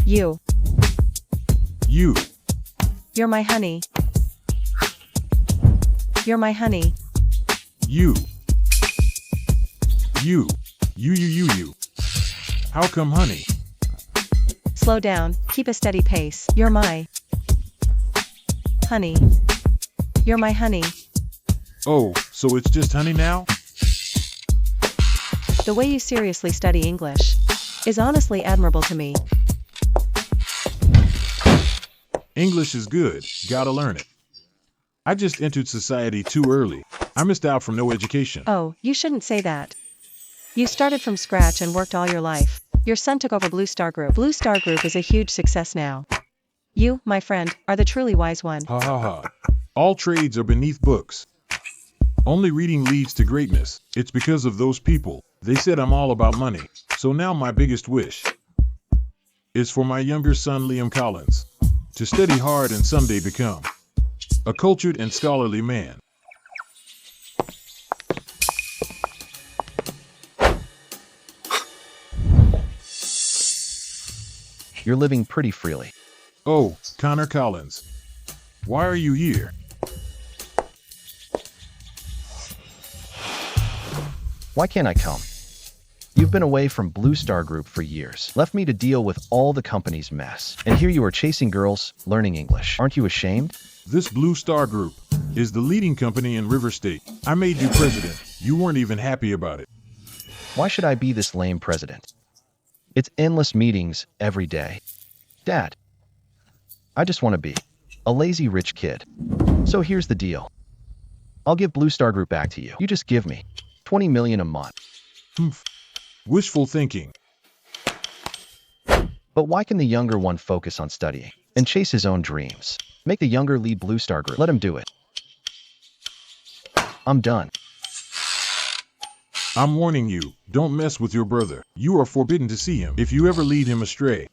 You. You. You're my honey. You're my honey. You. You. You. How come, honey? Slow down, keep a steady pace. You're my honey. You're my honey. Oh, so it's just honey now? The way you seriously study English is honestly admirable to me. English is good, gotta learn it. I just entered society too early. I missed out from no education. Oh, you shouldn't say that. You started from scratch and worked all your life. Your son took over Blue Star Group. Blue Star Group is a huge success now. You, my friend, are the truly wise one. Ha ha ha. All trades are beneath books. Only reading leads to greatness. It's because of those people. They said I'm all about money. So now my biggest wish is for my younger son Liam Collins to study hard and someday become a cultured and scholarly man. You're living pretty freely. Oh, Connor Collins. Why are you here? Why can't I come? You've been away from Blue Star Group for years, left me to deal with all the company's mess. And here you are chasing girls, learning English. Aren't you ashamed? This Blue Star Group is the leading company in River State. I made you president. You weren't even happy about it. Why should I be this lame president? It's endless meetings every day. Dad, I just want to be a lazy rich kid. So here's the deal. I'll give Blue Star Group back to you. You just give me 20 million a month. Humph. Wishful thinking. But why can the younger one focus on studying and chase his own dreams? Make the younger lead Blue Star Group. Let him do it. I'm done. I'm warning you, don't mess with your brother. You are forbidden to see him if you ever lead him astray.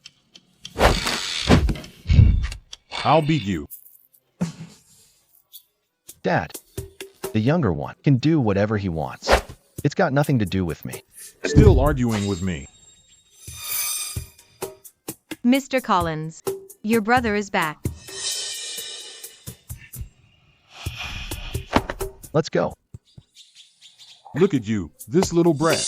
I'll beat you. Dad, the younger one can do whatever he wants. It's got nothing to do with me. Still arguing with me. Mr. Collins, your brother is back. Let's go. Look at you, this little brat.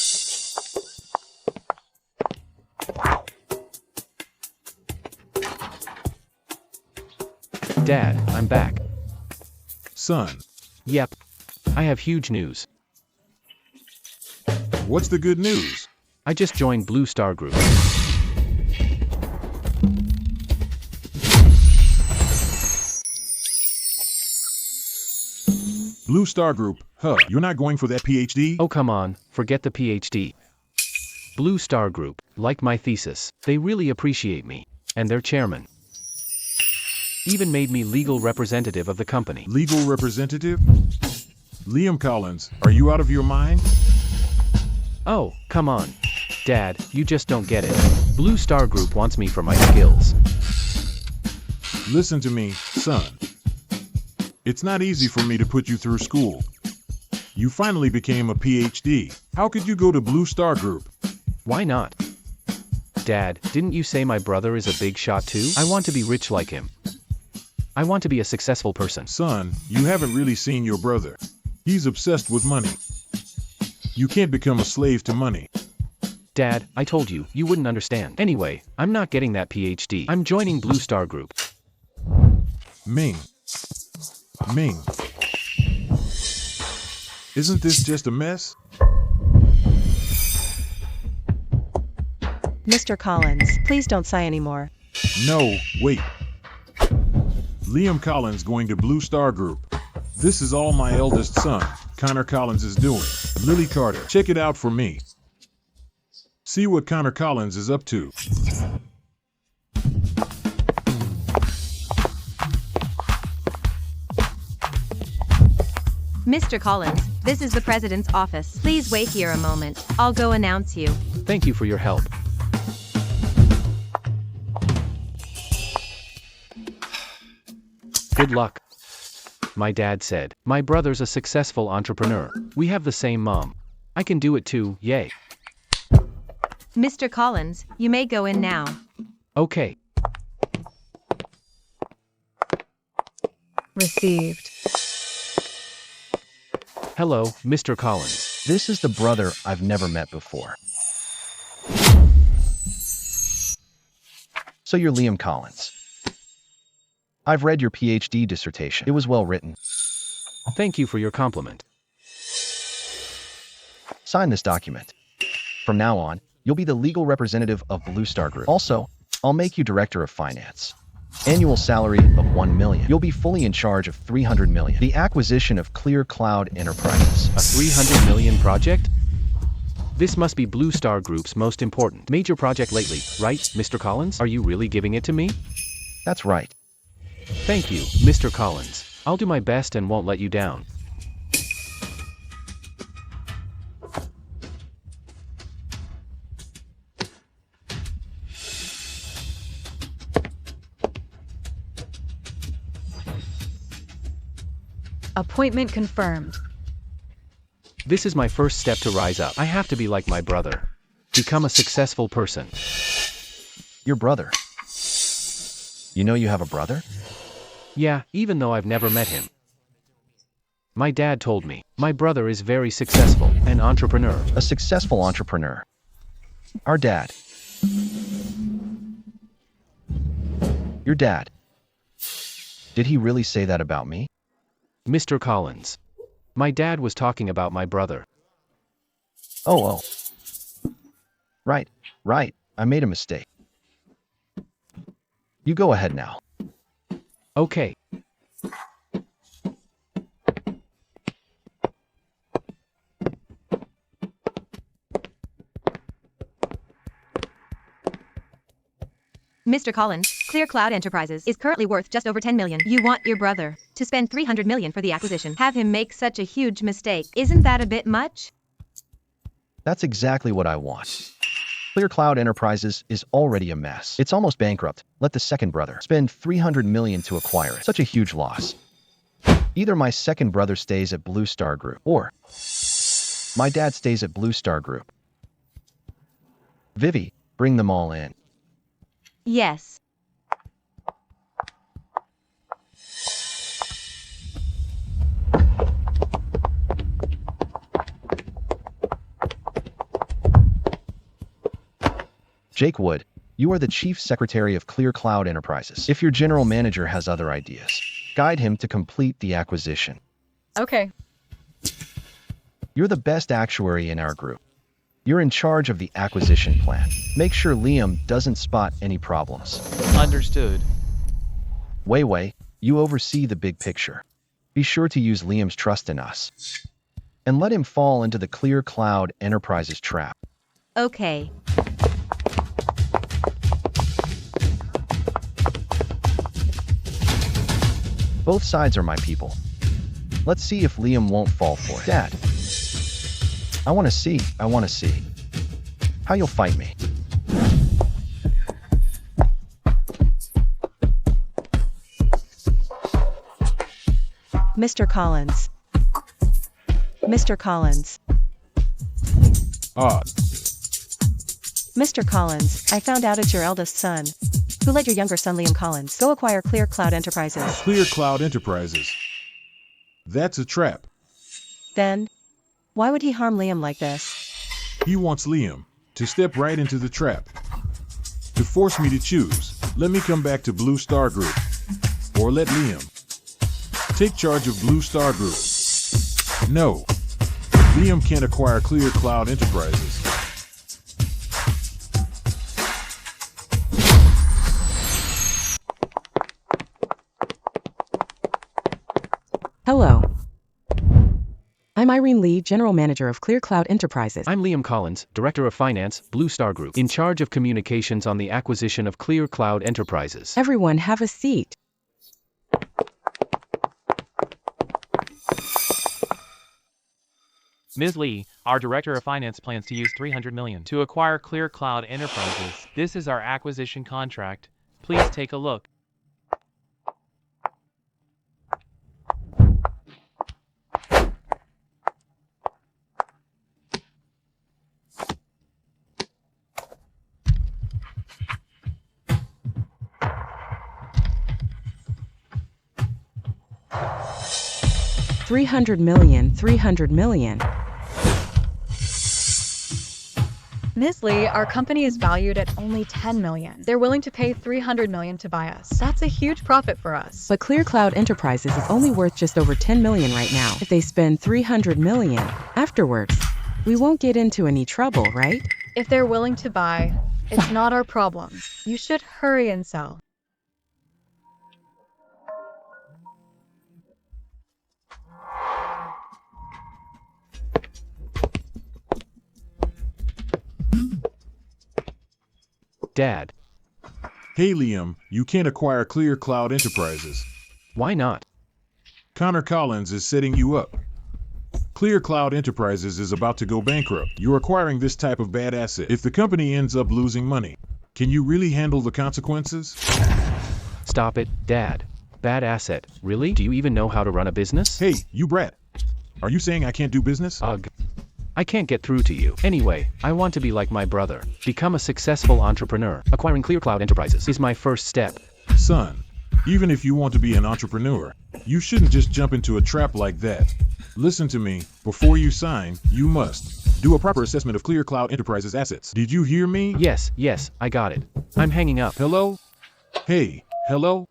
Dad, I'm back. Son, Yep. I have huge news. what's the good news? I just joined Blue Star Group. Blue Star Group, huh? You're not going for that PhD? Oh, come on, forget the PhD. Blue Star Group, like my thesis, they really appreciate me, and their chairman even made me legal representative of the company. Legal representative? Liam Collins, are you out of your mind? Oh, come on. Dad, you just don't get it. Blue Star Group wants me for my skills. Listen to me, son. It's not easy for me to put you through school. You finally became a PhD. How could you go to Blue Star Group? Why not? Dad, didn't you say my brother is a big shot too? I want to be rich like him. I want to be a successful person. Son, you haven't really seen your brother. He's obsessed with money. You can't become a slave to money. Dad, I told you, you wouldn't understand. Anyway, I'm not getting that PhD. I'm joining Blue Star Group. Ming. Ming. Isn't this just a mess? Mr. Collins, please don't sigh anymore. No, wait. Liam Collins going to Blue Star Group. This is all my eldest son, Connor Collins, is doing. Lily Carter, check it out for me. See what Connor Collins is up to. Mr. Collins, this is the president's office. Please wait here a moment. I'll go announce you. Thank you for your help. Good luck. My dad said, my brother's a successful entrepreneur. We have the same mom. I can do it too, yay. Mr. Collins, you may go in now. Okay. Received. Hello, Mr. Collins. This is the brother I've never met before. So you're Liam Collins. I've read your PhD dissertation. It was well written. Thank you for your compliment. Sign this document. From now on, you'll be the legal representative of Blue Star Group. Also, I'll make you director of finance. Annual salary of $1 million. You'll be fully in charge of $300 million. The acquisition of Cloud Enterprises. A $300 million project? This must be Blue Star Group's most important major project lately, right, Mr. Collins? Are you really giving it to me? That's right. Thank you, Mr. Collins. I'll do my best and won't let you down. Appointment confirmed. This is my first step to rise up. I have to be like my brother. Become a successful person. Your brother. You know you have a brother? Yeah, even though I've never met him. My dad told me, my brother is very successful, an entrepreneur. A successful entrepreneur. Our dad. Your dad. Did he really say that about me? Mr. Collins. My dad was talking about my brother. Oh. Right. I made a mistake. You go ahead now. Okay. Mr. Collins, Cloud Enterprises is currently worth just over $10 million. You want your brother to spend $300 million for the acquisition. Have him make such a huge mistake. Isn't that a bit much? That's exactly what I want. Cloud Enterprises is already a mess. It's almost bankrupt. Let the second brother spend $300 million to acquire it. Such a huge loss. Either my second brother stays at Blue Star Group, or my dad stays at Blue Star Group. Vivi, bring them all in. Yes. Jake Wood, you are the Chief Secretary of Cloud Enterprises. If your general manager has other ideas, guide him to complete the acquisition. Okay. You're the best actuary in our group. You're in charge of the acquisition plan. Make sure Liam doesn't spot any problems. Understood. Wei, you oversee the big picture. Be sure to use Liam's trust in us. And let him fall into the Cloud Enterprises trap. Okay. Both sides are my people. Let's see if Liam won't fall for it. Dad. I want to see how you'll fight me. Mr. Collins. Mr. Collins. Mr. Collins, I found out it's your eldest son, who let your younger son Liam Collins go acquire Cloud Enterprises. Cloud Enterprises. That's a trap. Then, why would he harm Liam like this? He wants Liam to step right into the trap. To force me to choose, let me come back to Blue Star Group. Or let Liam take charge of Blue Star Group. No. Liam can't acquire Cloud Enterprises. Hello. I'm Irene Lee, General Manager of Cloud Enterprises. I'm Liam Collins, Director of Finance, Blue Star Group, in charge of communications on the acquisition of Cloud Enterprises. Everyone have a seat. Ms. Lee, our Director of Finance plans to use $300 million to acquire Cloud Enterprises. This is our acquisition contract. Please take a look. 300 million, 300 million. Ms. Lee, our company is valued at only 10 million. They're willing to pay 300 million to buy us. That's a huge profit for us. But Clear Cloud Enterprises is only worth just over 10 million right now. If they spend 300 million afterwards, we won't get into any trouble, right? If they're willing to buy, it's not our problem. You should hurry and sell. Dad, Hey Liam, you can't acquire Clear Cloud Enterprises. why not? Connor Collins is setting you up. Clear Cloud Enterprises is about to go bankrupt. You're acquiring this type of bad asset. If the company ends up losing money, can you really handle the consequences? Stop it, Dad. Bad asset, really? Do you even know how to run a business? Hey, you brat. Are you saying I can't do business? Ugh. I can't get through to you. Anyway, I want to be like my brother. Become a successful entrepreneur. Acquiring Clear Cloud Enterprises is my first step. Son, even if you want to be an entrepreneur, you shouldn't just jump into a trap like that. Listen to me. Before you sign, you must do a proper assessment of Clear Cloud Enterprises assets. Did you hear me? Yes, I got it. I'm hanging up. Hello? Hey, hello?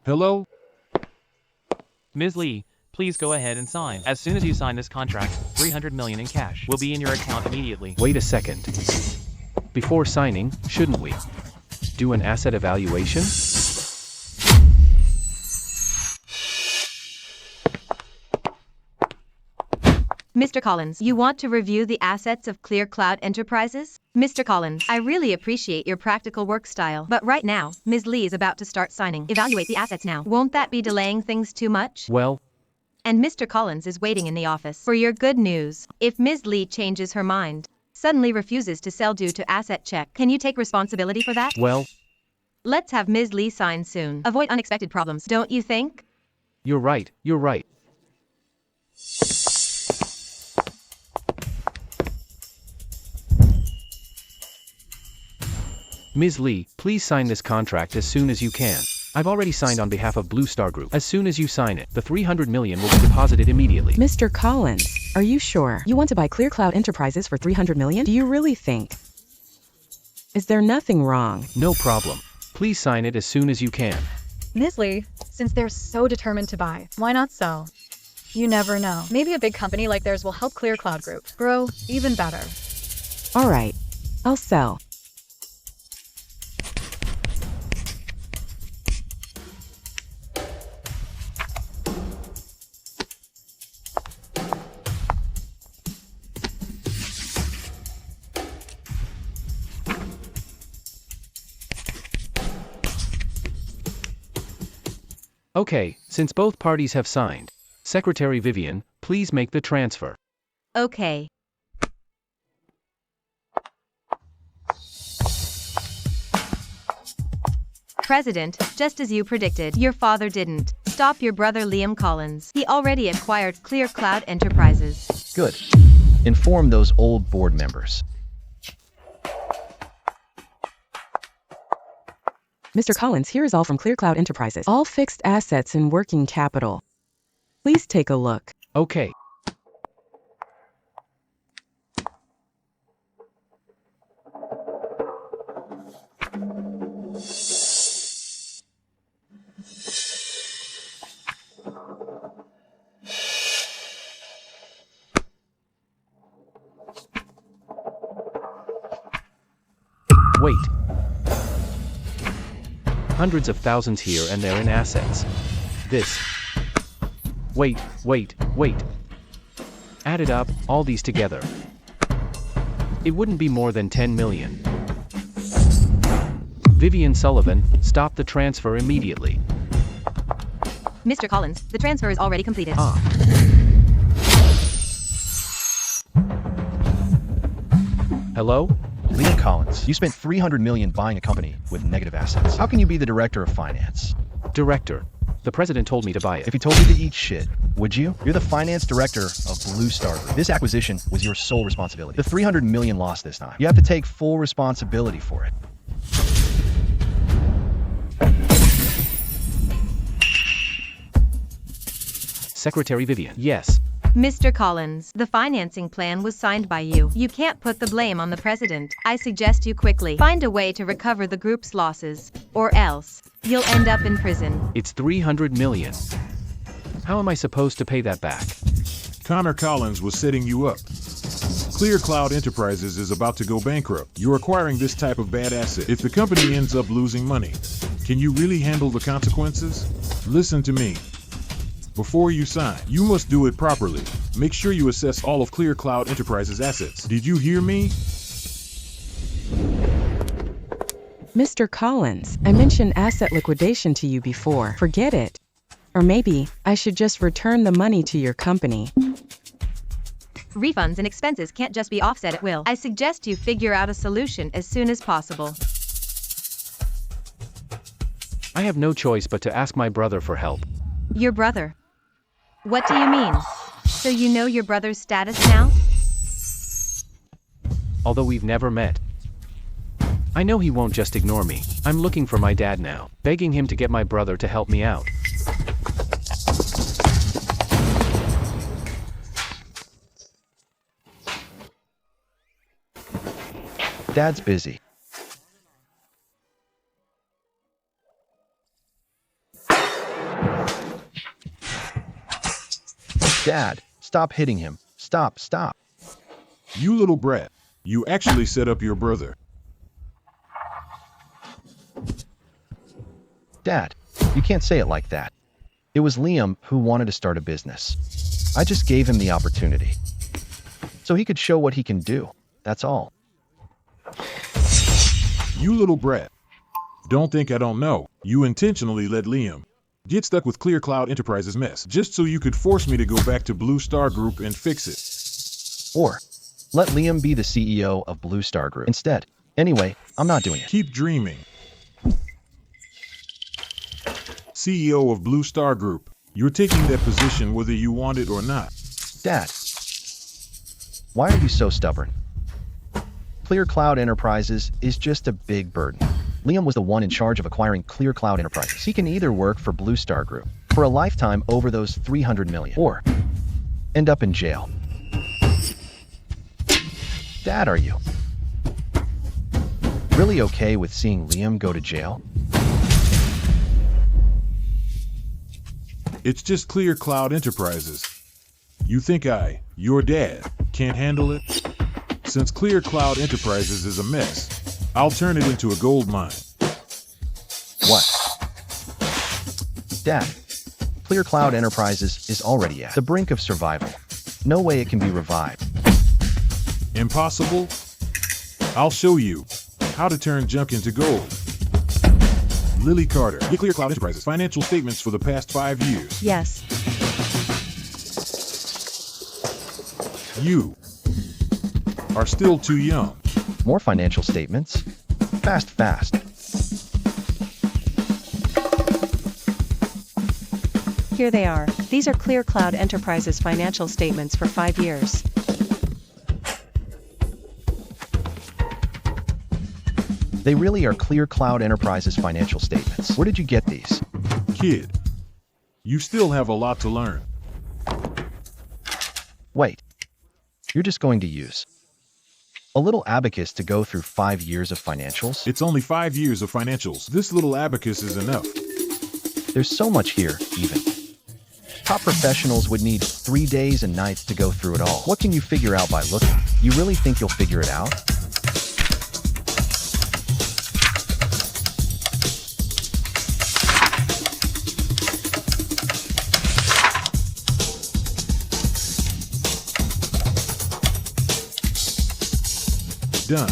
Ms. Lee, please go ahead and sign. As soon as you sign this contract, 300 million in cash will be in your account immediately. Wait a second. Before signing, shouldn't we do an asset evaluation? Mr. Collins, you want to review the assets of Clear Cloud Enterprises? Mr. Collins, I really appreciate your practical work style, but right now, Ms. Lee is about to start signing. Evaluate the assets now. Won't that be delaying things too much? Well, And Mr. Collins is waiting in the office for your good news. If Ms. Lee changes her mind, suddenly refuses to sell due to asset check, can you take responsibility for that? well, Let's have Ms. Lee sign soon. Avoid unexpected problems, don't you think? you're right. Ms. Lee, please sign this contract as soon as you can. I've already signed on behalf of Blue Star Group. As soon as you sign it, the 300 million will be deposited immediately. Mr. Collins, are you sure? You want to buy Clear Cloud Enterprises for 300 million? Do you really think? Is there nothing wrong? No problem. Please sign it as soon as you can. Ms. Lee, since they're so determined to buy, why not sell? You never know. Maybe a big company like theirs will help Clear Cloud Group grow even better. All right, I'll sell. Okay, since both parties have signed, Secretary Vivian, please make the transfer. Okay. President, just as you predicted, your father didn't stop your brother Liam Collins. He already acquired Clear Cloud Enterprises. Good. Inform those old board members. Mr. Collins, here is all from Clear Cloud Enterprises. All fixed assets and working capital. Please take a look. Okay. Wait. Hundreds of thousands here and there in assets. This. Wait. Add it up, all these together. It wouldn't be more than 10 million. Vivian Sullivan, stop the transfer immediately. Mr. Collins, the transfer is already completed. Hello? Liam Collins, you spent 300 million buying a company with negative assets. How can you be the director of finance? Director. The president told me to buy it. If he told you to eat shit, would you? You're the finance director of Blue Star Group. This acquisition was your sole responsibility. The 300 million lost this time. You have to take full responsibility for it. Secretary Vivian. Yes. Mr. Collins, the financing plan was signed by you. You can't put the blame on the president. I suggest you quickly find a way to recover the group's losses, or else you'll end up in prison. It's 300 million. How am I supposed to pay that back? Connor Collins was setting you up. Clear Cloud Enterprises is about to go bankrupt. You're acquiring this type of bad asset. If the company ends up losing money, can you really handle the consequences? Listen to me. Before you sign, you must do it properly. Make sure you assess all of Clear Cloud Enterprises' assets. Did you hear me? Mr. Collins, I mentioned asset liquidation to you before. Forget it. Or maybe I should just return the money to your company. Refunds and expenses can't just be offset at will. I suggest you figure out a solution as soon as possible. I have no choice but to ask my brother for help. Your brother? What do you mean? So you know your brother's status now? Although we've never met. I know he won't just ignore me. I'm looking for my dad now, begging him to get my brother to help me out. Dad's busy. Dad, stop hitting him. Stop. You little brat. You actually set up your brother. Dad, you can't say it like that. It was Liam who wanted to start a business. I just gave him the opportunity. So he could show what he can do. That's all. You little brat. Don't think I don't know. You intentionally let Liam get stuck with Clear Cloud Enterprises' mess, just so you could force me to go back to Blue Star Group and fix it. Or let Liam be the CEO of Blue Star Group instead. Anyway, I'm not doing it. Keep dreaming. CEO of Blue Star Group. You're taking that position whether you want it or not. Dad, why are you so stubborn? Clear Cloud Enterprises is just a big burden. Liam was the one in charge of acquiring Clear Cloud Enterprises. He can either work for Blue Star Group for a lifetime over those 300 million, or end up in jail. Dad, are you really okay with seeing Liam go to jail? It's just Clear Cloud Enterprises. You think your dad, can't handle it? Since Clear Cloud Enterprises is a mess, I'll turn it into a gold mine. What? Dad, Clear Cloud Enterprises is already at the brink of survival. No way it can be revived. Impossible? I'll show you how to turn junk into gold. Lily Carter, get Clear Cloud Enterprises financial statements for the past 5 years. Yes. You are still too young. More financial statements? Fast. Here they are. These are Clear Cloud Enterprises financial statements for 5 years. They really are Clear Cloud Enterprises financial statements. Where did you get these? Kid, you still have a lot to learn. Wait, you're just going to use a little abacus to go through 5 years of financials? It's only 5 years of financials. This little abacus is enough. There's so much here, even. Top professionals would need 3 days and nights to go through it all. What can you figure out by looking? You really think you'll figure it out? Done.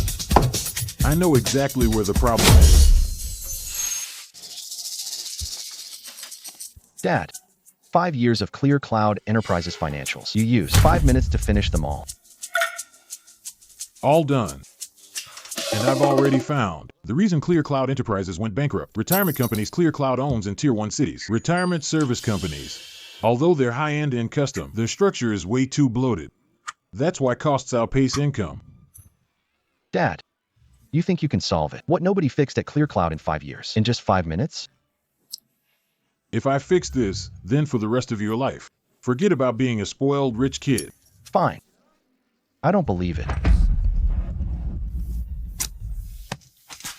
I know exactly where the problem is. Dad, 5 years of Clear Cloud Enterprises financials. You use 5 minutes to finish them all. All done. And I've already found the reason Clear Cloud Enterprises went bankrupt. Retirement companies Clear Cloud owns in Tier 1 cities. Retirement service companies. Although they're high-end and custom, their structure is way too bloated. That's why costs outpace income. Dad, you think you can solve it? What nobody fixed at Clear Cloud in 5 years? In just 5 minutes? If I fix this, then for the rest of your life, Forget about being a spoiled rich kid. Fine. I don't believe it.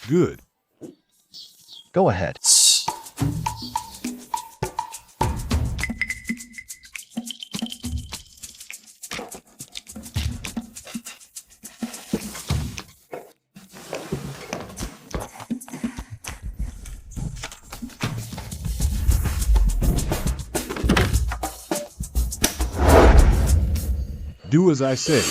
Good. Go ahead. Do as I say.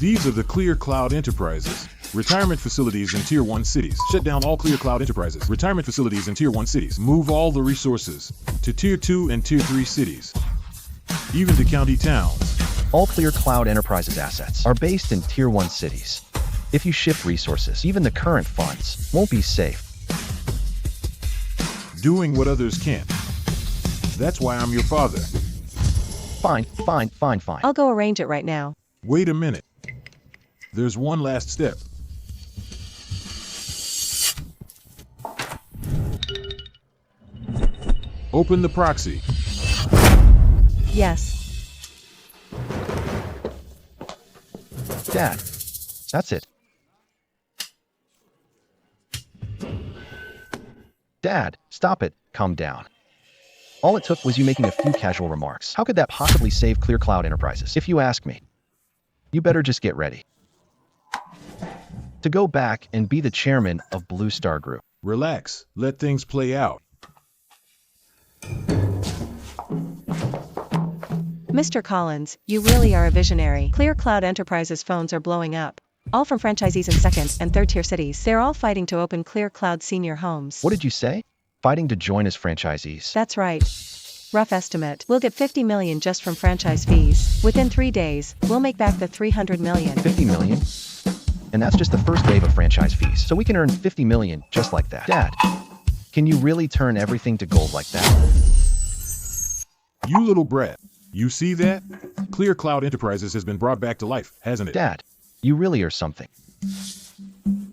These are the Clear Cloud Enterprises. Retirement facilities in Tier 1 cities. Shut down all Clear Cloud Enterprises. Retirement facilities in Tier 1 cities. Move all the resources to Tier 2 and Tier 3 cities. Even to county towns. All Clear Cloud Enterprises assets are based in Tier 1 cities. If you shift resources, even the current funds won't be safe. Doing what others can't. That's why I'm your father. Fine. I'll go arrange it right now. Wait a minute. There's one last step. Open the proxy. Yes. Dad, that's it. Dad, stop it. Calm down. All it took was you making a few casual remarks. How could that possibly save Clear Cloud Enterprises, if you ask me? You better just get ready to go back and be the chairman of Blue Star Group. Relax. Let things play out. Mr. Collins, you really are a visionary. Clear Cloud Enterprises phones are blowing up. All from franchisees in second and third tier cities. They're all fighting to open Clear Cloud senior homes. What did you say? Fighting to join as franchisees. That's right. Rough estimate. We'll get 50 million just from franchise fees. Within 3 days, we'll make back the 300 million. 50 million? And that's just the first wave of franchise fees. So we can earn 50 million just like that. Dad, can you really turn everything to gold like that? You little brat. You see that? Clear Cloud Enterprises has been brought back to life, hasn't it? Dad, you really are something.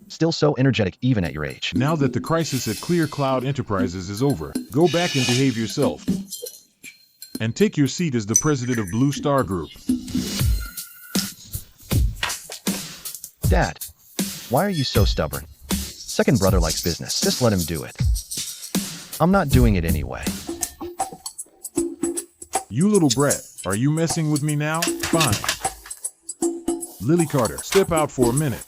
Still so energetic even at your age. Now that the crisis at Clear Cloud Enterprises is over, go back and behave yourself. And take your seat as the president of Blue Star Group. Dad, why are you so stubborn? Second brother likes business. Just let him do it. I'm not doing it anyway. You little brat, are you messing with me now? Fine. Lily Carter, step out for a minute.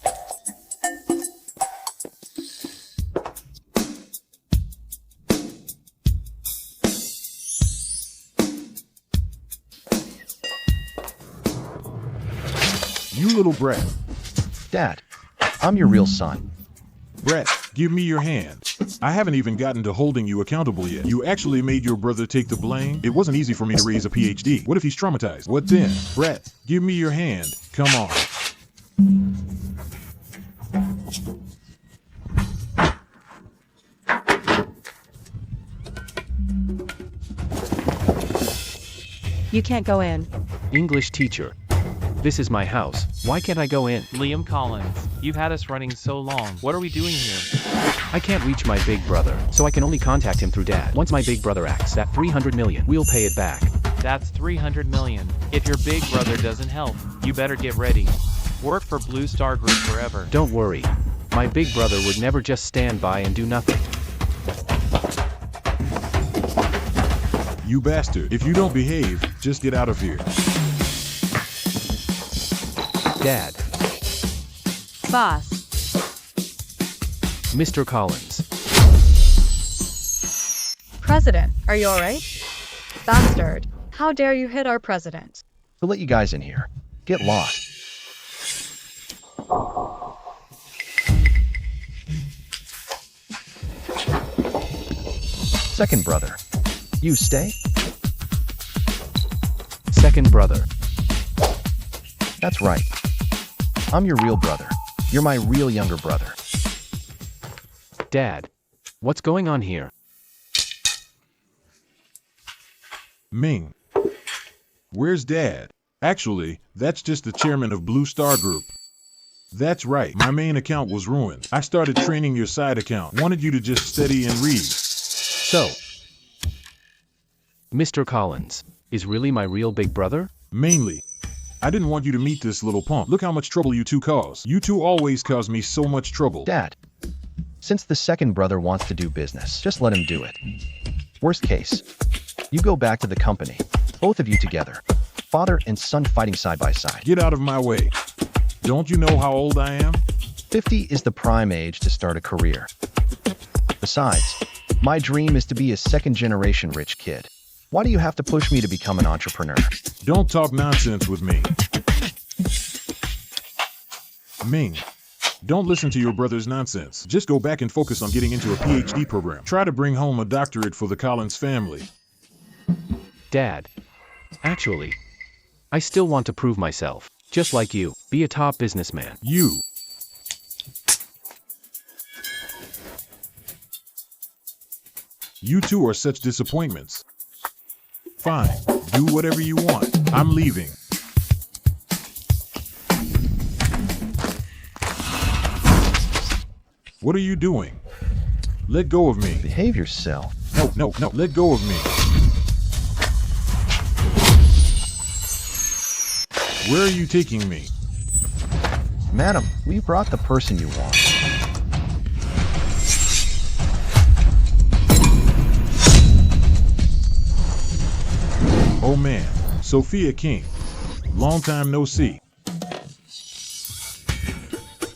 You little brat. Dad, I'm your real son. Brat, give me your hand. I haven't even gotten to holding you accountable yet. You actually made your brother take the blame? It wasn't easy for me to raise a PhD. What if he's traumatized? What then? Brat, give me your hand. Come on. You can't go in. English teacher. This is my house. Why can't I go in? Liam Collins, you've had us running so long. What are we doing here? I can't reach my big brother, so I can only contact him through Dad. Once my big brother acts that 300 million, we'll pay it back. That's 300 million. If your big brother doesn't help, you better get ready. Work for Blue Star Group forever. Don't worry. My big brother would never just stand by and do nothing. You bastard. If you don't behave, just get out of here. Dad. Boss. Mr. Collins. President, are you alright? Bastard, how dare you hit our president? To let you guys in here. Get lost. Second brother. You stay? Second brother. That's right. I'm your real brother. You're my real younger brother. Dad. What's going on here? Ming. Where's Dad? Actually, that's just the chairman of Blue Star Group. That's right, my main account was ruined. I started training your side account. Wanted you to just study and read. So. Mr. Collins. is really my real big brother? Mainly. I didn't want you to meet this little punk. Look how much trouble you two cause. You two always cause me so much trouble. Dad, since the second brother wants to do business, just let him do it. Worst case, you go back to the company, both of you together, father and son fighting side by side. Get out of my way. Don't you know how old I am? 50 is the prime age to start a career. Besides, my dream is to be a second-generation rich kid. Why do you have to push me to become an entrepreneur? Don't talk nonsense with me. Ming, don't listen to your brother's nonsense. Just go back and focus on getting into a PhD program. Try to bring home a doctorate for the Collins family. Dad. Actually, I still want to prove myself. Just like you, be a top businessman. You. You two are such disappointments. Fine, do whatever you want. I'm leaving. What are you doing? Let go of me. Behave yourself. No, let go of me. Where are you taking me? Madam, we brought the person you want. Oh man, Sophia King. Long time no see.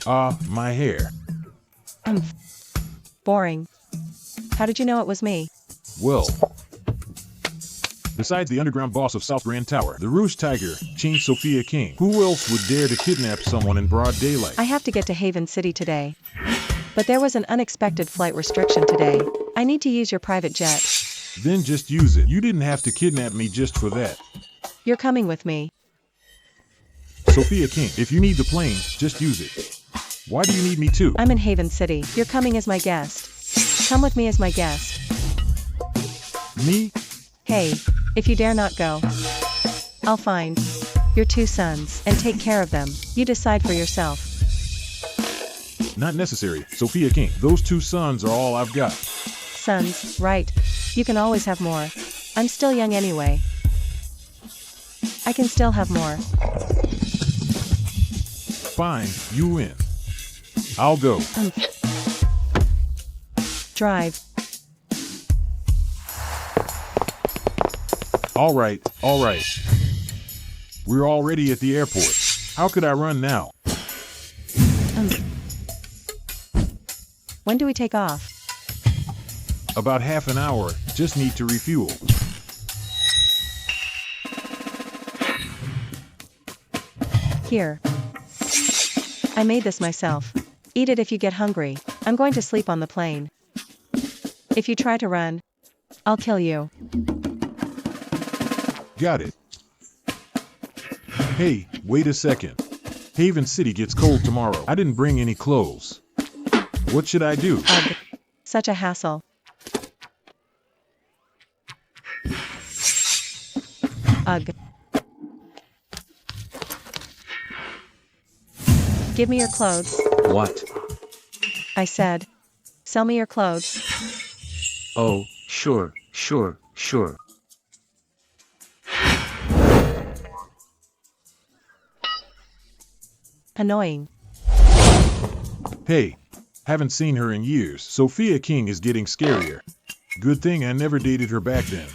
My hair. Boring. How did you know it was me? Well, besides the underground boss of South Grand Tower, the Rouge Tiger, changed Sophia King. Who else would dare to kidnap someone in broad daylight? I have to get to Haven City today. But there was an unexpected flight restriction today. I need to use your private jet. Then just use it. You didn't have to kidnap me just for that. You're coming with me. Sophia King, if you need the plane, just use it. Why do you need me too? I'm in Haven City. You're coming as my guest. Come with me as my guest. Me? Hey, if you dare not go, I'll find your two sons and take care of them. You decide for yourself. Not necessary, Sophia King. Those two sons are all I've got. Sons, right. You can always have more. I'm still young anyway. I can still have more. Fine, you win. I'll go. Drive. All right. We're already at the airport. How could I run now? When do we take off? About half an hour. Just need to refuel. Here. I made this myself. Eat it if you get hungry. I'm going to sleep on the plane. If you try to run, I'll kill you. Got it. Hey, wait a second. Haven City gets cold tomorrow. I didn't bring any clothes. What should I do? Ugh. Such a hassle. Ugh. Give me your clothes. What? I said. Sell me your clothes. Oh, sure. Annoying. Hey, haven't seen her in years. Sophia King is getting scarier. Good thing I never dated her back then.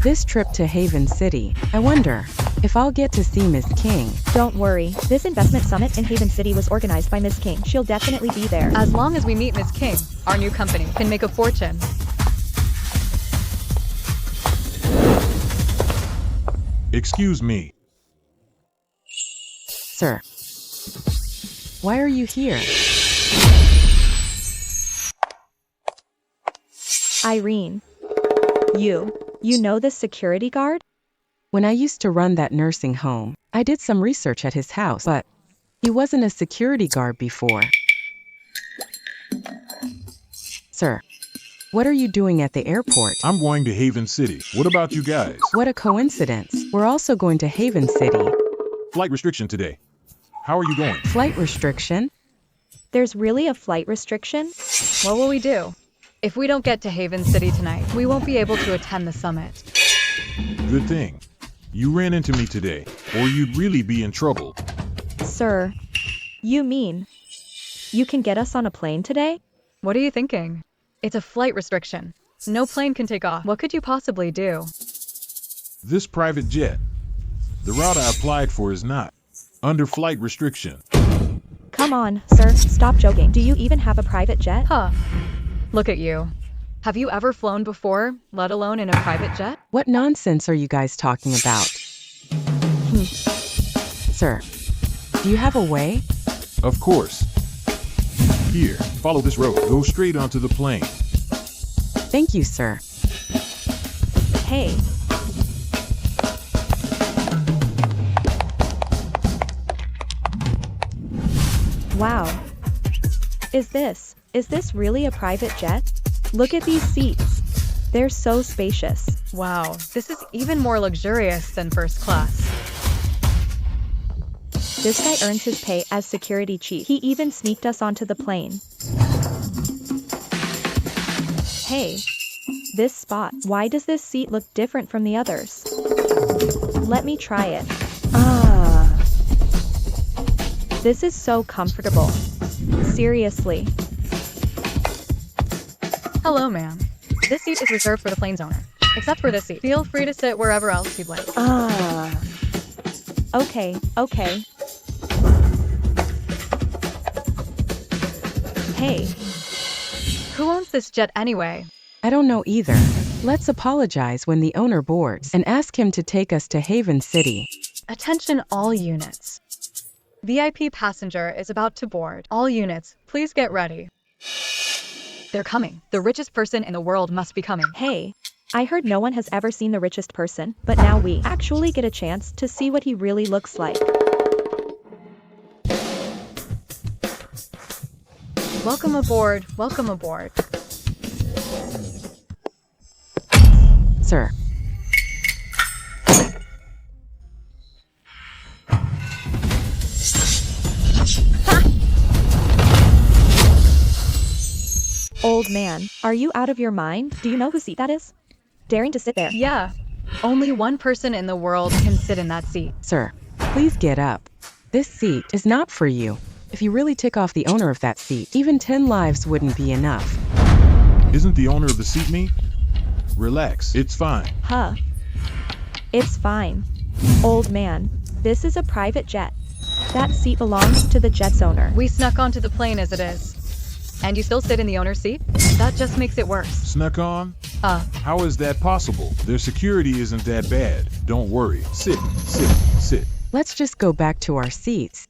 This trip to Haven City, I wonder if I'll get to see Miss King. Don't worry, this investment summit in Haven City was organized by Miss King. She'll definitely be there. As long as we meet Miss King, our new company can make a fortune. Excuse me. Sir. Why are you here? Irene. You know this security guard? When I used to run that nursing home, I did some research at his house, but he wasn't a security guard before. Sir, What are you doing at the airport? I'm going to Haven City. What about you guys? What a coincidence. We're also going to Haven City. Flight restriction today. How are you going? Flight restriction? There's really a flight restriction? What will we do? If we don't get to Haven City tonight, we won't be able to attend the summit. Good thing. You ran into me today, or you'd really be in trouble. Sir, you mean you can get us on a plane today? What are you thinking? It's a flight restriction. No plane can take off. What could you possibly do? This private jet. The route I applied for is not under flight restriction. Come on, sir, stop joking. Do you even have a private jet? Huh. Look at you. Have you ever flown before, let alone in a private jet? What nonsense are you guys talking about? Sir, do you have a way? Of course. Here, follow this road. Go straight onto the plane. Thank you, sir. Hey. Wow. Is this really a private jet? Look at these seats. They're so spacious. Wow, this is even more luxurious than first class. This guy earns his pay as security chief. He even sneaked us onto the plane. Hey, this spot. Why does this seat look different from the others? Let me try it. This is so comfortable. Seriously. Hello, ma'am. This seat is reserved for the plane's owner. Except for this seat. Feel free to sit wherever else you'd like. Okay. Hey. Who owns this jet anyway? I don't know either. Let's apologize when the owner boards and ask him to take us to Haven City. Attention all units. VIP passenger is about to board. All units, please get ready. They're coming. The richest person in the world must be coming. Hey. I heard no one has ever seen the richest person, but now we actually get a chance to see what he really looks like. Welcome aboard, welcome aboard. Sir. Old man, are you out of your mind? Do you know whose seat that is? Daring to sit there. Yeah. Only one person in the world can sit in that seat. Sir, please get up. This seat is not for you. If you really tick off the owner of that seat, even 10 lives wouldn't be enough. Isn't the owner of the seat me? Relax, it's fine. Huh. It's fine. Old man, this is a private jet. That seat belongs to the jet's owner. We snuck onto the plane as it is. And you still sit in the owner's seat? That just makes it worse. Snuck on? How is that possible? Their security isn't that bad. Don't worry. Sit. Let's just go back to our seats.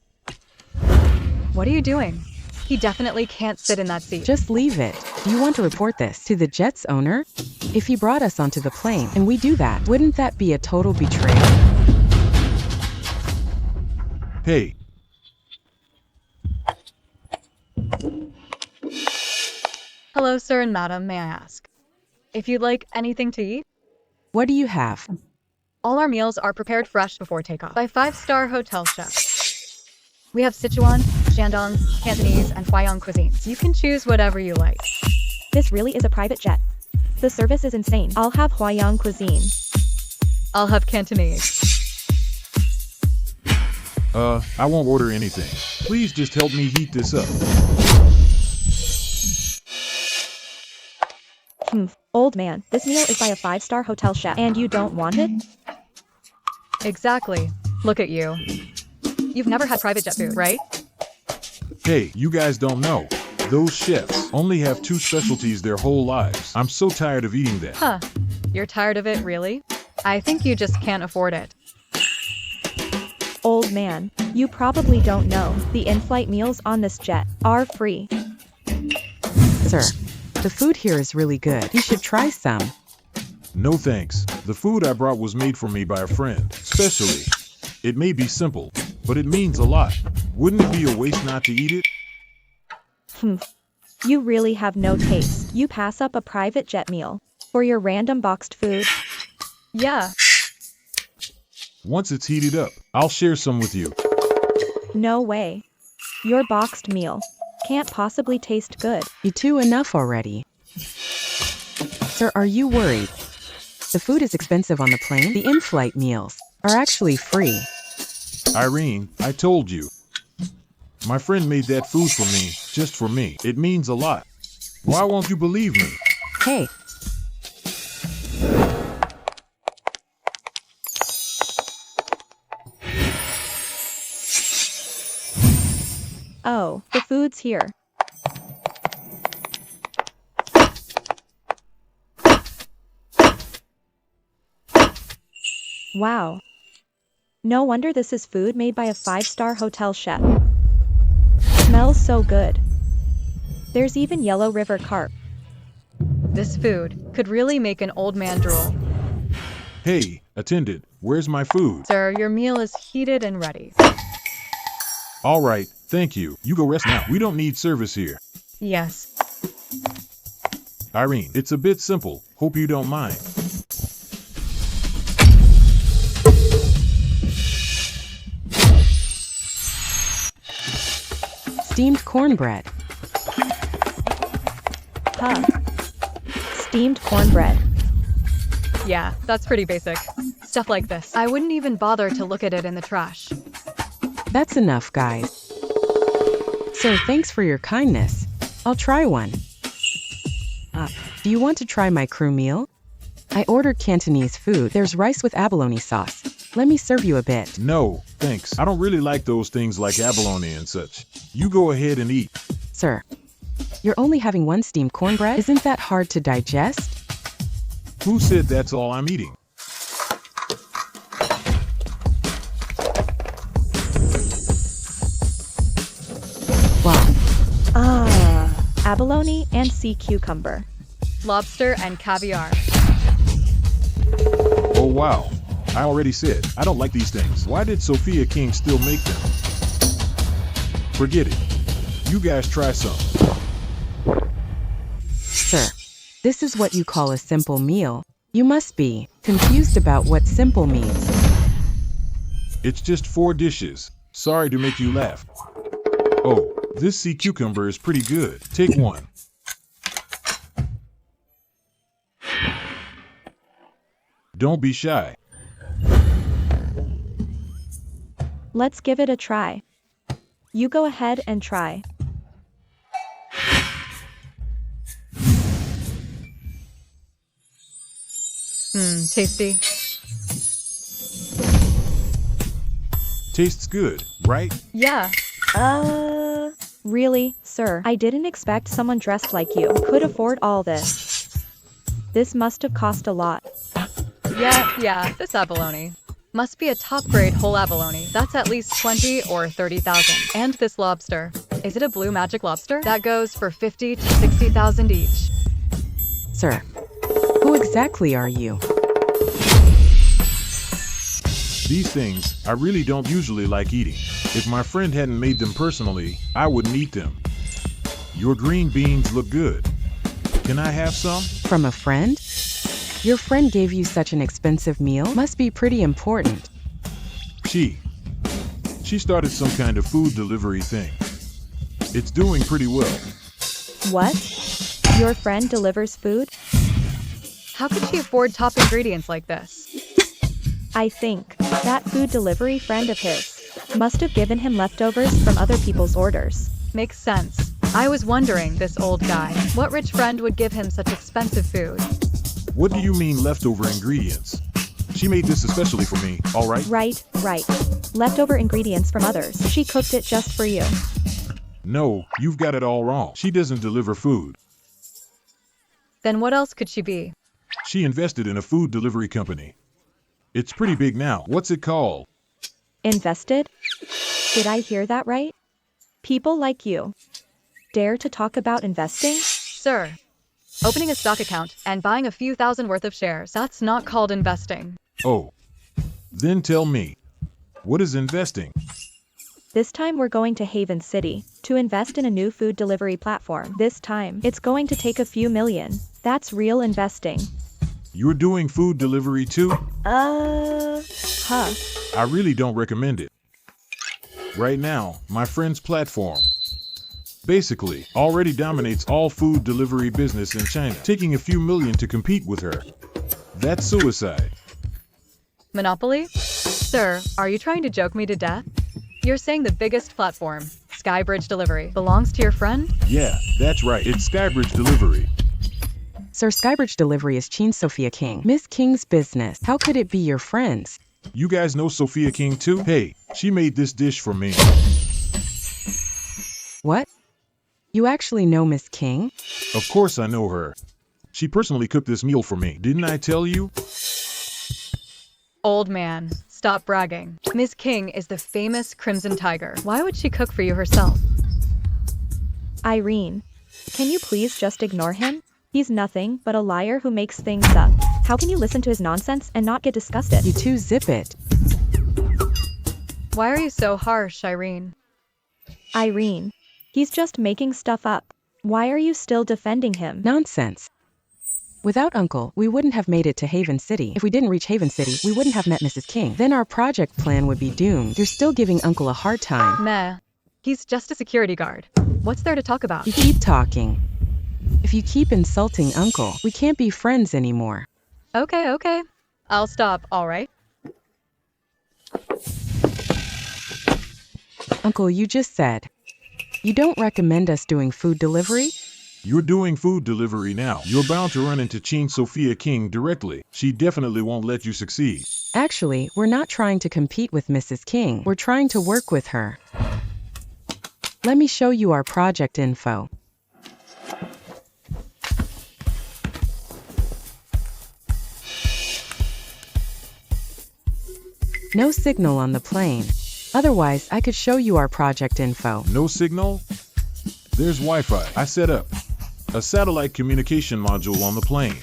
What are you doing? He definitely can't sit in that seat. Just leave it. Do you want to report this to the jet's owner? If he brought us onto the plane and we do that, wouldn't that be a total betrayal? Hey. Hello, sir and madam, may I ask? If you'd like anything to eat? What do you have? All our meals are prepared fresh before takeoff by 5-star hotel chefs. We have Sichuan, Shandong, Cantonese, and Huayang cuisines. You can choose whatever you like. This really is a private jet. The service is insane. I'll have Huayang cuisine. I'll have Cantonese. I won't order anything. Please just help me heat this up. Old man, this meal is by a 5-star hotel chef, and you don't want it? Exactly. Look at you. You've never had private jet food, right? Hey, you guys don't know. Those chefs only have 2 specialties their whole lives. I'm so tired of eating that. Huh. You're tired of it, really? I think you just can't afford it. Old man, you probably don't know, the in-flight meals on this jet are free. Sir, the food here is really good. You should try some. No thanks. The food I brought was made for me by a friend. Especially. It may be simple, but it means a lot. Wouldn't it be a waste not to eat it? You really have no taste. You pass up a private jet meal for your random boxed food. Yeah, Once it's heated up, I'll share some with you. No way. Your boxed meal can't possibly taste good. You two enough already. Sir, are you worried? The food is expensive on the plane. The in-flight meals are actually free. Irene, I told you. My friend made that food for me, just for me. It means a lot. Why won't you believe me? Hey, Oh, the food's here. Wow. No wonder this is food made by a 5-star hotel chef. Smells so good. There's even yellow river carp. this food could really make an old man drool. Hey, attendant, where's my food? Sir, your meal is heated and ready. All right, thank you. You go rest now. We don't need service here. Yes. Irene, it's a bit simple. Hope you don't mind. steamed cornbread. Huh. Steamed cornbread. Yeah, that's pretty basic. Stuff like this. I wouldn't even bother to look at it in the trash. That's enough, guys. Sir, thanks for your kindness. I'll try one. Do you want to try my crew meal? I ordered Cantonese food. There's rice with abalone sauce. Let me serve you a bit. No, thanks. I don't really like those things like abalone and such. You go ahead and eat. Sir, you're only having one steamed cornbread? Isn't that hard to digest? Who said that's all I'm eating? Wow. Abalone and sea cucumber. Lobster and caviar. Oh wow. I already said, I don't like these things. Why did Sophia King still make them? Forget it. You guys try some. Sir, this is what you call a simple meal. You must be confused about what simple means. It's just 4 dishes. Sorry to make you laugh. Oh, this sea cucumber is pretty good. Take one. Don't be shy. Let's give it a try. You go ahead and try. Tasty. Tastes good, right? Yeah. Really, sir? I didn't expect someone dressed like you could afford all this. This must have cost a lot. Yeah, this abalone. Must be a top-grade whole abalone. That's at least 20 or 30,000. And this lobster. Is it a blue magic lobster? That goes for 50 to 60,000 each. Sir, who exactly are you? These things, I really don't usually like eating. If my friend hadn't made them personally, I wouldn't eat them. Your green beans look good. Can I have some? From a friend? Your friend gave you such an expensive meal? Must be pretty important. She started some kind of food delivery thing. It's doing pretty well. What? Your friend delivers food? How could she afford top ingredients like this? I think that food delivery friend of his must have given him leftovers from other people's orders. Makes sense. I was wondering, this old guy, what rich friend would give him such expensive food? What do you mean leftover ingredients? She made this especially for me, all right? Right. Leftover ingredients from others. She cooked it just for you. No, you've got it all wrong. She doesn't deliver food. Then what else could she be? She invested in a food delivery company. It's pretty big now. What's it called? Invested? Did I hear that right? People like you dare to talk about investing? Sir, opening a stock account and buying a few thousand worth of shares, that's not called investing. Oh, then tell me, what is investing? This time we're going to Haven City to invest in a new food delivery platform. This time, it's going to take a few million. That's real investing. You're doing food delivery too? Huh. I really don't recommend it. Right now, my friend's platform basically already dominates all food delivery business in China, taking a few million to compete with her. That's suicide. Monopoly? Sir, are you trying to joke me to death? You're saying the biggest platform, Skybridge Delivery, belongs to your friend? Yeah, that's right. It's Skybridge Delivery. Sir, Skybridge Delivery is Sophia King, Miss King's business. How could it be your friends? You guys know Sophia King too? Hey, she made this dish for me. What? You actually know Miss King? Of course I know her. She personally cooked this meal for me. Didn't I tell you? Old man, stop bragging. Miss King is the famous Crimson Tiger. Why would she cook for you herself? Irene, can you please just ignore him? He's nothing but a liar who makes things up. How can you listen to his nonsense and not get disgusted? You two zip it. Why are you so harsh, Irene? Irene, he's just making stuff up. Why are you still defending him? Nonsense. Without Uncle, we wouldn't have made it to Haven City. If we didn't reach Haven City, we wouldn't have met Mrs. King. Then our project plan would be doomed. You're still giving Uncle a hard time. Meh. He's just a security guard. What's there to talk about? You keep talking. If you keep insulting Uncle, we can't be friends anymore. Okay. I'll stop, all right? Uncle, you just said you don't recommend us doing food delivery? You're doing food delivery now. You're bound to run into Sophia King directly. She definitely won't let you succeed. Actually, we're not trying to compete with Mrs. King. We're trying to work with her. Let me show you our project info. No signal on the plane. Otherwise, I could show you our project info. No signal? There's Wi-Fi. I set up a satellite communication module on the plane.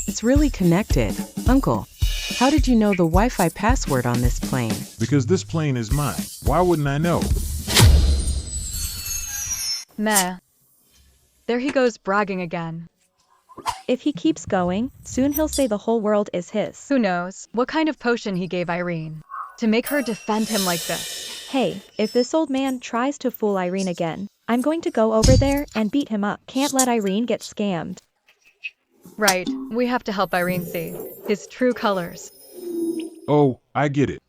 It's really connected. Uncle, how did you know the Wi-Fi password on this plane? Because this plane is mine. Why wouldn't I know? Meh. There he goes bragging again. If he keeps going, soon he'll say the whole world is his. Who knows what kind of potion he gave Irene to make her defend him like this. Hey, if this old man tries to fool Irene again, I'm going to go over there and beat him up. Can't let Irene get scammed. Right, we have to help Irene see his true colors. Oh, I get it.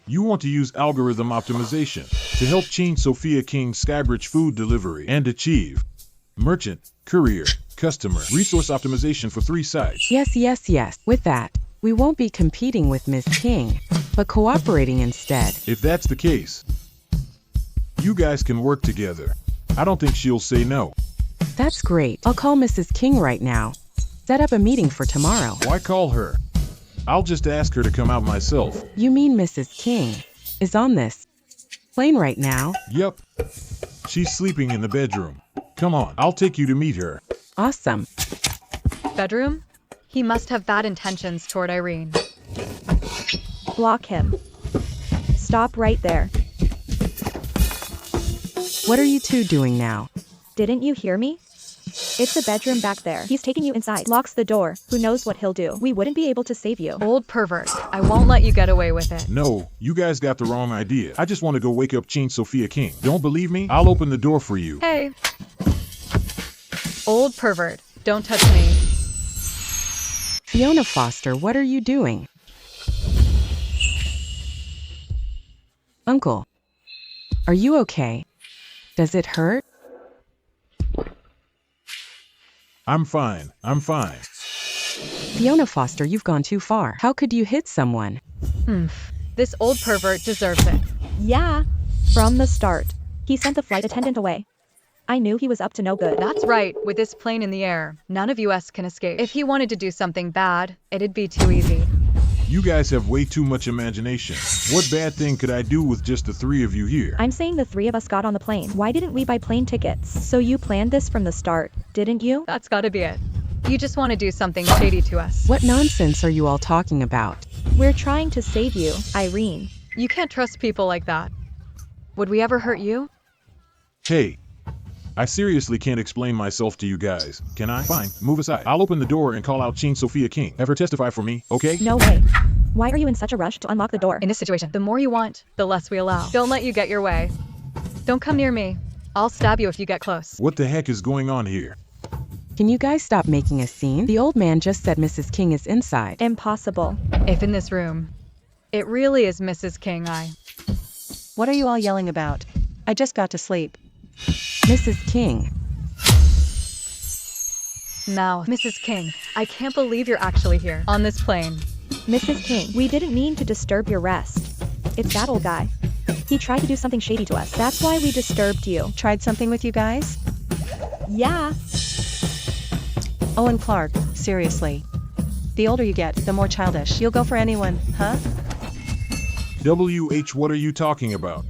You want to use algorithm optimization to help change Sophia King's Skybridge food delivery and achieve merchant, courier, customer, resource optimization for 3 sides. Yes. With that, we won't be competing with Ms. King, but cooperating instead. If that's the case, you guys can work together. I don't think she'll say no. That's great. I'll call Mrs. King right now. Set up a meeting for tomorrow. Why call her? I'll just ask her to come out myself. You mean Mrs. King is on this plane right now? Yep. She's sleeping in the bedroom. Come on, I'll take you to meet her. Awesome. Bedroom? He must have bad intentions toward Irene. Block him. Stop right there. What are you two doing now? Didn't you hear me? It's a bedroom back there. He's taking you inside. Locks the door. Who knows what he'll do? We wouldn't be able to save you. Old pervert. I won't let you get away with it. No, you guys got the wrong idea. I just want to go wake up Sophia King. Don't believe me? I'll open the door for you. Hey. Old pervert. Don't touch me. Fiona Foster, what are you doing? Uncle, are you okay? Does it hurt? I'm fine. Fiona Foster, you've gone too far. How could you hit someone? This old pervert deserves it. Yeah. From the start, he sent the flight attendant away. I knew he was up to no good. That's right. With this plane in the air, none of us can escape. If he wanted to do something bad, it'd be too easy. You guys have way too much imagination. What bad thing could I do with just the 3 of you here? I'm saying the 3 of us got on the plane. Why didn't we buy plane tickets? So you planned this from the start, didn't you? That's gotta be it. You just want to do something shady to us. What nonsense are you all talking about? We're trying to save you, Irene. You can't trust people like that. Would we ever hurt you? Hey, I seriously can't explain myself to you guys. Can I? Fine, move aside. I'll open the door and call out Sophia King. Have her testify for me, okay? No way. Why are you in such a rush to unlock the door? In this situation, the more you want, the less we allow. Don't let you get your way. Don't come near me. I'll stab you if you get close. What the heck is going on here? Can you guys stop making a scene? The old man just said Mrs. King is inside. Impossible. If in this room, it really is Mrs. King, What are you all yelling about? I just got to sleep. Mrs. King. Now, Mrs. King, I can't believe you're actually here, on this plane. Mrs. King, we didn't mean to disturb your rest. It's that old guy. He tried to do something shady to us. That's why we disturbed you. Tried something with you guys? Yeah. Owen Clark, seriously. The older you get, the more childish. You'll go for anyone, huh? WH, what are you talking about?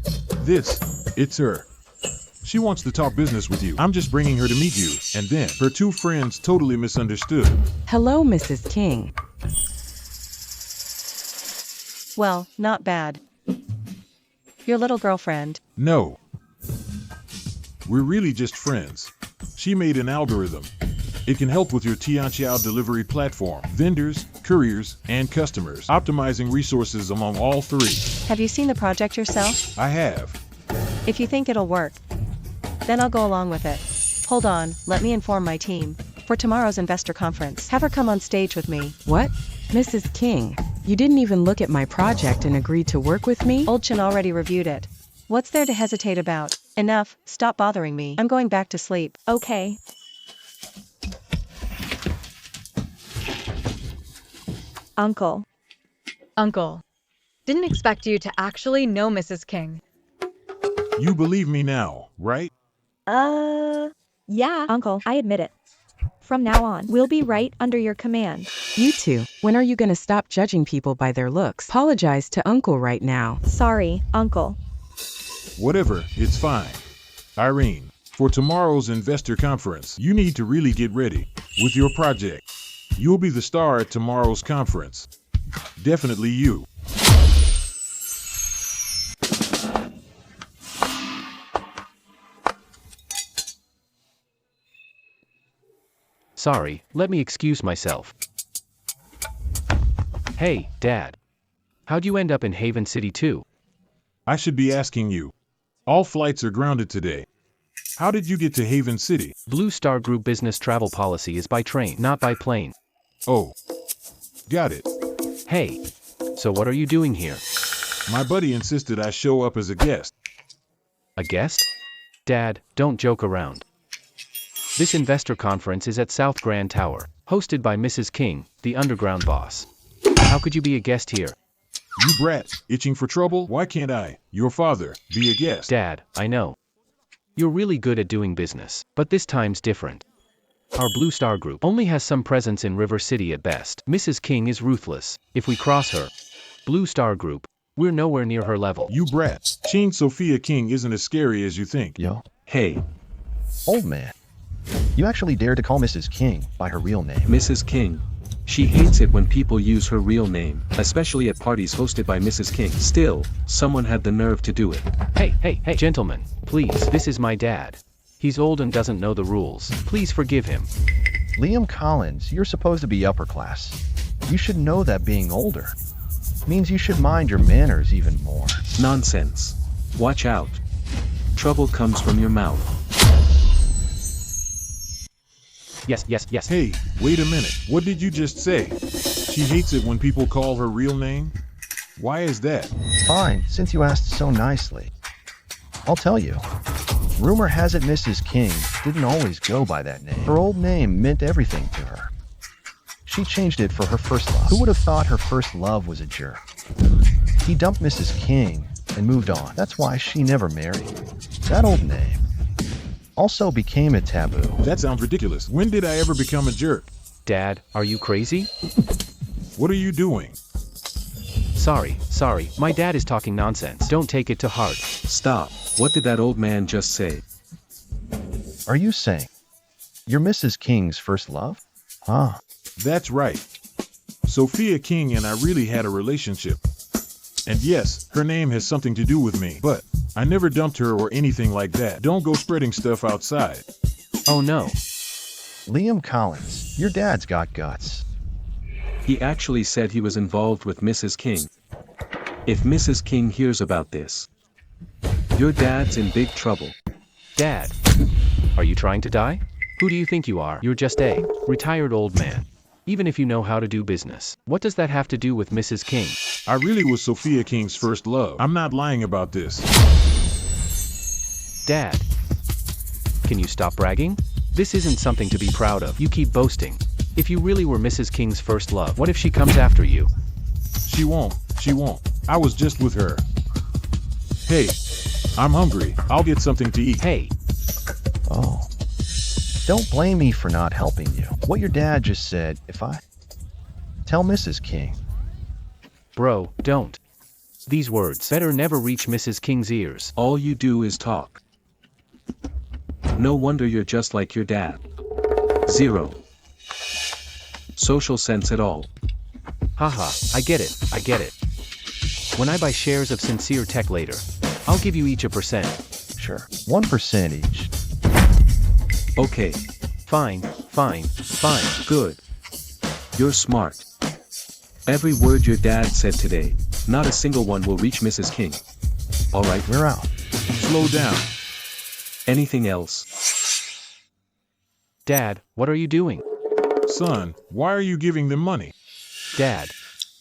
It's her. She wants to talk business with you. I'm just bringing her to meet you, and then her two friends totally misunderstood. Hello, Mrs. King. Well, not bad. Your little girlfriend. No. We're really just friends. She made an algorithm. It can help with your Tianqiao delivery platform, vendors, couriers, and customers, optimizing resources among all three. Have you seen the project yourself? I have. If you think it'll work, then I'll go along with it. Hold on, let me inform my team. For tomorrow's investor conference, have her come on stage with me. What? Mrs. King, you didn't even look at my project and agreed to work with me? Old Chin already reviewed it. What's there to hesitate about? Enough, stop bothering me. I'm going back to sleep. Okay. Uncle. Uncle, didn't expect you to actually know Mrs. King. You believe me now, right? Yeah, Uncle, I admit it. From now on, we'll be right under your command. You two, when are you gonna stop judging people by their looks? Apologize to Uncle right now. Sorry, Uncle. Whatever, it's fine. Irene, for tomorrow's investor conference, you need to really get ready with your project. You'll be the star at tomorrow's conference. Definitely you. Sorry, let me excuse myself. Hey, Dad. How'd you end up in Haven City too? I should be asking you. All flights are grounded today. How did you get to Haven City? Blue Star Group business travel policy is by train, not by plane. Oh. Got it. Hey. So what are you doing here? My buddy insisted I show up as a guest. A guest? Dad, don't joke around. This investor conference is at South Grand Tower, hosted by Mrs. King, the underground boss. How could you be a guest here? You brat, itching for trouble? Why can't I, your father, be a guest? Dad, I know. You're really good at doing business, but this time's different. Our Blue Star Group only has some presence in River City at best. Mrs. King is ruthless. If we cross her, Blue Star Group, we're nowhere near her level. You brat. Sophia King isn't as scary as you think. Yo. Hey, Old man. You actually dared to call Mrs. King by her real name. Mrs. King. She hates it when people use her real name, especially at parties hosted by Mrs. King. Still, someone had the nerve to do it. Hey, gentlemen, please, this is my dad. He's old and doesn't know the rules. Please forgive him. Liam Collins, you're supposed to be upper class. You should know that being older means you should mind your manners even more. Nonsense. Watch out. Trouble comes from your mouth. Yes. Hey, wait a minute. What did you just say? She hates it when people call her real name? Why is that? Fine, since you asked so nicely. I'll tell you. Rumor has it Mrs. King didn't always go by that name. Her old name meant everything to her. She changed it for her first love. Who would have thought her first love was a jerk? He dumped Mrs. King and moved on. That's why she never married. That old name also became a taboo. That sounds ridiculous. When did I ever become a jerk? Dad, are you crazy? What are you doing? Sorry, my dad is talking nonsense. Don't take it to heart. Stop. What did that old man just say? Are you saying you're Mrs. King's first love? Ah. That's right. Sophia King and I really had a relationship. And yes, her name has something to do with me, but I never dumped her or anything like that. Don't go spreading stuff outside. Oh no. Liam Collins, your dad's got guts. He actually said he was involved with Mrs. King. If Mrs. King hears about this, your dad's in big trouble. Dad. Are you trying to die? Who do you think you are? You're just a retired old man. Even if you know how to do business. What does that have to do with Mrs. King? I really was Sophia King's first love. I'm not lying about this. Dad. Can you stop bragging? This isn't something to be proud of. You keep boasting. If you really were Mrs. King's first love, what if she comes after you? She won't. I was just with her. Hey, I'm hungry. I'll get something to eat. Hey. Oh. Don't blame me for not helping you. What your dad just said, if I... Tell Mrs. King. Bro, don't. These words better never reach Mrs. King's ears. All you do is talk. No wonder you're just like your dad. Zero social sense at all. Haha, I get it. When I buy shares of Sincere Tech later, I'll give you each a percent. Sure, 1% each. Okay. Fine. Good. You're smart. Every word your dad said today, not a single one will reach Mrs. King. Alright, We're out. Slow down. anything else? Dad, what are you doing? Son, why are you giving them money? Dad.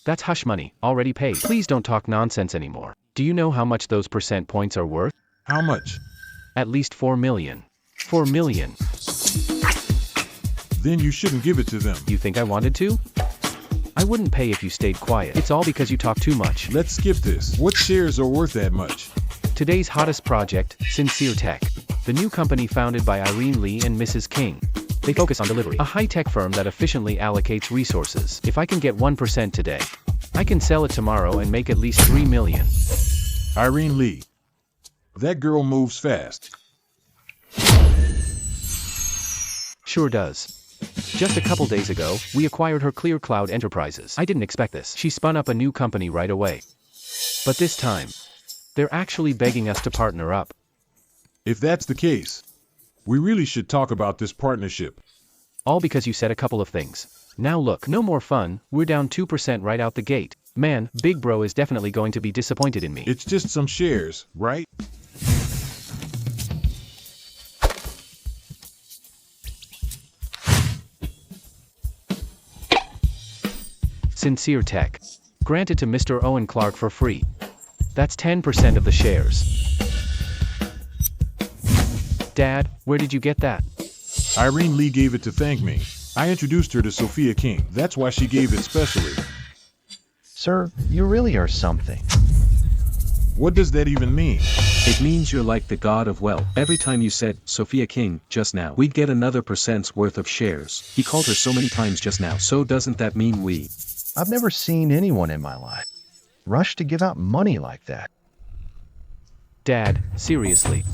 That's hush money, already paid. Please don't talk nonsense anymore. Do you know how much those percent points are worth? How much? At least 4 million. 4 million. Then you shouldn't give it to them. You think I wanted to? I wouldn't pay if you stayed quiet. It's all because you talk too much. Let's skip this. What shares are worth that much? Today's hottest project, Sincere Tech. The new company founded by Irene Lee and Mrs. King. They focus on delivery. A high-tech firm that efficiently allocates resources. If I can get 1% today, I can sell it tomorrow and make at least 3 million. Irene Lee. That girl moves fast. Sure does. Just a couple days ago, we acquired her Clear Cloud Enterprises. I didn't expect this. She spun up a new company right away. But this time, they're actually begging us to partner up. If that's the case, we really should talk about this partnership. All because you said a couple of things. Now look, no more fun, we're down 2% right out the gate. Man, Big Bro is definitely going to be disappointed in me. It's just some shares, right? Sincere Tech. Granted to Mr. Owen Clark for free. That's 10% of the shares. Dad, where did you get that? Irene Lee gave it to thank me. I introduced her to Sophia King. That's why she gave it specially. Sir, you really are something. What does that even mean? It means you're like the god of wealth. Every time you said, Sophia King, just now, we'd get another percent's worth of shares. He called her so many times just now. So doesn't that mean we? I've never seen anyone in my life rush to give out money like that. Dad, seriously.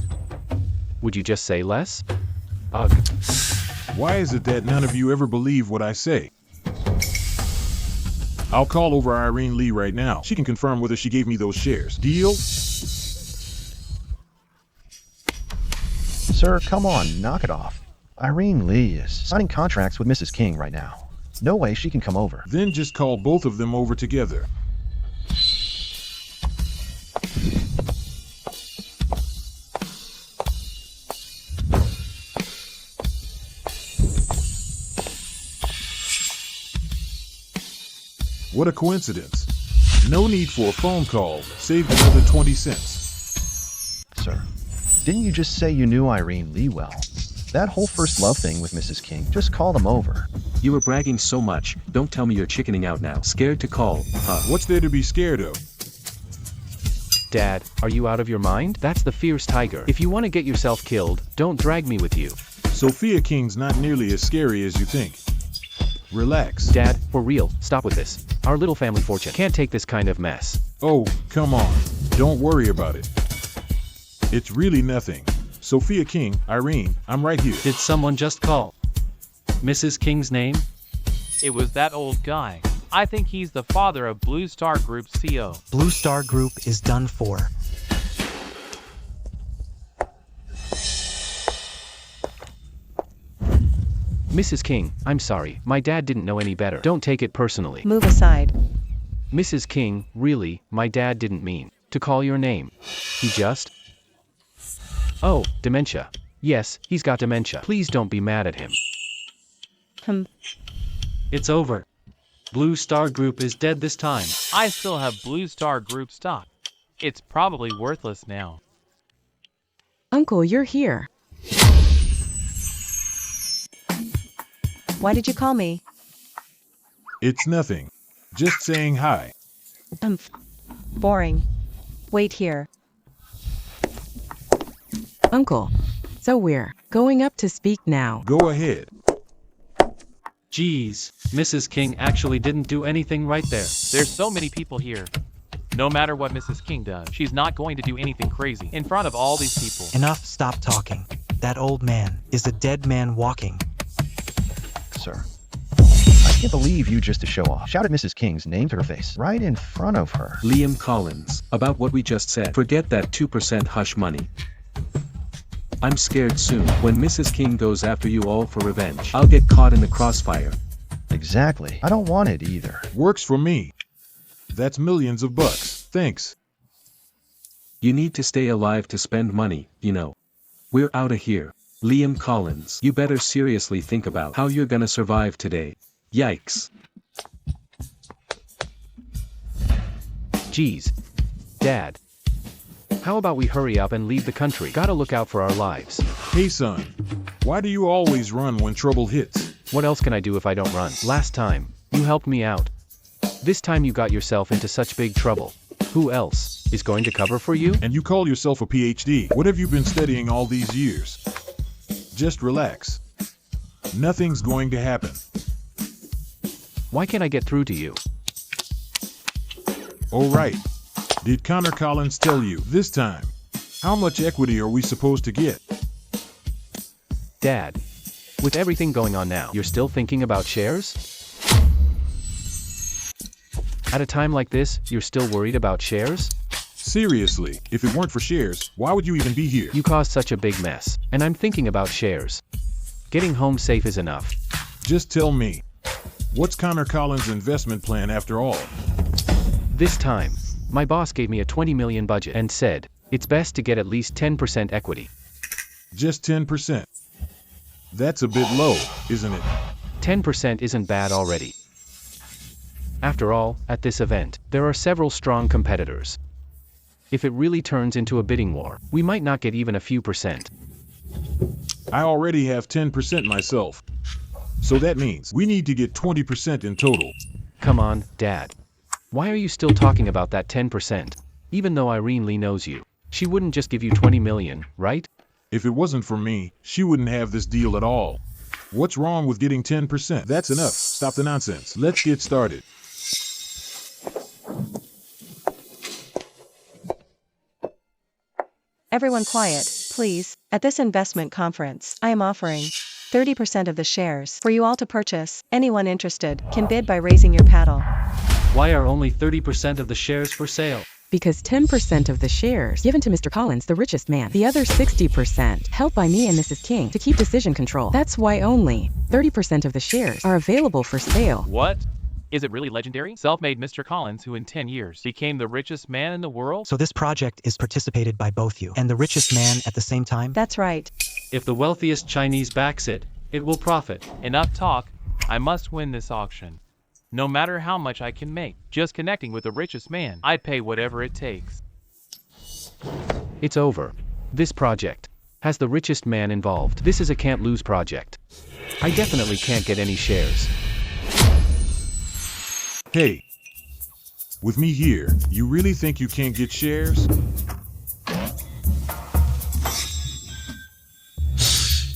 Would you just say less? Ugh. Why is it that none of you ever believe what I say? I'll call over Irene Lee right now. She can confirm whether she gave me those shares. Deal? Sir, come on, knock it off. Irene Lee is signing contracts with Mrs. King right now. No way she can come over. Then just call both of them over together. What a coincidence. No need for a phone call. Saved another 20 cents. Sir, didn't you just say you knew Irene Lee well? That whole first love thing with Mrs. King, just call them over. You were bragging so much, don't tell me you're chickening out now. Scared to call, huh? What's there to be scared of? Dad, are you out of your mind? That's the fierce tiger. If you want to get yourself killed, don't drag me with you. Sophia King's not nearly as scary as you think. Relax. Dad, for real, stop with this. Our little family fortune can't take this kind of mess. Oh, come on. Don't worry about it. It's really nothing. Sophia King, Irene, I'm right here. Did someone just call Mrs. King's name? It was that old guy. I think he's the father of Blue Star Group's CEO. Blue Star Group is done for. Mrs. King, I'm sorry, my dad didn't know any better. Don't take it personally. Move aside. Mrs. King, really, my dad didn't mean to call your name. He just... Oh, dementia. Yes, he's got dementia. Please don't be mad at him. It's over. Blue Star Group is dead this time. I still have Blue Star Group stock. It's probably worthless now. Uncle, you're here. Why did you call me? It's nothing. Just saying hi. Boring. Wait here. Uncle. So we're going up to speak now. Go ahead. Geez, Mrs. King actually didn't do anything right there. There's so many people here. No matter what Mrs. King does, she's not going to do anything crazy in front of all these people. Enough, stop talking. That old man is a dead man walking. Sir, I can't believe you just to show off shouted Mrs. King's name to her face right in front of her. Liam Collins, about what we just said. Forget that 2% hush money. I'm scared soon, when Mrs. King goes after you all for revenge, I'll get caught in the crossfire. Exactly. I don't want it either. Works for me. That's millions of bucks. Thanks. You need to stay alive to spend money, you know. We're outta here. Liam Collins, you better seriously think about how you're gonna survive today. Yikes. Geez. Dad. How about we hurry up and leave the country? Gotta look out for our lives. Hey son, why do you always run when trouble hits? What else can I do if I don't run? Last time, you helped me out. This time you got yourself into such big trouble. Who else is going to cover for you? And you call yourself a PhD. What have you been studying all these years? Just relax. Nothing's going to happen. Why can't I get through to you? Oh right. Did Connor Collins tell you this time? How much equity are we supposed to get? Dad. With everything going on now, you're still thinking about shares? At a time like this, you're still worried about shares? Seriously, if it weren't for shares, why would you even be here? You caused such a big mess, and I'm thinking about shares. Getting home safe is enough. Just tell me. What's Connor Collins' investment plan after all? This time, my boss gave me a $20 million budget and said, it's best to get at least 10% equity. Just 10%. That's a bit low, isn't it? 10% isn't bad already. After all, at this event, there are several strong competitors. If it really turns into a bidding war, we might not get even a few percent. I already have 10% myself. So that means we need to get 20% in total. Come on, Dad. Why are you still talking about that 10%? Even though Irene Lee knows you, she wouldn't just give you 20 million, right? If it wasn't for me, she wouldn't have this deal at all. What's wrong with getting 10%? That's enough. Stop the nonsense. Let's get started. Everyone quiet, please. At this investment conference, I am offering 30% of the shares for you all to purchase. Anyone interested can bid by raising your paddle. Why are only 30% of the shares for sale? Because 10% of the shares given to Mr. Collins, the richest man. The other 60% held by me and Mrs. King to keep decision control. That's why only 30% of the shares are available for sale. What? Is it really legendary? Self-made Mr. Collins, who in 10 years became the richest man in the world? So this project is participated by both you and the richest man at the same time? That's right. If the wealthiest Chinese backs it, it will profit. Enough talk. I must win this auction. No matter how much I can make, just connecting with the richest man, I'd pay whatever it takes. It's over. This project has the richest man involved. This is a can't-lose project. I definitely can't get any shares. Hey. With me here, you really think you can't get shares?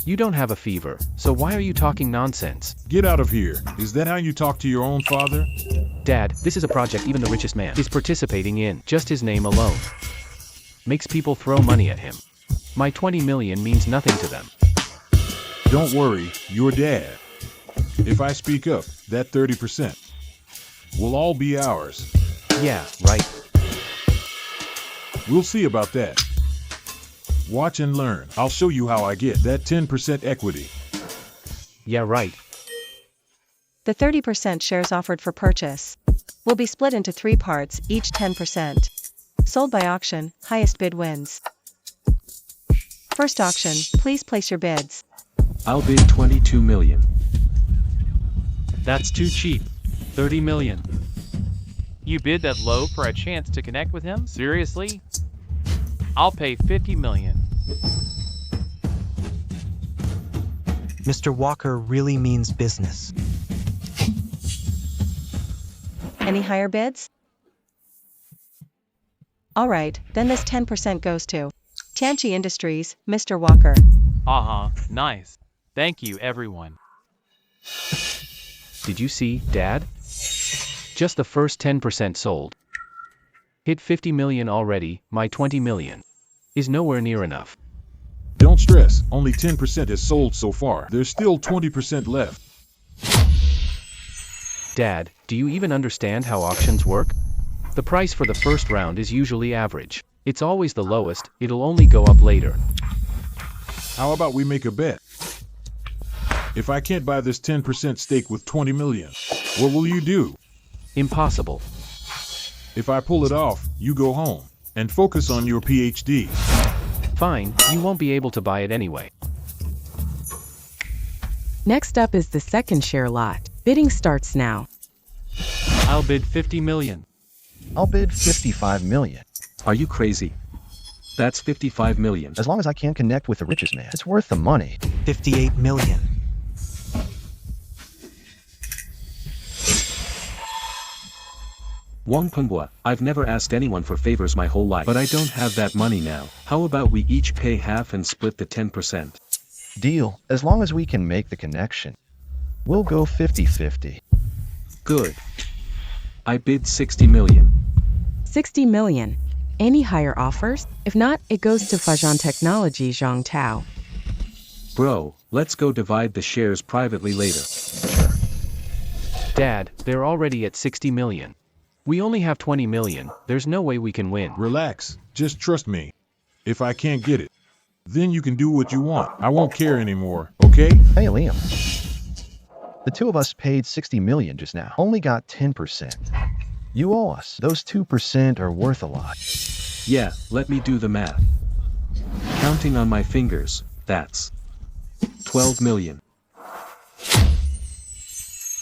You don't have a fever, so why are you talking nonsense? Get out of here. Is that how you talk to your own father? Dad, this is a project even the richest man is participating in. Just his name alone makes people throw money at him. My 20 million means nothing to them. Don't worry, your dad. If I speak up, that 30%. will all be ours. Yeah, right. We'll see about that. Watch and learn. I'll show you how I get that 10% equity. Yeah, right. The 30% shares offered for purchase will be split into 3 parts, each 10%. Sold by auction, highest bid wins. First auction, please place your bids. I'll bid 22 million. That's too cheap. 30 million. You bid that low for a chance to connect with him? Seriously? I'll pay 50 million. Mr. Walker really means business. Any higher bids? Alright, then this 10% goes to Tianchi Industries, Mr. Walker. Nice. Thank you, everyone. Did you see, Dad? Just the first 10% sold. Hit 50 million already, my 20 million is nowhere near enough. Don't stress, only 10% has sold so far. There's still 20% left. Dad, do you even understand how auctions work? The price for the first round is usually average. It's always the lowest, it'll only go up later. How about we make a bet? If I can't buy this 10% stake with 20 million, what will you do? Impossible. If I pull it off, you go home and focus on your PhD. Fine, you won't be able to buy it anyway. Next up is the second share lot. Bidding starts now. I'll bid 50 million. I'll bid 55 million. Are you crazy? That's 55 million. As long as I can't connect with the richest man, it's worth the money. 58 million. Wong Punghua, I've never asked anyone for favors my whole life, but I don't have that money now. How about we each pay half and split the 10%? Deal, as long as we can make the connection. We'll go 50-50. Good. I bid 60 million. 60 million. Any higher offers? If not, it goes to Fajan Technology Zhang Tao. Bro, let's go divide the shares privately later. Dad, they're already at 60 million. We only have 20 million, there's no way we can win. Relax, just trust me. If I can't get it, then you can do what you want. I won't care anymore, okay? Hey, Liam. The two of us paid 60 million just now. Only got 10%. You owe us. Those 2% are worth a lot. Yeah, let me do the math. Counting on my fingers, that's 12 million.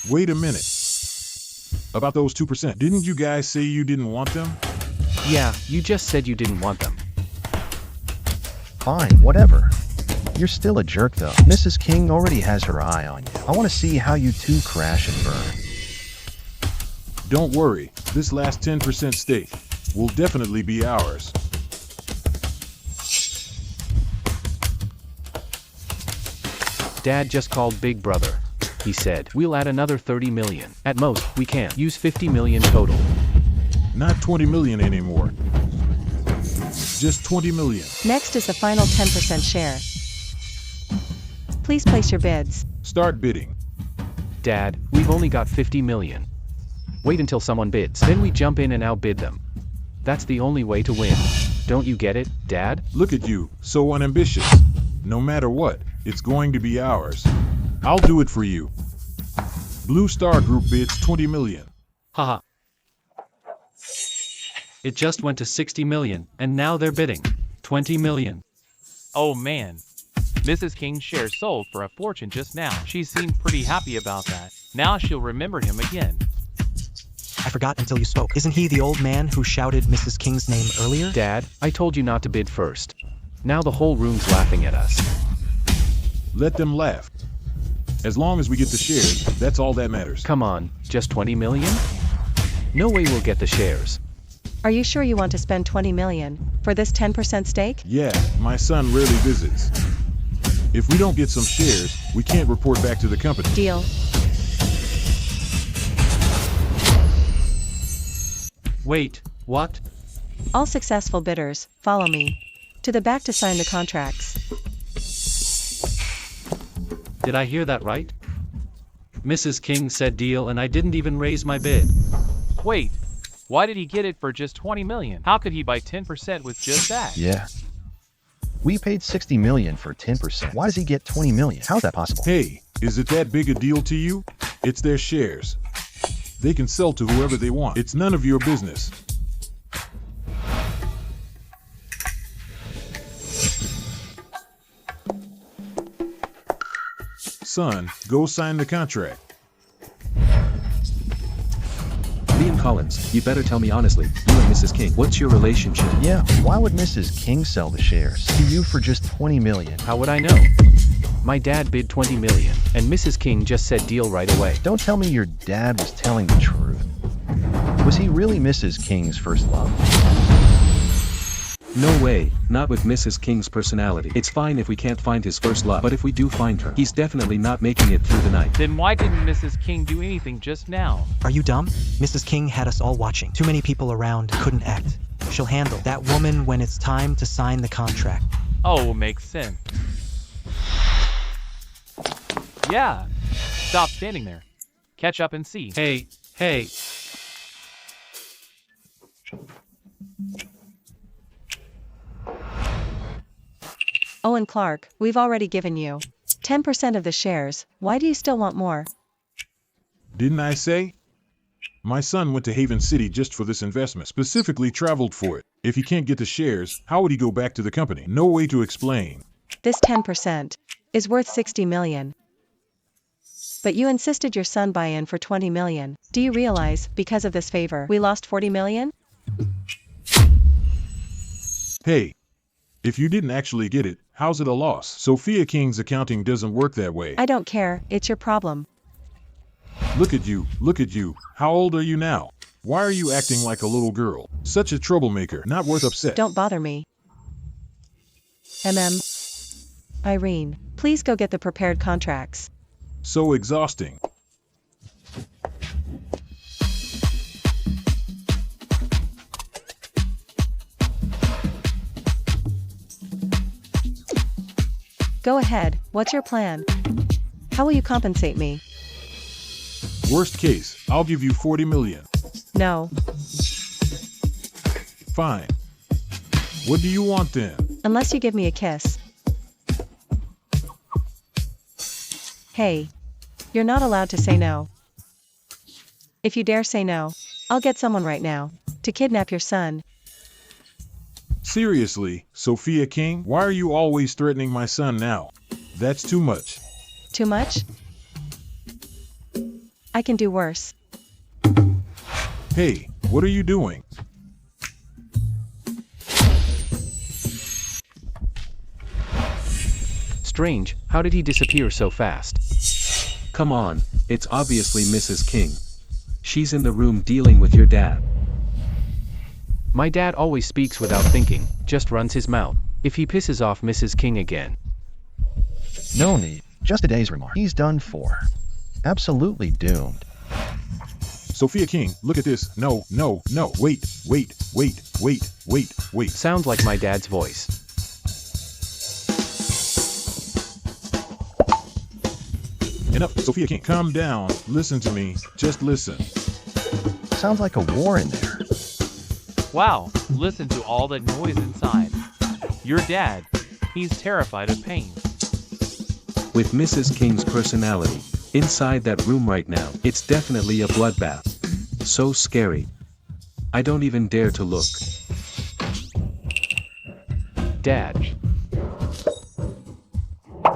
Wait a minute. About those 2%, didn't you guys say you didn't want them? Yeah, you just said you didn't want them. Fine, whatever. You're still a jerk though. Mrs. King already has her eye on you. I want to see how you two crash and burn. Don't worry, this last 10% stake will definitely be ours. Dad just called Big Brother. He said, we'll add another 30 million. At most, we can use 50 million total. Not 20 million anymore. Just 20 million. Next is the final 10% share. Please place your bids. Start bidding. Dad, we've only got 50 million. Wait until someone bids, then we jump in and outbid them. That's the only way to win. Don't you get it, Dad? Look at you, so unambitious. No matter what, it's going to be ours. I'll do it for you. Blue Star Group bids 20 million. Haha. It just went to 60 million, and now they're bidding 20 million. Oh man. Mrs. King's shares sold for a fortune just now. She seemed pretty happy about that. Now she'll remember him again. I forgot until you spoke. Isn't he the old man who shouted Mrs. King's name earlier? Dad, I told you not to bid first. Now the whole room's laughing at us. Let them laugh. As long as we get the shares, that's all that matters. Come on, just 20 million? No way we'll get the shares. Are you sure you want to spend 20 million for this 10% stake? Yeah, my son rarely visits. If we don't get some shares, we can't report back to the company. Deal. Wait, what? All successful bidders, follow me to the back to sign the contracts. Did I hear that right? Mrs. King said deal and I didn't even raise my bid. Wait, why did he get it for just 20 million? How could he buy 10% with just that? Yeah. We paid 60 million for 10%. Why does he get 20 million? How's that possible? Hey, is it that big a deal to you? It's their shares. They can sell to whoever they want. It's none of your business. Son, go sign the contract. Liam Collins, you better tell me honestly, you and Mrs. King, what's your relationship? Yeah, why would Mrs. King sell the shares to you for just 20 million? How would I know? My dad bid 20 million, and Mrs. King just said deal right away. Don't tell me your dad was telling the truth. Was he really Mrs. King's first love? No way, not with Mrs. King's personality. It's fine if we can't find his first love, but if we do find her, he's definitely not making it through the night. Then why didn't Mrs. King do anything just now? Are you dumb? Mrs. King had us all watching. Too many people around, couldn't act. She'll handle that woman when it's time to sign the contract. Oh, makes sense. Yeah. Stop standing there. Catch up and see. Hey. Owen Clark, we've already given you 10% of the shares. Why do you still want more? Didn't I say? My son went to Haven City just for this investment, specifically traveled for it. If he can't get the shares, how would he go back to the company? No way to explain. This 10% is worth 60 million. But you insisted your son buy in for 20 million. Do you realize, because of this favor, we lost 40 million? Hey, if you didn't actually get it, how's it a loss? Sophia King's accounting doesn't work that way. I don't care, it's your problem. Look at you. How old are you now? Why are you acting like a little girl? Such a troublemaker, not worth upset. Don't bother me. Irene, please go get the prepared contracts. So exhausting. Go ahead, what's your plan? How will you compensate me? Worst case, I'll give you 40 million. No. Fine. What do you want then? Unless you give me a kiss. Hey. You're not allowed to say no. If you dare say no, I'll get someone right now to kidnap your son. Seriously, Sophia King? Why are you always threatening my son now? That's too much. Too much? I can do worse. Hey, what are you doing? Strange, how did he disappear so fast? Come on, it's obviously Mrs. King. She's in the room dealing with your dad. My dad always speaks without thinking, just runs his mouth. If he pisses off Mrs. King again. No need, just today's remark. He's done for. Absolutely doomed. Sophia King, look at this. No. Wait. Sounds like my dad's voice. Enough, Sophia King, calm down. Listen to me. Just listen. Sounds like a war in there. Wow, listen to all that noise inside. Your dad, he's terrified of pain. With Mrs. King's personality, inside that room right now, it's definitely a bloodbath. So scary. I don't even dare to look. Dad.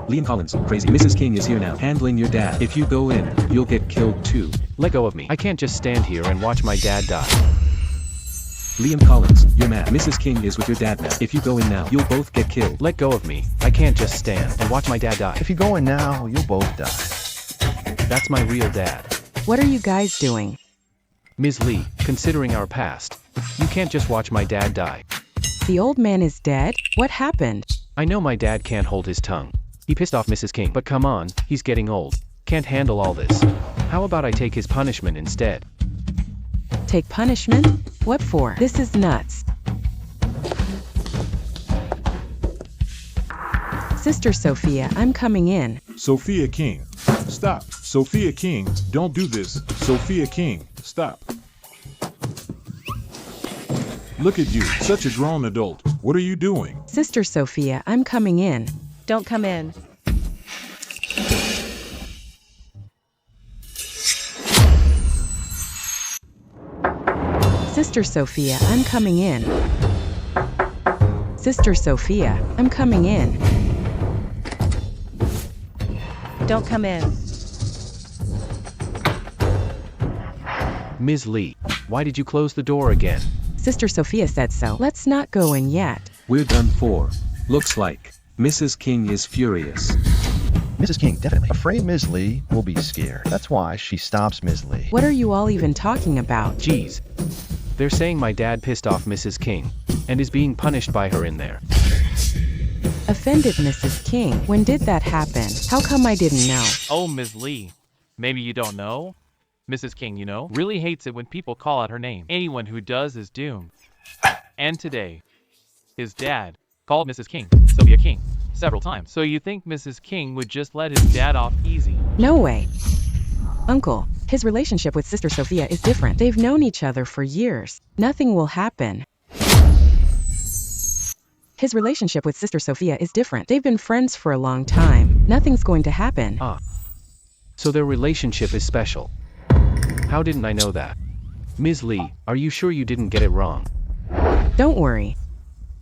Liam Collins, crazy. Mrs. King is here now, handling your dad. If you go in, you'll get killed too. Let go of me. I can't just stand here and watch my dad die. Liam Collins, you're mad. Mrs. King is with your dad now. If you go in now, you'll both get killed. Let go of me. I can't just stand and watch my dad die. If you go in now, you'll both die. That's my real dad. What are you guys doing? Ms. Lee, considering our past, you can't just watch my dad die. The old man is dead? What happened? I know my dad can't hold his tongue. He pissed off Mrs. King, but come on, he's getting old. Can't handle all this. How about I take his punishment instead? Take punishment? What for? This is nuts. Sister Sophia, I'm coming in. Sophia King, stop. Sophia King, don't do this. Sophia King, stop. Look at you, such a grown adult. What are you doing? Sister Sophia, I'm coming in. Don't come in. Sister Sophia, I'm coming in. Sister Sophia, I'm coming in. Don't come in. Ms. Lee, why did you close the door again? Sister Sophia said so. Let's not go in yet. We're done for. Looks like Mrs. King is furious. Mrs. King, definitely. Afraid Ms. Lee will be scared. That's why she stops Ms. Lee. What are you all even talking about? Geez. They're saying my dad pissed off Mrs. King and is being punished by her in there. Offended Mrs. King. When did that happen? How come I didn't know? Oh, Ms. Lee. Maybe you don't know? Mrs. King, really hates it when people call out her name. Anyone who does is doomed. And today, his dad called Mrs. King, Sophia King, several times. So you think Mrs. King would just let his dad off easy? No way. Uncle, his relationship with Sister Sophia is different. They've known each other for years. Nothing will happen. His relationship with Sister Sophia is different. They've been friends for a long time. Nothing's going to happen. So their relationship is special. How didn't I know that? Ms. Lee, are you sure you didn't get it wrong? Don't worry.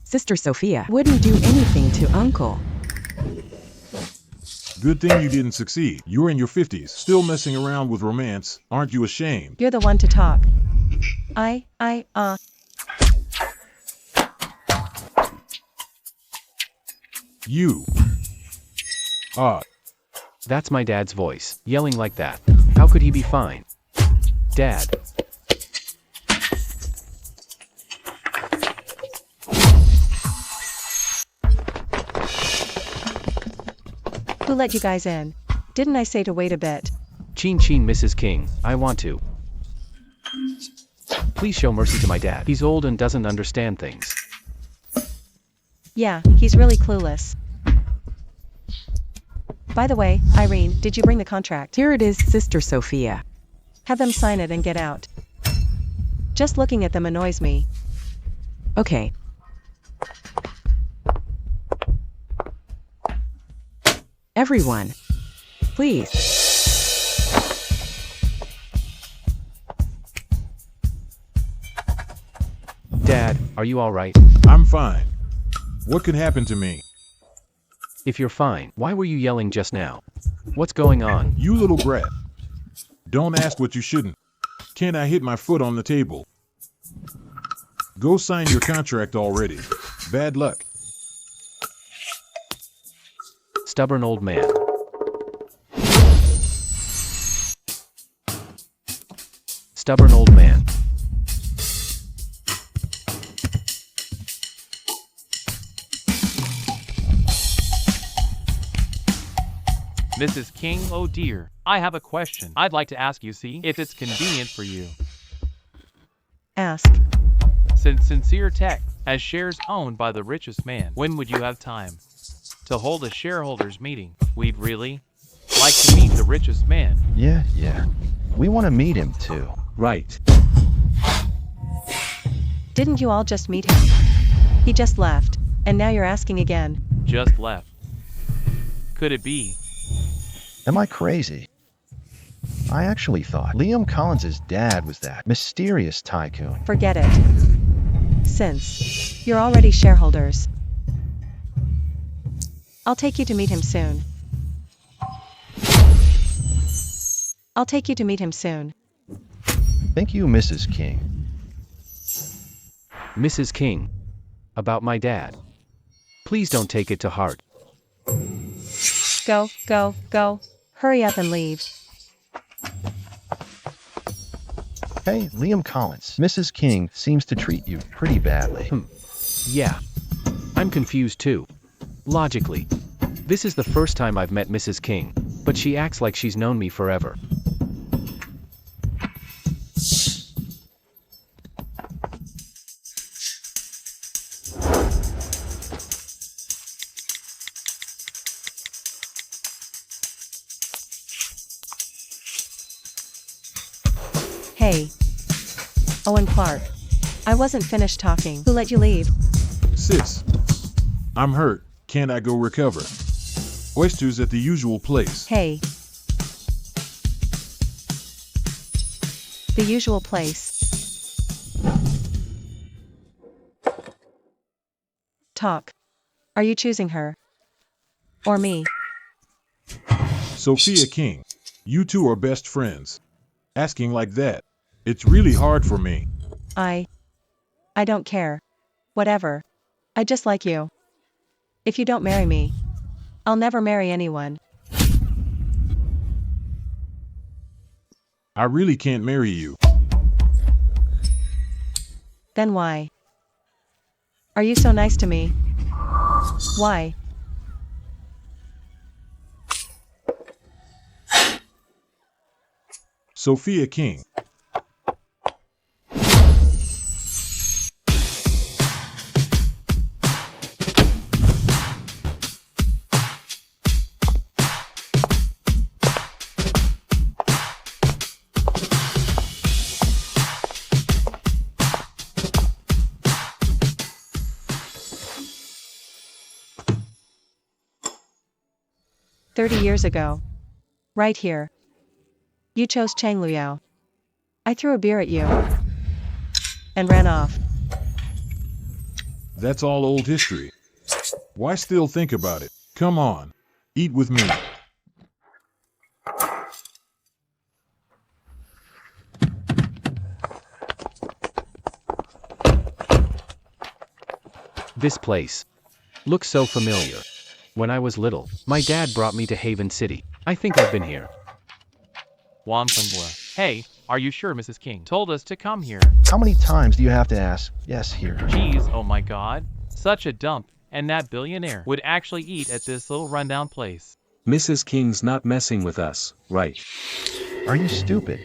Sister Sophia wouldn't do anything to Uncle. Good thing you didn't succeed. You're in your 50s, still messing around with romance. Aren't you ashamed? You're the one to talk. You. That's my dad's voice, yelling like that. How could he be fine? Dad. Who let you guys in? Didn't I say to wait a bit? Cheen cheen, Mrs. King, I want to. Please show mercy to my dad. He's old and doesn't understand things. Yeah, he's really clueless. By the way, Irene, did you bring the contract? Here it is, Sister Sophia. Have them sign it and get out. Just looking at them annoys me. Okay. Everyone, please. Dad, are you all right? I'm fine. What could happen to me? If you're fine, why were you yelling just now? What's going on? You little brat. Don't ask what you shouldn't. Can't I hit my foot on the table? Go sign your contract already. Bad luck. Stubborn old man. Stubborn old man. Mrs. King, oh dear. I have a question. I'd like to ask you, see, if it's convenient for you. Ask. Since Sincere Tech has shares owned by the richest man, when would you have time to hold a shareholders meeting? We'd really like to meet the richest man. Yeah. We want to meet him too. Right. Didn't you all just meet him? He just left, and now you're asking again. Just left. Could it be? Am I crazy? I actually thought Liam Collins' dad was that mysterious tycoon. Forget it. Since you're already shareholders, I'll take you to meet him soon. Thank you, Mrs. King. Mrs. King. About my dad. Please don't take it to heart. Go. Hurry up and leave. Hey, Liam Collins. Mrs. King seems to treat you pretty badly. Yeah. I'm confused too. Logically. This is the first time I've met Mrs. King, but she acts like she's known me forever. Hey. Owen Clark. I wasn't finished talking. Who let you leave? Sis, I'm hurt. Can't I go recover? Oysters at the usual place. Hey. The usual place. Talk. Are you choosing her? Or me? Sophia King, you two are best friends. Asking like that, it's really hard for me. I don't care. Whatever. I just like you. If you don't marry me, I'll never marry anyone. I really can't marry you. Then why? Are you so nice to me? Why? Sophia King. "30 years ago. Right here. You chose Chang Luyao. I threw a beer at you. And ran off. That's all old history. Why still think about it? Come on. Eat with me. This place looks so familiar. When I was little, my dad brought me to Haven City. I think I've been here. Wampangwa. Hey, are you sure Mrs. King told us to come here? How many times do you have to ask? Yes, here. Jeez, oh my god. Such a dump. And that billionaire would actually eat at this little rundown place. Mrs. King's not messing with us, right? Are you stupid?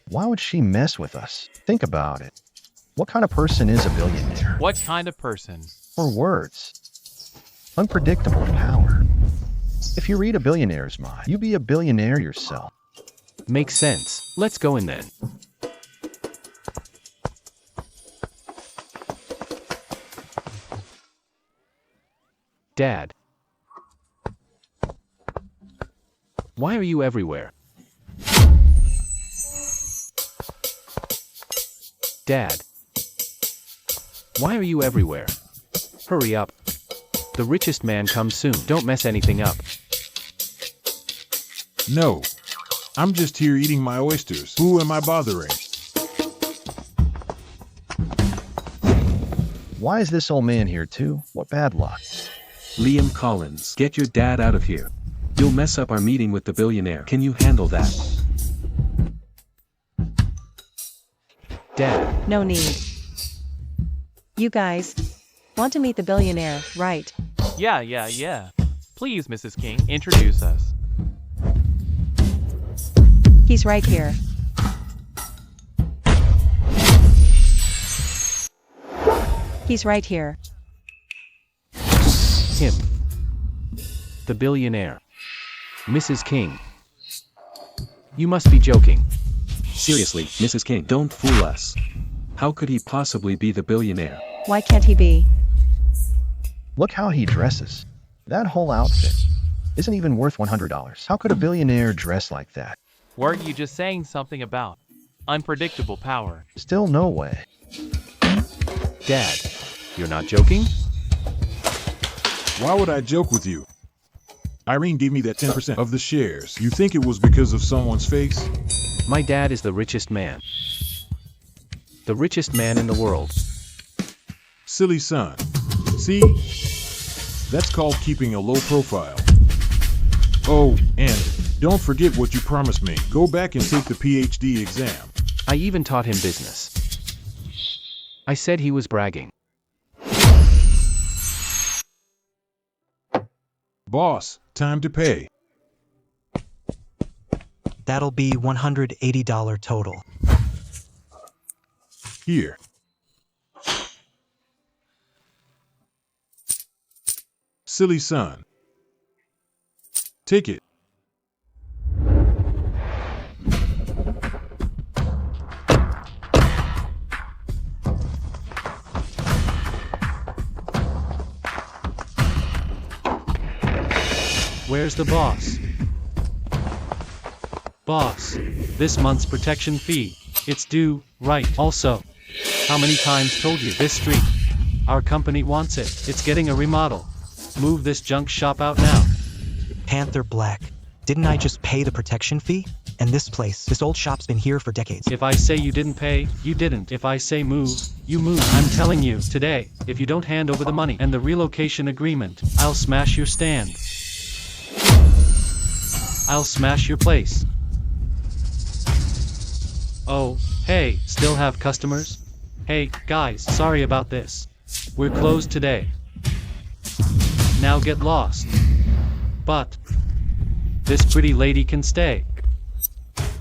Why would she mess with us? Think about it. What kind of person is a billionaire? What kind of person? Or words. Unpredictable power. If you read a billionaire's mind, you be a billionaire yourself. Makes sense. Let's go in then. Dad. Why are you everywhere? Dad. Why are you everywhere? Hurry up. The richest man comes soon. Don't mess anything up. No. I'm just here eating my oysters. Who am I bothering? Why is this old man here too? What bad luck. Liam Collins, get your dad out of here. You'll mess up our meeting with the billionaire. Can you handle that? Dad. No need. You guys want to meet the billionaire, right? Yeah. Please, Mrs. King, introduce us. He's right here. He's right here. Him. The billionaire. Mrs. King. You must be joking. Seriously, Mrs. King, don't fool us. How could he possibly be the billionaire? Why can't he be? Look how he dresses. That whole outfit isn't even worth $100. How could a billionaire dress like that? Weren't you just saying something about unpredictable power? Still no way. Dad. You're not joking? Why would I joke with you? Irene gave me that 10% of the shares. You think it was because of someone's face? My dad is the richest man. The richest man in the world. Silly son. See? That's called keeping a low profile. Oh, and don't forget what you promised me. Go back and take the PhD exam. I even taught him business. I said he was bragging. Boss, time to pay. That'll be $180 total. Here. Silly son. Take it. Where's the boss? Boss, this month's protection fee. It's due, right? Also, how many times told you this street? Our company wants it. It's getting a remodel. Move this junk shop out now. Panther Black. Didn't I just pay the protection fee? And this old shop's been here for decades. If I say you didn't pay, you didn't. If I say move, you move. I'm telling you, today, if you don't hand over the money and the relocation agreement, I'll smash your stand. I'll smash your place. Oh, hey, still have customers? Hey, guys, sorry about this. We're closed today. Now get lost. But this pretty lady can stay.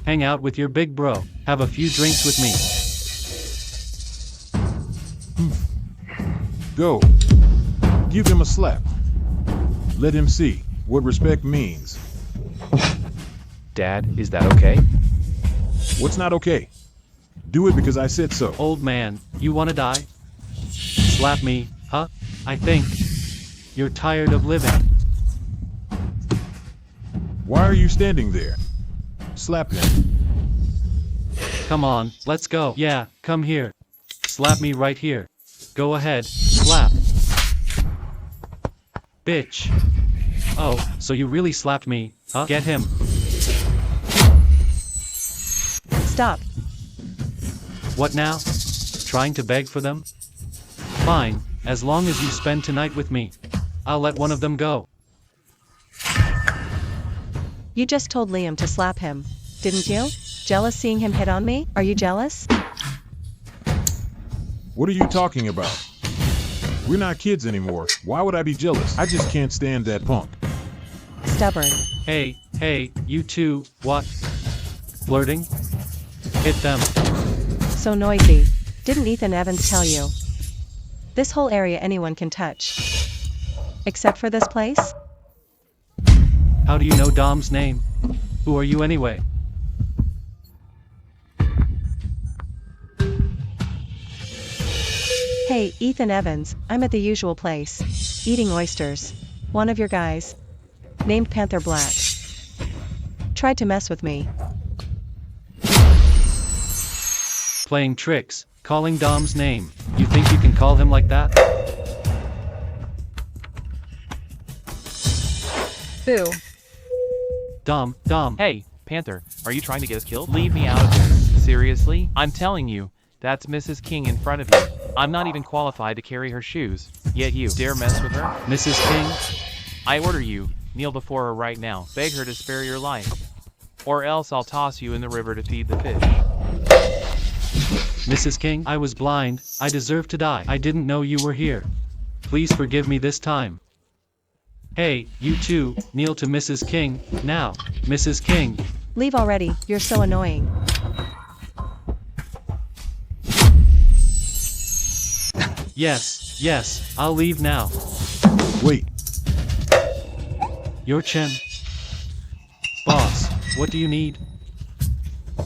Hang out with your big bro. Have a few drinks with me. Go. Give him a slap. Let him see what respect means. Dad, is that okay? What's not okay? Do it because I said so. Old man, you wanna die? Slap me, huh? I think you're tired of living. Why are you standing there? Slap him. Come on, let's go. Yeah, come here. Slap me right here. Go ahead, slap. Bitch. Oh, so you really slapped me, huh? Get him. Stop. What now? Trying to beg for them? Fine, as long as you spend tonight with me. I'll let one of them go. You just told Liam to slap him, didn't you? Jealous seeing him hit on me? Are you jealous? What are you talking about? We're not kids anymore. Why would I be jealous? I just can't stand that punk. Stubborn. Hey, you two, what? Flirting? Hit them. So noisy. Didn't Ethan Evans tell you? This whole area anyone can touch. Except for this place? How do you know Dom's name? Who are you anyway? Hey, Ethan Evans, I'm at the usual place. Eating oysters. One of your guys, named Panther Black, tried to mess with me. Playing tricks, calling Dom's name. You think you can call him like that? Boo. Dom. Hey, Panther, are you trying to get us killed? Leave me out of this. Seriously? I'm telling you, that's Mrs. King in front of you. I'm not even qualified to carry her shoes. Yet you dare mess with her? Mrs. King? I order you, kneel before her right now. Beg her to spare your life. Or else I'll toss you in the river to feed the fish. Mrs. King, I was blind. I deserve to die. I didn't know you were here. Please forgive me this time. Hey, you two, kneel to Mrs. King, now. Mrs. King. Leave already, you're so annoying. Yes, I'll leave now. Wait. Your chin. Boss, what do you need?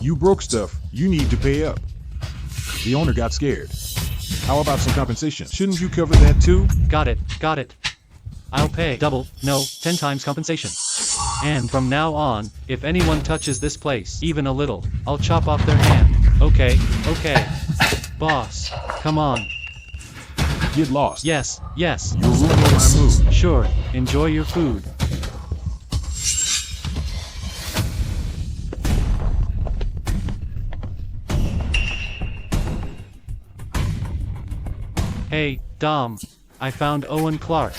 You broke stuff. You need to pay up. The owner got scared. How about some compensation? Shouldn't you cover that too? Got it. I'll pay double, no, 10 times compensation. And from now on, if anyone touches this place, even a little, I'll chop off their hand. Okay. Boss, come on. Get lost. Yes. You're ruining my mood. Sure, enjoy your food. Hey, Dom. I found Owen Clark.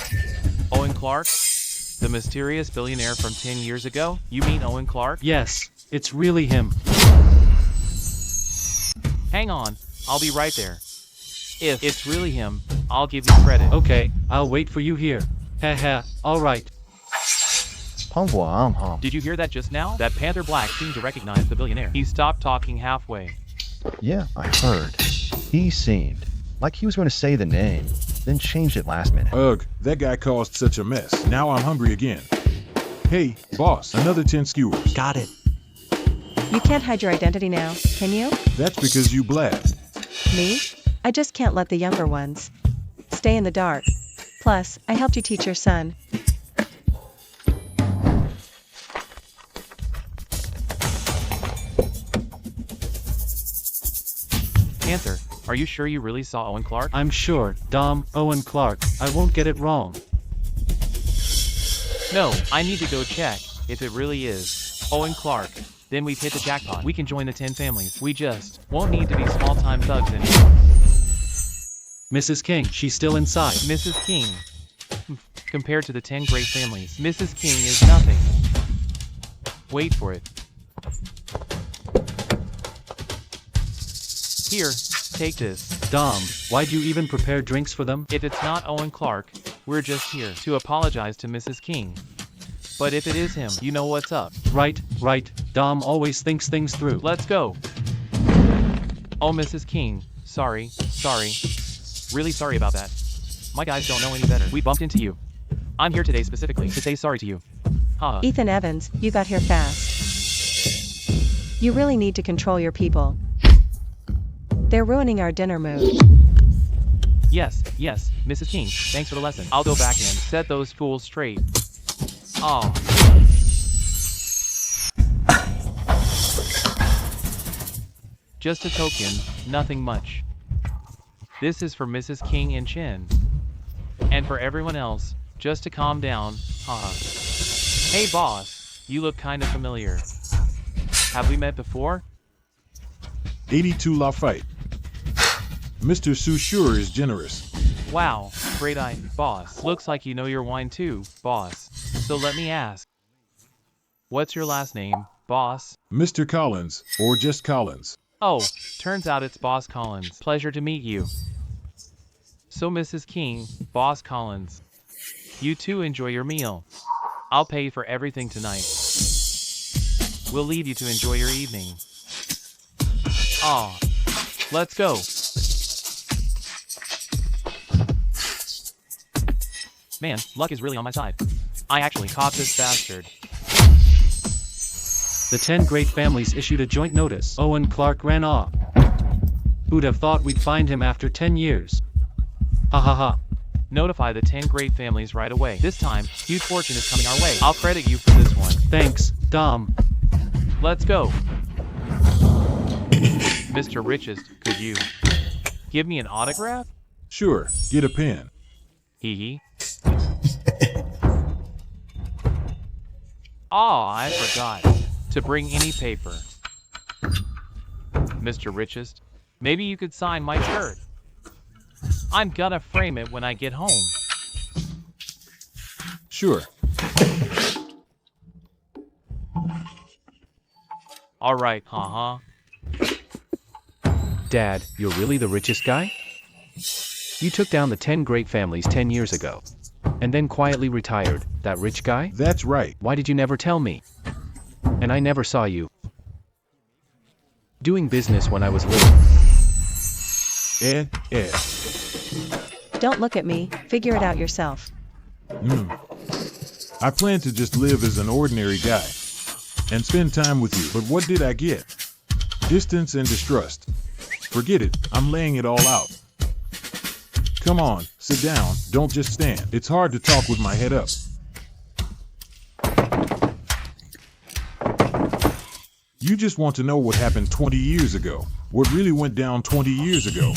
Owen Clark? The mysterious billionaire from 10 years ago? You mean Owen Clark? Yes, it's really him. Hang on, I'll be right there. If it's really him, I'll give you credit. Okay, I'll wait for you here. Haha, alright. Did you hear that just now? That Panther Black seemed to recognize the billionaire. He stopped talking halfway. Yeah, I heard. He seemed like he was going to say the name, then changed it last minute. Ugh, that guy caused such a mess. Now I'm hungry again. Hey, boss, another 10 skewers. Got it. You can't hide your identity now, can you? That's because you blabbed. Me? I just can't let the younger ones stay in the dark. Plus, I helped you teach your son. Cancer, are you sure you really saw Owen Clark? I'm sure, Dom, Owen Clark, I won't get it wrong. No, I need to go check. If it really is Owen Clark, then we've hit the jackpot. We can join the 10 families. We just won't need to be small-time thugs anymore. Mrs. King, she's still inside. Mrs. King. Compared to the 10 great families, Mrs. King is nothing. Wait for it. Here, take this. Dom, why'd you even prepare drinks for them? If it's not Owen Clark, we're just here to apologize to Mrs. King. But if it is him, you know what's up. Right, Dom always thinks things through. Let's go. Oh, Mrs. King, sorry. Really sorry about that. My guys don't know any better. We bumped into you. I'm here today specifically to say sorry to you. Haha. Ethan Evans, you got here fast. You really need to control your people. They're ruining our dinner mood. Yes, Mrs. King, thanks for the lesson. I'll go back and set those fools straight. Oh. Just a token, nothing much. This is for Mrs. King and Chin. And for everyone else, just to calm down, haha. Hey boss, you look kinda familiar. Have we met before? 82 La Fight. Mr. Susure is generous. Wow, great eye, boss. Looks like you know your wine too, boss. So let me ask. What's your last name, boss? Mr. Collins, or just Collins. Oh, turns out it's Boss Collins. Pleasure to meet you. So Mrs. King, Boss Collins. You two enjoy your meal. I'll pay for everything tonight. We'll leave you to enjoy your evening. Aw, let's go. Man, luck is really on my side. I actually caught this bastard. The 10 great families issued a joint notice. Owen Clark ran off. Who'd have thought we'd find him after 10 years? Ha ha ha. Notify the 10 great families right away. This time, huge fortune is coming our way. I'll credit you for this one. Thanks, Dom. Let's go. Mr. Richest, could you give me an autograph? Sure, get a pen. Hee hee. Aw, I forgot to bring any paper. Mr. Richest, maybe you could sign my shirt. I'm gonna frame it when I get home. Sure. Alright, haha. Dad, you're really the richest guy? You took down the 10 great families 10 years ago. And then quietly retired, that rich guy? That's right. Why did you never tell me? And I never saw you doing business when I was little. Don't look at me, figure it out yourself. I plan to just live as an ordinary guy and spend time with you, but what did I get? Distance and distrust. Forget it, I'm laying it all out. Come on, sit down, don't just stand. It's hard to talk with my head up. You just want to know what happened 20 years ago. What really went down 20 years ago.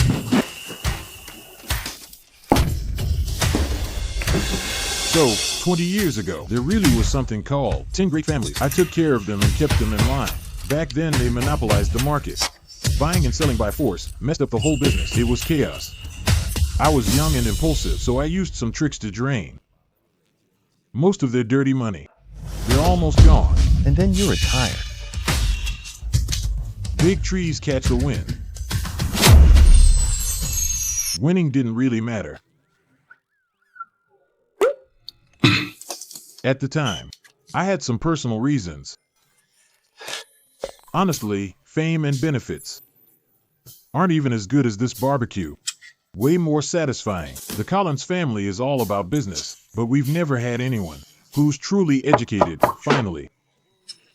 So, 20 years ago, there really was something called 10 great families. I took care of them and kept them in line. Back then, they monopolized the market. Buying and selling by force messed up the whole business. It was chaos. I was young and impulsive, so I used some tricks to drain most of their dirty money. They're almost gone. And then you retire. Big trees catch the wind. Winning didn't really matter. At the time, I had some personal reasons. Honestly, fame and benefits aren't even as good as this barbecue. Way more satisfying. The Collins family is all about business, but we've never had anyone who's truly educated, finally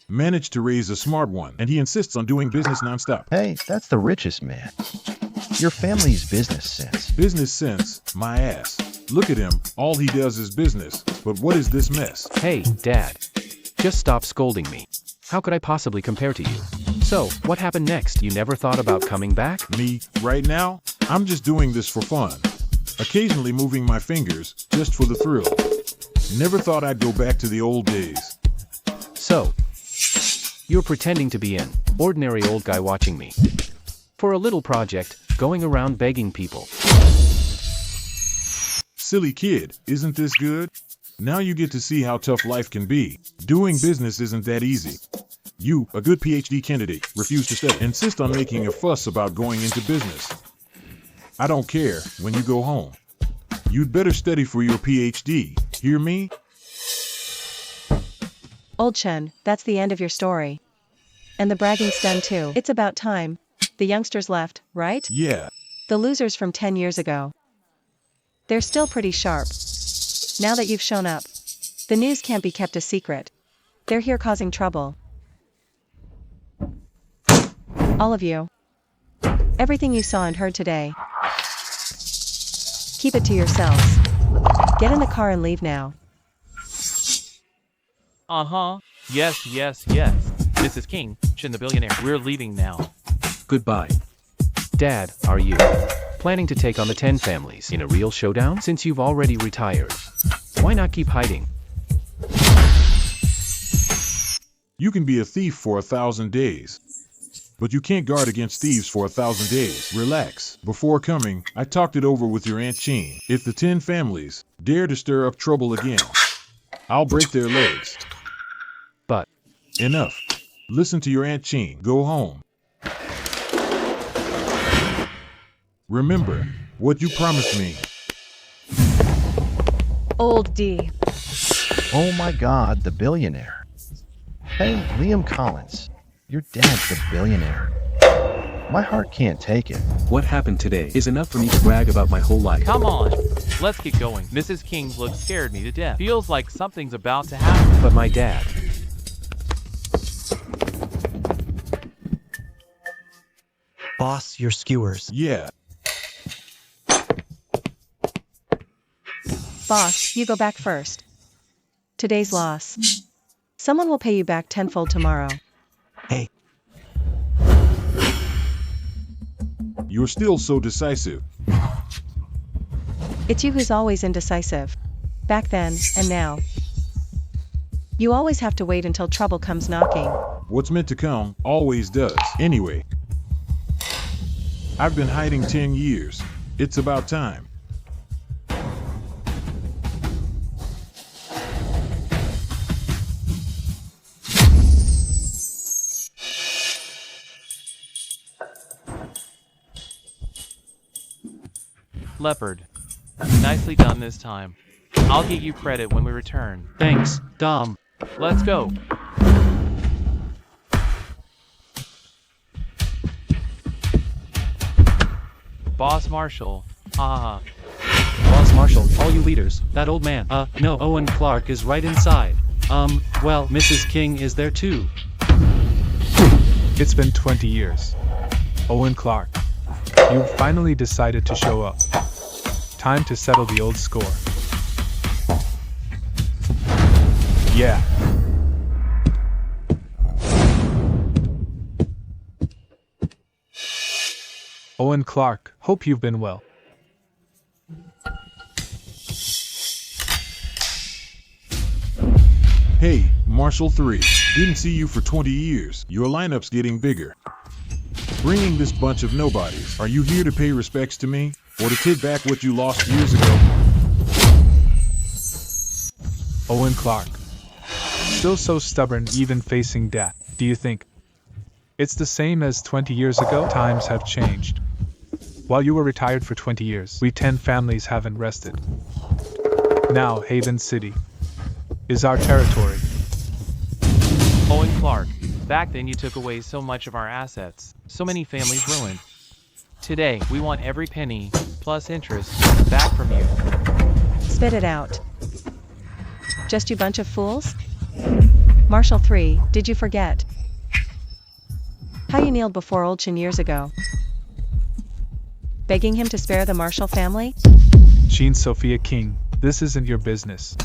managed to raise a smart one, and he insists on doing business nonstop. Hey, that's the richest man. Your family's business sense. Business sense? My ass. Look at him, all he does is business. But what is this mess? Hey, Dad. Just stop scolding me. How could I possibly compare to you? So, what happened next? You never thought about coming back? Me, right now, I'm just doing this for fun. Occasionally moving my fingers, just for the thrill. Never thought I'd go back to the old days. So, you're pretending to be an ordinary old guy watching me. For a little project, going around begging people. Silly kid, isn't this good? Now you get to see how tough life can be. Doing business isn't that easy. You, a good PhD candidate, refuse to study. Insist on making a fuss about going into business. I don't care when you go home. You'd better study for your PhD, hear me? Old Chen, that's the end of your story. And the bragging's done too. It's about time. The youngsters left, right? Yeah. The losers from 10 years ago. They're still pretty sharp. Now that you've shown up, the news can't be kept a secret. They're here causing trouble. All of you. Everything you saw and heard today. Keep it to yourselves. Get in the car and leave now. Uh-huh. Yes. Mrs. King, Chen the billionaire, we're leaving now. Goodbye. Dad, are you planning to take on the 10 families in a real showdown? Since you've already retired, why not keep hiding? You can be a thief for 1,000 days. But you can't guard against thieves for 1,000 days. Relax. Before coming, I talked it over with your Aunt Jean. If the 10 families dare to stir up trouble again, I'll break their legs. But enough. Listen to your Aunt Jean. Go home. Remember what you promised me. Old D. Oh my God, the billionaire. Hey, Liam Collins, your dad's the billionaire. My heart can't take it. What happened today is enough for me to brag about my whole life. Come on, let's get going. Mrs. King's look scared me to death. Feels like something's about to happen. But my dad. Boss, your skewers. Yeah. Boss, you go back first. Today's loss. Someone will pay you back tenfold tomorrow. Hey. You're still so decisive. It's you who's always indecisive. Back then, and now. You always have to wait until trouble comes knocking. What's meant to come, always does. Anyway. I've been hiding 10 years. It's about time. Leopard. Nicely done this time. I'll give you credit when we return. Thanks, Dom. Let's go. Boss Marshall. Haha. Boss Marshall, all you leaders, that old man. No, Owen Clark is right inside. Well, Mrs. King is there too. It's been 20 years. Owen Clark, you finally decided to show up. Time to settle the old score. Yeah. Owen Clark, hope you've been well. Hey, Marshall 3. Didn't see you for 20 years. Your lineup's getting bigger. Bringing this bunch of nobodies. Are you here to pay respects to me? Or to take back what you lost years ago? Owen Clark. Still so stubborn even facing death, do you think? It's the same as 20 years ago? Times have changed. While you were retired for 20 years, we 10 families haven't rested. Now Haven City is our territory. Owen Clark, back then you took away so much of our assets, so many families ruined. Today, we want every penny, plus interest, back from you. Spit it out. Just you bunch of fools? Marshall 3, did you forget? How you kneeled before Old Chin years ago? Begging him to spare the Marshall family? Jean Sophia King, this isn't your business.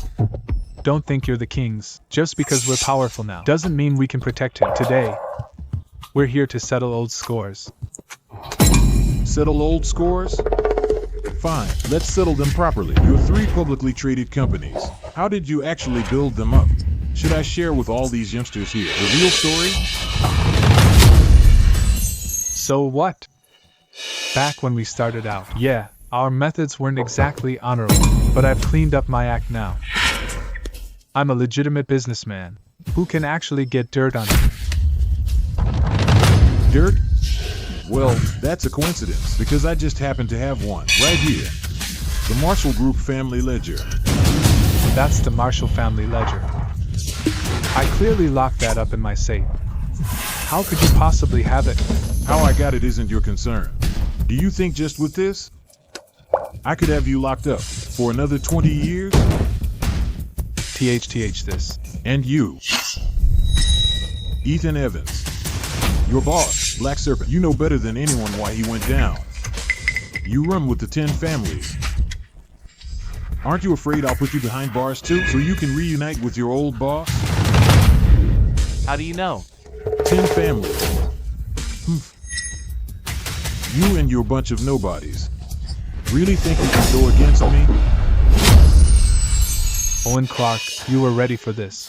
Don't think you're the kings. Just because we're powerful now doesn't mean we can protect him today. We're here to settle old scores. Settle old scores? Fine, let's settle them properly. You're 3 publicly traded companies. How did you actually build them up? Should I share with all these youngsters here the real story? So what? Back when we started out, yeah, our methods weren't exactly honorable, but I've cleaned up my act now. I'm a legitimate businessman who can actually get dirt on me. Dirt? Well, that's a coincidence, because I just happen to have one, right here. The Marshall Group Family Ledger. That's the Marshall family ledger. I clearly locked that up in my safe. How could you possibly have it? How I got it isn't your concern. Do you think just with this, I could have you locked up for another 20 years? THTH this. And you, Ethan Evans, your boss, Black Serpent, you know better than anyone why he went down. You run with the 10 families. Aren't you afraid I'll put you behind bars too, so you can reunite with your old boss? How do you know? 10 families. You and your bunch of nobodies. Really think you can go against me? Owen Clark, you were ready for this.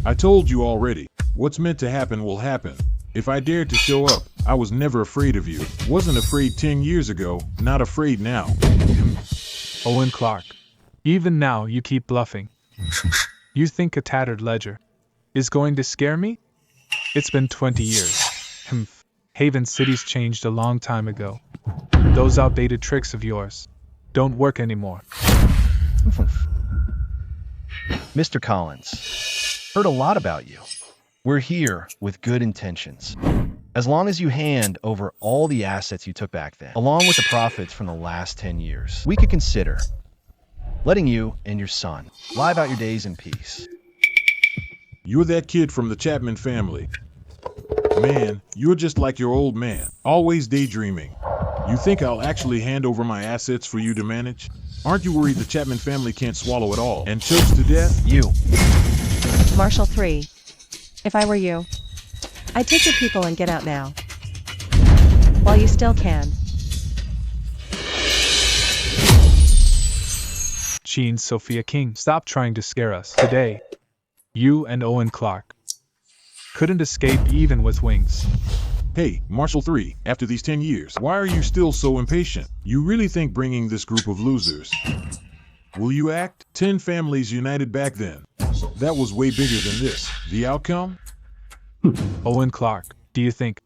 I told you already. What's meant to happen will happen. If I dared to show up, I was never afraid of you. Wasn't afraid 10 years ago, not afraid now. Owen Clark, even now you keep bluffing. You think a tattered ledger is going to scare me? It's been 20 years. Haven City's changed a long time ago. Those outdated tricks of yours don't work anymore. Mr. Collins, heard a lot about you. We're here with good intentions. As long as you hand over all the assets you took back then, along with the profits from the last 10 years, we could consider letting you and your son live out your days in peace. You're that kid from the Chapman family. Man, you're just like your old man, always daydreaming. You think I'll actually hand over my assets for you to manage? Aren't you worried the Chapman family can't swallow it all and chokes to death? You. Marshall 3. If I were you, I'd take your people and get out now. While you still can. Gene Sophia King, stop trying to scare us. Today, you and Owen Clark couldn't escape even with wings. Hey, Marshall 3, after these 10 years, why are you still so impatient? You really think bringing this group of losers will you act? 10 families united back then. That was way bigger than this. The outcome? Owen Clark, do you think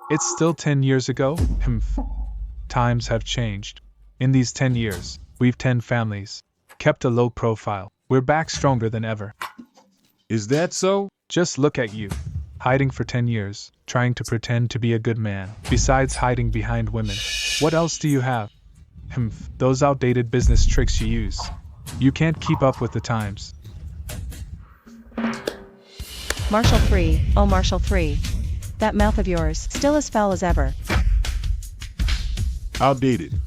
it's still 10 years ago? Times have changed. In these 10 years, we've 10 families, kept a low profile. We're back stronger than ever. Is that so? Just look at you, hiding for 10 years, trying to pretend to be a good man. Besides hiding behind women, what else do you have? Those outdated business tricks you use. You can't keep up with the times. Marshall 3, oh Marshall 3. That mouth of yours, still as foul as ever. Outdated.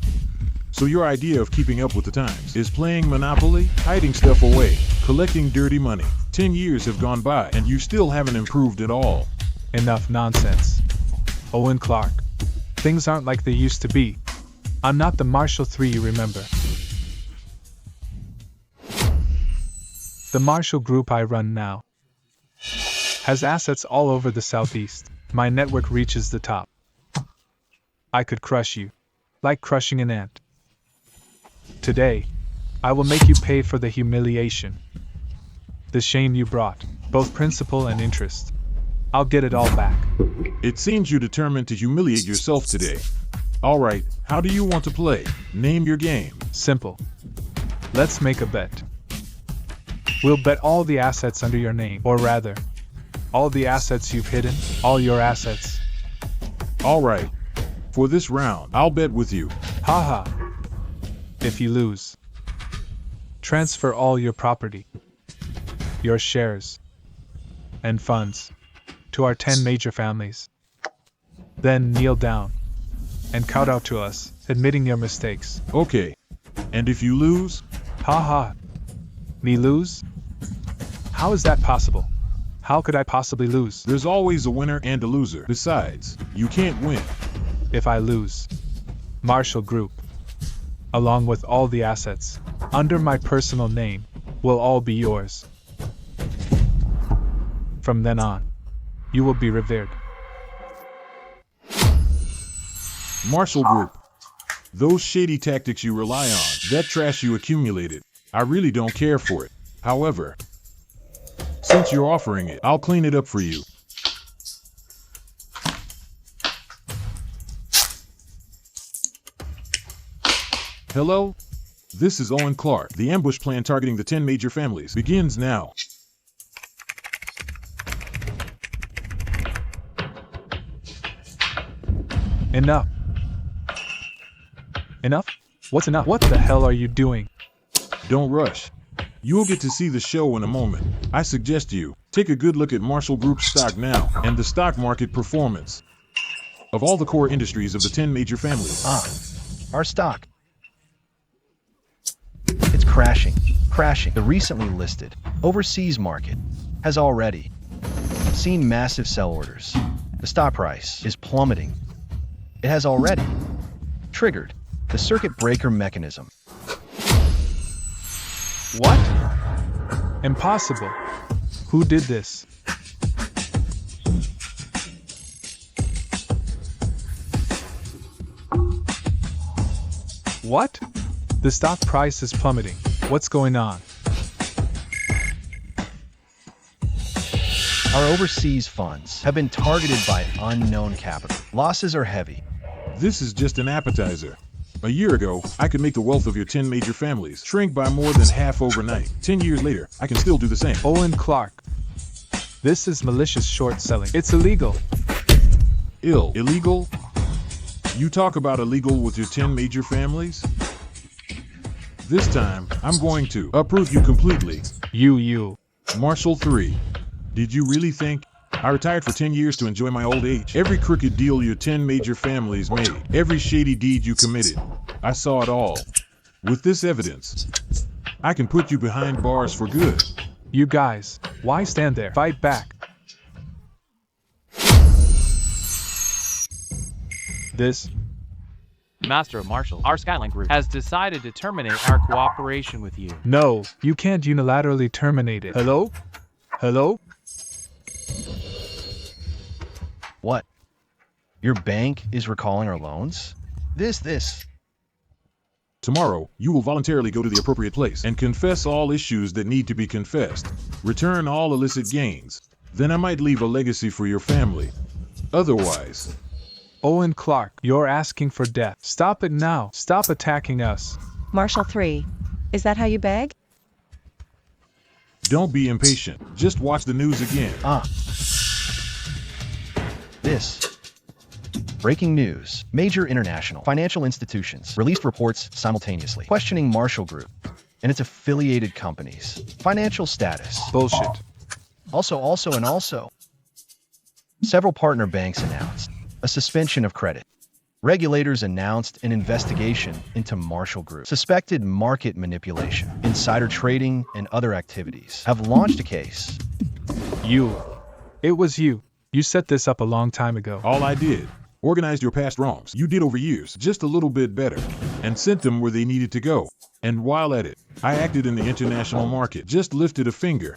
So your idea of keeping up with the times is playing Monopoly, hiding stuff away, collecting dirty money. 10 years have gone by and you still haven't improved at all. Enough nonsense. Owen Clark, things aren't like they used to be. I'm not the Marshall 3 you remember. The Marshall Group I run now has assets all over the Southeast. My network reaches the top. I could crush you, like crushing an ant. Today, I will make you pay for the humiliation, the shame you brought, both principal and interest. I'll get it all back. It seems you're determined to humiliate yourself today. All right, how do you want to play? Name your game. Simple. Let's make a bet. We'll bet all the assets under your name, or rather, all the assets you've hidden, all your assets. All right. For this round, I'll bet with you. Haha. If you lose, transfer all your property, your shares, and funds to our 10 major families. Then kneel down and kowtow to us, admitting your mistakes. Okay. And if you lose? Haha. Me lose? How is that possible? How could I possibly lose? There's always a winner and a loser. Besides, you can't win. If I lose, Marshall Group, along with all the assets, under my personal name, will all be yours. From then on, you will be revered. Marshall Group. Those shady tactics you rely on, that trash you accumulated, I really don't care for it. However, since you're offering it, I'll clean it up for you. Hello? This is Owen Clark. The ambush plan targeting the 10 major families begins now. Enough. Enough? What's enough? What the hell are you doing? Don't rush. You'll get to see the show in a moment. I suggest you take a good look at Marshall Group's stock now and the stock market performance of all the core industries of the 10 major families. Our stock. It's crashing. The recently listed overseas market has already seen massive sell orders. The stock price is plummeting. It has already triggered the circuit breaker mechanism. What? Impossible. Who did this? What? The stock price is plummeting. What's going on? Our overseas funds have been targeted by unknown capital. Losses are heavy. This is just an appetizer. A year ago, I could make the wealth of your 10 major families shrink by more than half overnight. 10 years later, I can still do the same. Owen Clark. This is malicious short selling. It's illegal. Illegal? You talk about illegal with your 10 major families? This time, I'm going to uproot you completely. You. Marshall 3. Did you really think I retired for 10 years to enjoy my old age? Every crooked deal your 10 major families made, every shady deed you committed, I saw it all. With this evidence, I can put you behind bars for good. You guys, why stand there? Fight back. This Master of Marshall, our Skyline Group has decided to terminate our cooperation with you. No, you can't unilaterally terminate it. Hello? What? Your bank is recalling our loans? This. Tomorrow, you will voluntarily go to the appropriate place and confess all issues that need to be confessed. Return all illicit gains. Then I might leave a legacy for your family. Otherwise... Owen Clark, you're asking for death. Stop it now. Stop attacking us. Marshall 3. Is that how you beg? Don't be impatient. Just watch the news again. This. Breaking news. Major international financial institutions released reports simultaneously questioning Marshall Group and its affiliated companies' financial status. Bullshit. Also. Several partner banks announced a suspension of credit. Regulators announced an investigation into Marshall Group. Suspected market manipulation, insider trading, and other activities have launched a case. It was you. You set this up a long time ago. All I did, organized your past wrongs. You did over years, just a little bit better, and sent them where they needed to go. And while at it, I acted in the international market, just lifted a finger.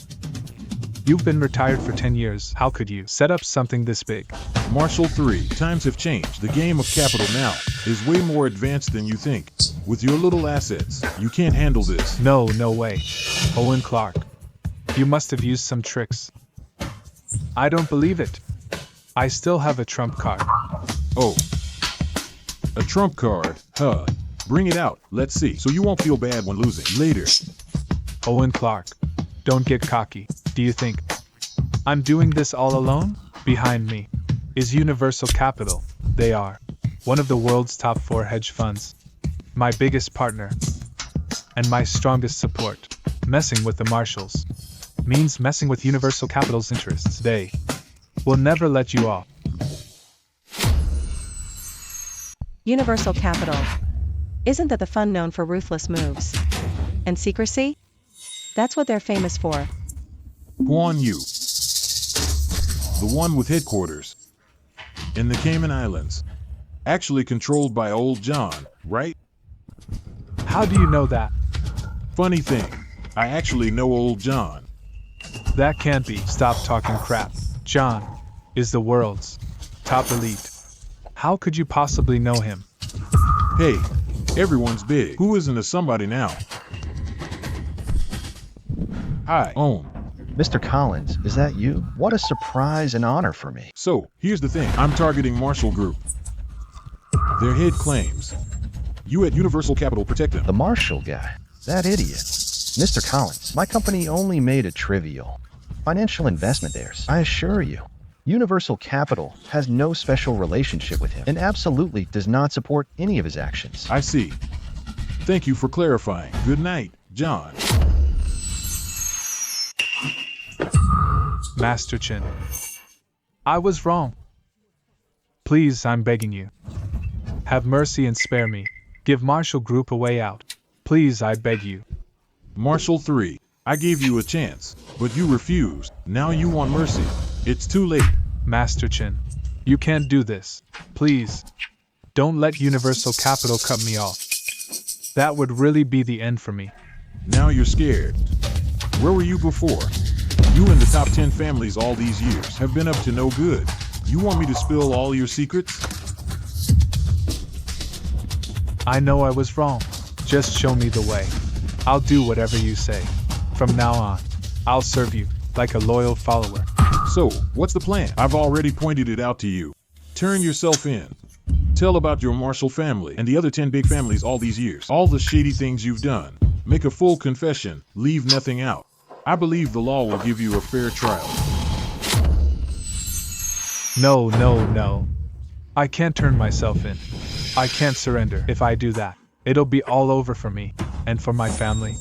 You've been retired for 10 years. How could you set up something this big? Marshall 3. Times have changed. The game of capital now is way more advanced than you think. With your little assets, you can't handle this. No way. Owen Clark, you must have used some tricks. I don't believe it. I still have a trump card. Oh. A trump card? Huh. Bring it out. Let's see. So you won't feel bad when losing. Later. Owen Clark, don't get cocky. Do you think I'm doing this all alone? Behind me is Universal Capital. They are one of the world's top 4 hedge funds, my biggest partner, and my strongest support. Messing with the Marshalls means messing with Universal Capital's interests. They will never let you off. Universal Capital. Isn't that the fund known for ruthless moves and secrecy? That's what they're famous for. Guan Yu. The one with headquarters in the Cayman Islands. Actually controlled by old John, right? How do you know that? Funny thing, I actually know old John. That can't be. Stop talking crap. John is the world's top elite. How could you possibly know him? Hey, everyone's big. Who isn't a somebody now? Hi, Owen. Mr. Collins, is that you? What a surprise and honor for me. So, here's the thing. I'm targeting Marshall Group. Their head claims you at Universal Capital protect them. The Marshall guy. That idiot. Mr. Collins, my company only made a trivial financial investment there. I assure you, Universal Capital has no special relationship with him and absolutely does not support any of his actions. I see. Thank you for clarifying. Good night, John. Master Chin, I was wrong. Please, I'm begging you. Have mercy and spare me. Give Marshall Group a way out. Please, I beg you. Marshall 3, I gave you a chance, but you refused. Now you want mercy. It's too late. Master Chin, you can't do this. Please, don't let Universal Capital cut me off. That would really be the end for me. Now you're scared. Where were you before? You and the top 10 families all these years have been up to no good. You want me to spill all your secrets? I know I was wrong. Just show me the way. I'll do whatever you say. From now on, I'll serve you like a loyal follower. So, what's the plan? I've already pointed it out to you. Turn yourself in. Tell about your Marshall family and the other 10 big families all these years. All the shady things you've done. Make a full confession. Leave nothing out. I believe the law will give you a fair trial. No. I can't turn myself in. I can't surrender. If I do that, it'll be all over for me and for my family.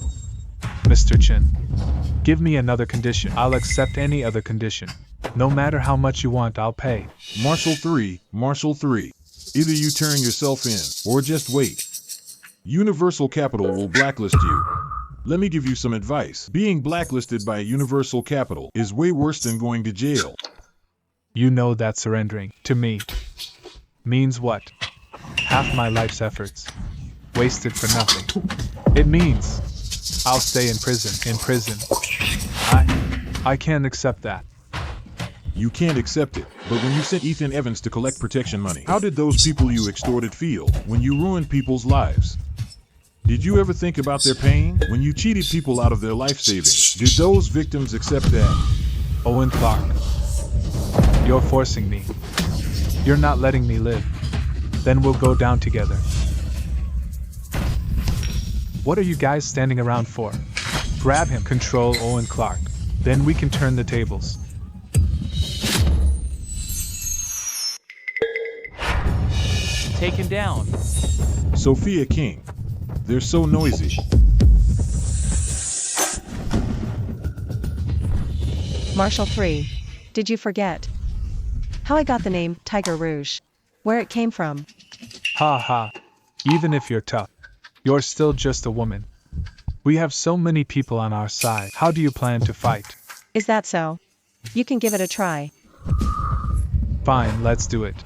Mr. Chin, give me another condition. I'll accept any other condition. No matter how much you want, I'll pay. Marshall 3. Either you turn yourself in, or just wait. Universal Capital will blacklist you. Let me give you some advice. Being blacklisted by Universal Capital is way worse than going to jail. You know that surrendering to me means what? Half my life's efforts wasted for nothing. It means I'll stay in prison. I can't accept that. You can't accept it, but when you sent Ethan Evans to collect protection money, how did those people you extorted feel when you ruined people's lives? Did you ever think about their pain? When you cheated people out of their life savings, did those victims accept that? Owen Clark, you're forcing me. You're not letting me live. Then we'll go down together. What are you guys standing around for? Grab him, control Owen Clark. Then we can turn the tables. Taken down. Sophia King. They're so noisy. Marshall 3. Did you forget how I got the name Tiger Rouge? Where it came from? Ha ha. Even if you're tough, you're still just a woman. We have so many people on our side. How do you plan to fight? Is that so? You can give it a try. Fine, let's do it.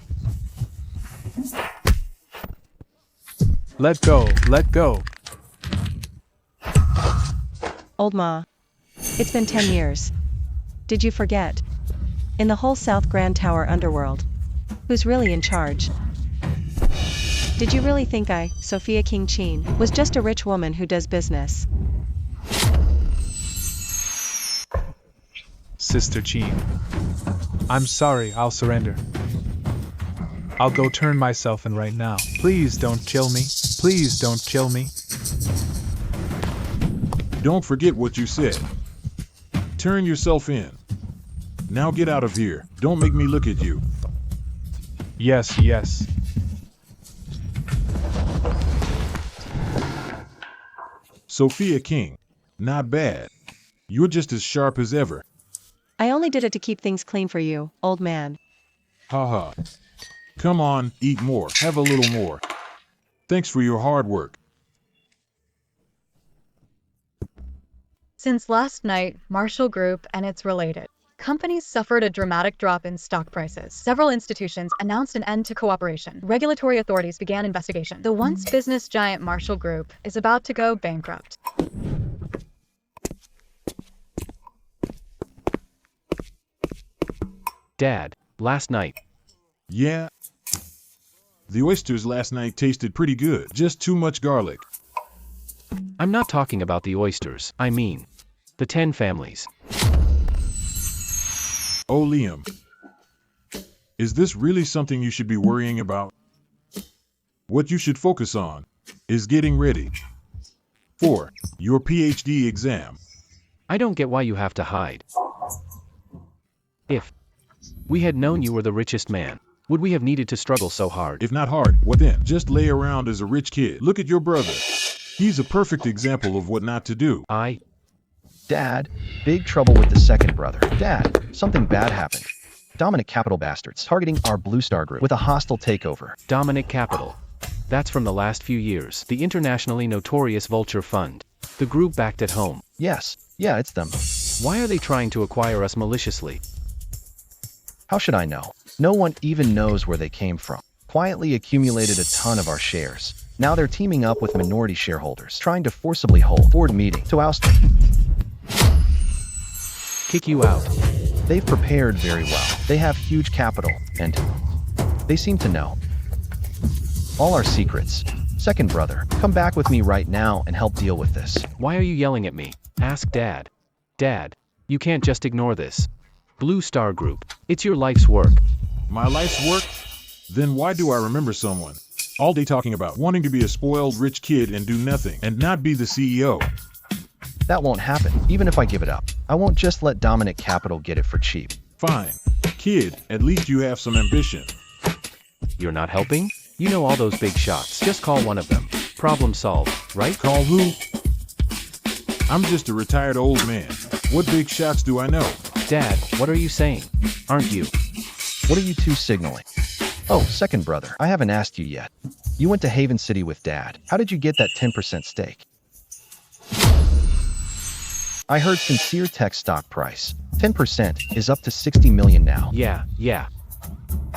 Let go. Old Ma. It's been 10 years. Did you forget? In the whole South Grand Tower underworld, who's really in charge? Did you really think I, Sophia King Cheen, was just a rich woman who does business? Sister Cheen, I'm sorry, I'll surrender. I'll go turn myself in right now. Please don't kill me. Please don't kill me. Don't forget what you said. Turn yourself in. Now get out of here. Don't make me look at you. Yes. Sophia King. Not bad. You're just as sharp as ever. I only did it to keep things clean for you, old man. Haha. Come on, eat more. Have a little more. Thanks for your hard work. Since last night, Marshall Group and its related Companies suffered a dramatic drop in stock prices. Several institutions announced an end to cooperation. Regulatory authorities began investigation. The once business giant Marshall Group is about to go bankrupt. Dad, last night. Yeah. The oysters last night tasted pretty good, just too much garlic. I'm not talking about the oysters, I mean the 10 families. Oh, Liam. Is this really something you should be worrying about? What you should focus on is getting ready for your PhD exam. I don't get why you have to hide. If we had known you were the richest man, would we have needed to struggle so hard? If not hard, what then? Just lay around as a rich kid. Look at your brother. He's a perfect example of what not to do. Dad, big trouble with the second brother. Dad, something bad happened. Dominant Capital bastards targeting our Blue Star Group with a hostile takeover. Dominant Capital. That's from the last few years. The internationally notorious Vulture Fund. The group backed at home. Yes, yeah, it's them. Why are they trying to acquire us maliciously? How should I know? No one even knows where they came from. Quietly accumulated a ton of our shares. Now they're teaming up with minority shareholders, trying to forcibly hold board meeting to oust them. Kick you out. They've prepared very well. They have huge capital, and they seem to know all our secrets. Second brother, come back with me right now and help deal with this. Why are you yelling at me? Ask Dad. Dad, you can't just ignore this. Blue Star Group, it's your life's work. My life's work? Then why do I remember someone all day talking about wanting to be a spoiled rich kid and do nothing and not be the CEO? That won't happen, even if I give it up. I won't just let Dominant Capital get it for cheap. Fine. Kid, at least you have some ambition. You're not helping? You know all those big shots. Just call one of them. Problem solved, right? Call who? I'm just a retired old man. What big shots do I know? Dad, what are you saying? Aren't you? What are you two signaling? Oh, second brother, I haven't asked you yet. You went to Haven City with Dad. How did you get that 10% stake? I heard Sincere Tech stock price. 10% is up to 60 million now. Yeah.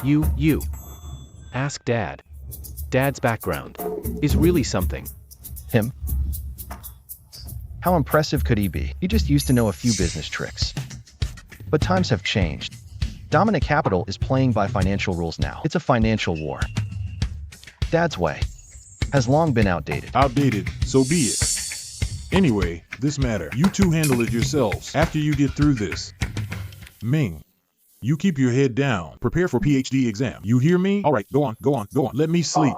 You. Ask Dad. Dad's background is really something. Him? How impressive could he be? He just used to know a few business tricks. But times have changed. Dominant Capital is playing by financial rules now. It's a financial war. Dad's way has long been outdated. Outdated, so be it. Anyway, this matter, you two handle it yourselves after you get through this. Ming, you keep your head down. Prepare for PhD exam. You hear me? All right, go on. Let me sleep.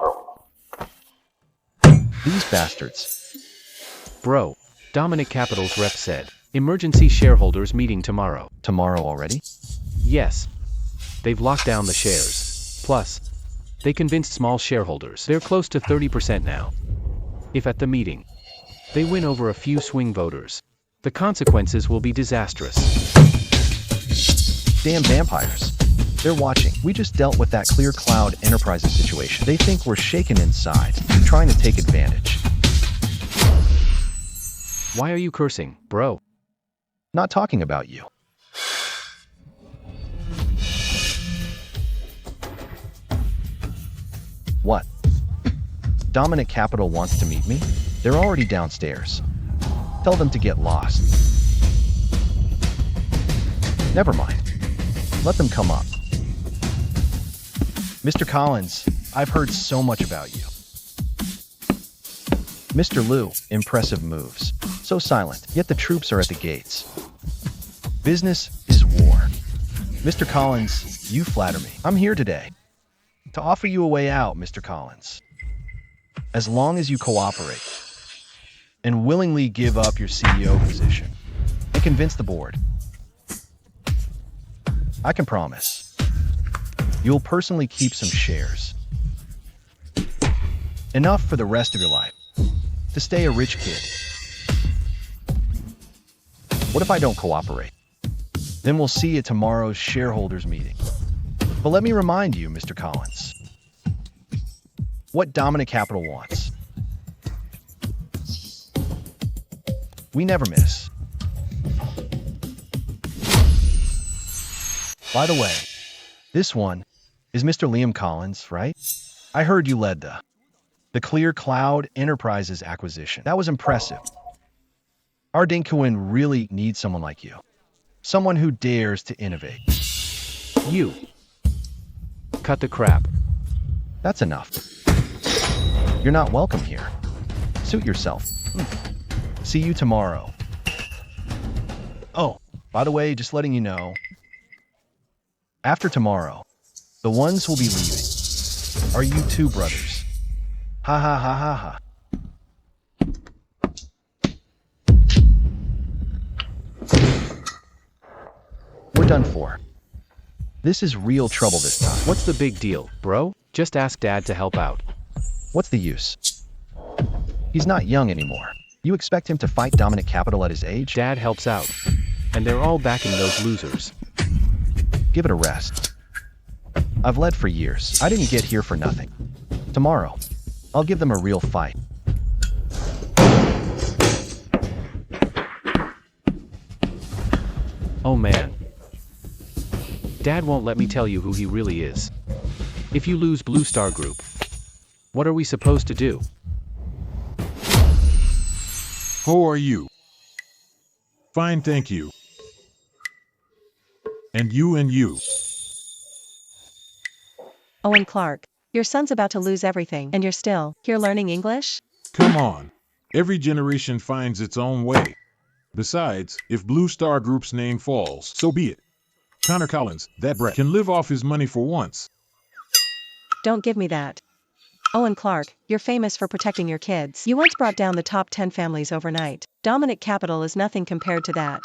These bastards. Bro, Dominant Capital's rep said, emergency shareholders meeting tomorrow. Tomorrow already? Yes. They've locked down the shares. Plus, they convinced small shareholders. They're close to 30% now. If at the meeting, they win over a few swing voters, the consequences will be disastrous. Damn vampires. They're watching. We just dealt with that Clear Cloud Enterprises situation. They think we're shaken inside, trying to take advantage. Why are you cursing, bro? Not talking about you. What? Dominant Capital wants to meet me? They're already downstairs. Tell them to get lost. Never mind. Let them come up. Mr. Collins, I've heard so much about you. Mr. Liu, impressive moves. So silent, yet the troops are at the gates. Business is war. Mr. Collins, you flatter me. I'm here today to offer you a way out, Mr. Collins. As long as you cooperate and willingly give up your CEO position and convince the board, I can promise you'll personally keep some shares. Enough for the rest of your life to stay a rich kid. What if I don't cooperate? Then we'll see at tomorrow's shareholders meeting. But let me remind you, Mr. Collins, what Dominant Capital wants. We never miss. By the way, this one is Mr. Liam Collins, right? I heard you led the Flawed Enterprises acquisition. That was impressive. Our Dinkoin really needs someone like you. Someone who dares to innovate. You. Cut the crap. That's enough. You're not welcome here. Suit yourself. See you tomorrow. Oh, by the way, just letting you know, after tomorrow, the ones who'll be leaving are you two brothers. Ha ha ha ha ha. We're done for. This is real trouble this time. What's the big deal, bro? Just ask Dad to help out. What's the use? He's not young anymore. You expect him to fight Dominant Capital at his age? Dad helps out. And they're all backing those losers. Give it a rest. I've led for years. I didn't get here for nothing. Tomorrow, I'll give them a real fight. Oh man. Dad won't let me tell you who he really is. If you lose Blue Star Group, what are we supposed to do? Who are you? Fine, thank you. And you. Owen Clark, your son's about to lose everything and you're still here learning English? Come on. Every generation finds its own way. Besides, if Blue Star Group's name falls, so be it. Connor Collins, that brat, can live off his money for once. Don't give me that. Owen Clark, you're famous for protecting your kids. You once brought down the top 10 families overnight. Dominant Capital is nothing compared to that.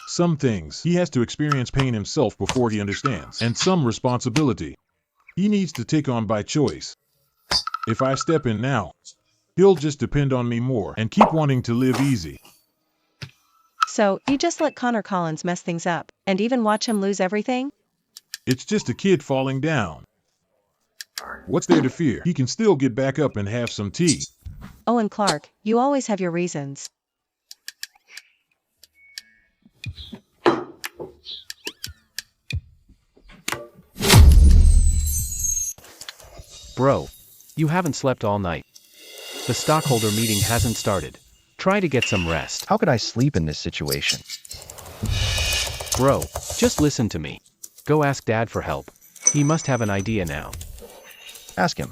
Some things he has to experience pain himself before he understands, and some responsibility he needs to take on by choice. If I step in now, he'll just depend on me more and keep wanting to live easy. So, you just let Connor Collins mess things up, and even watch him lose everything? It's just a kid falling down. What's there to fear? He can still get back up and have some tea. Owen Clark, you always have your reasons. Bro, you haven't slept all night. The stockholder meeting hasn't started. Try to get some rest. How could I sleep in this situation? Bro, just listen to me. Go ask Dad for help. He must have an idea now. Ask him.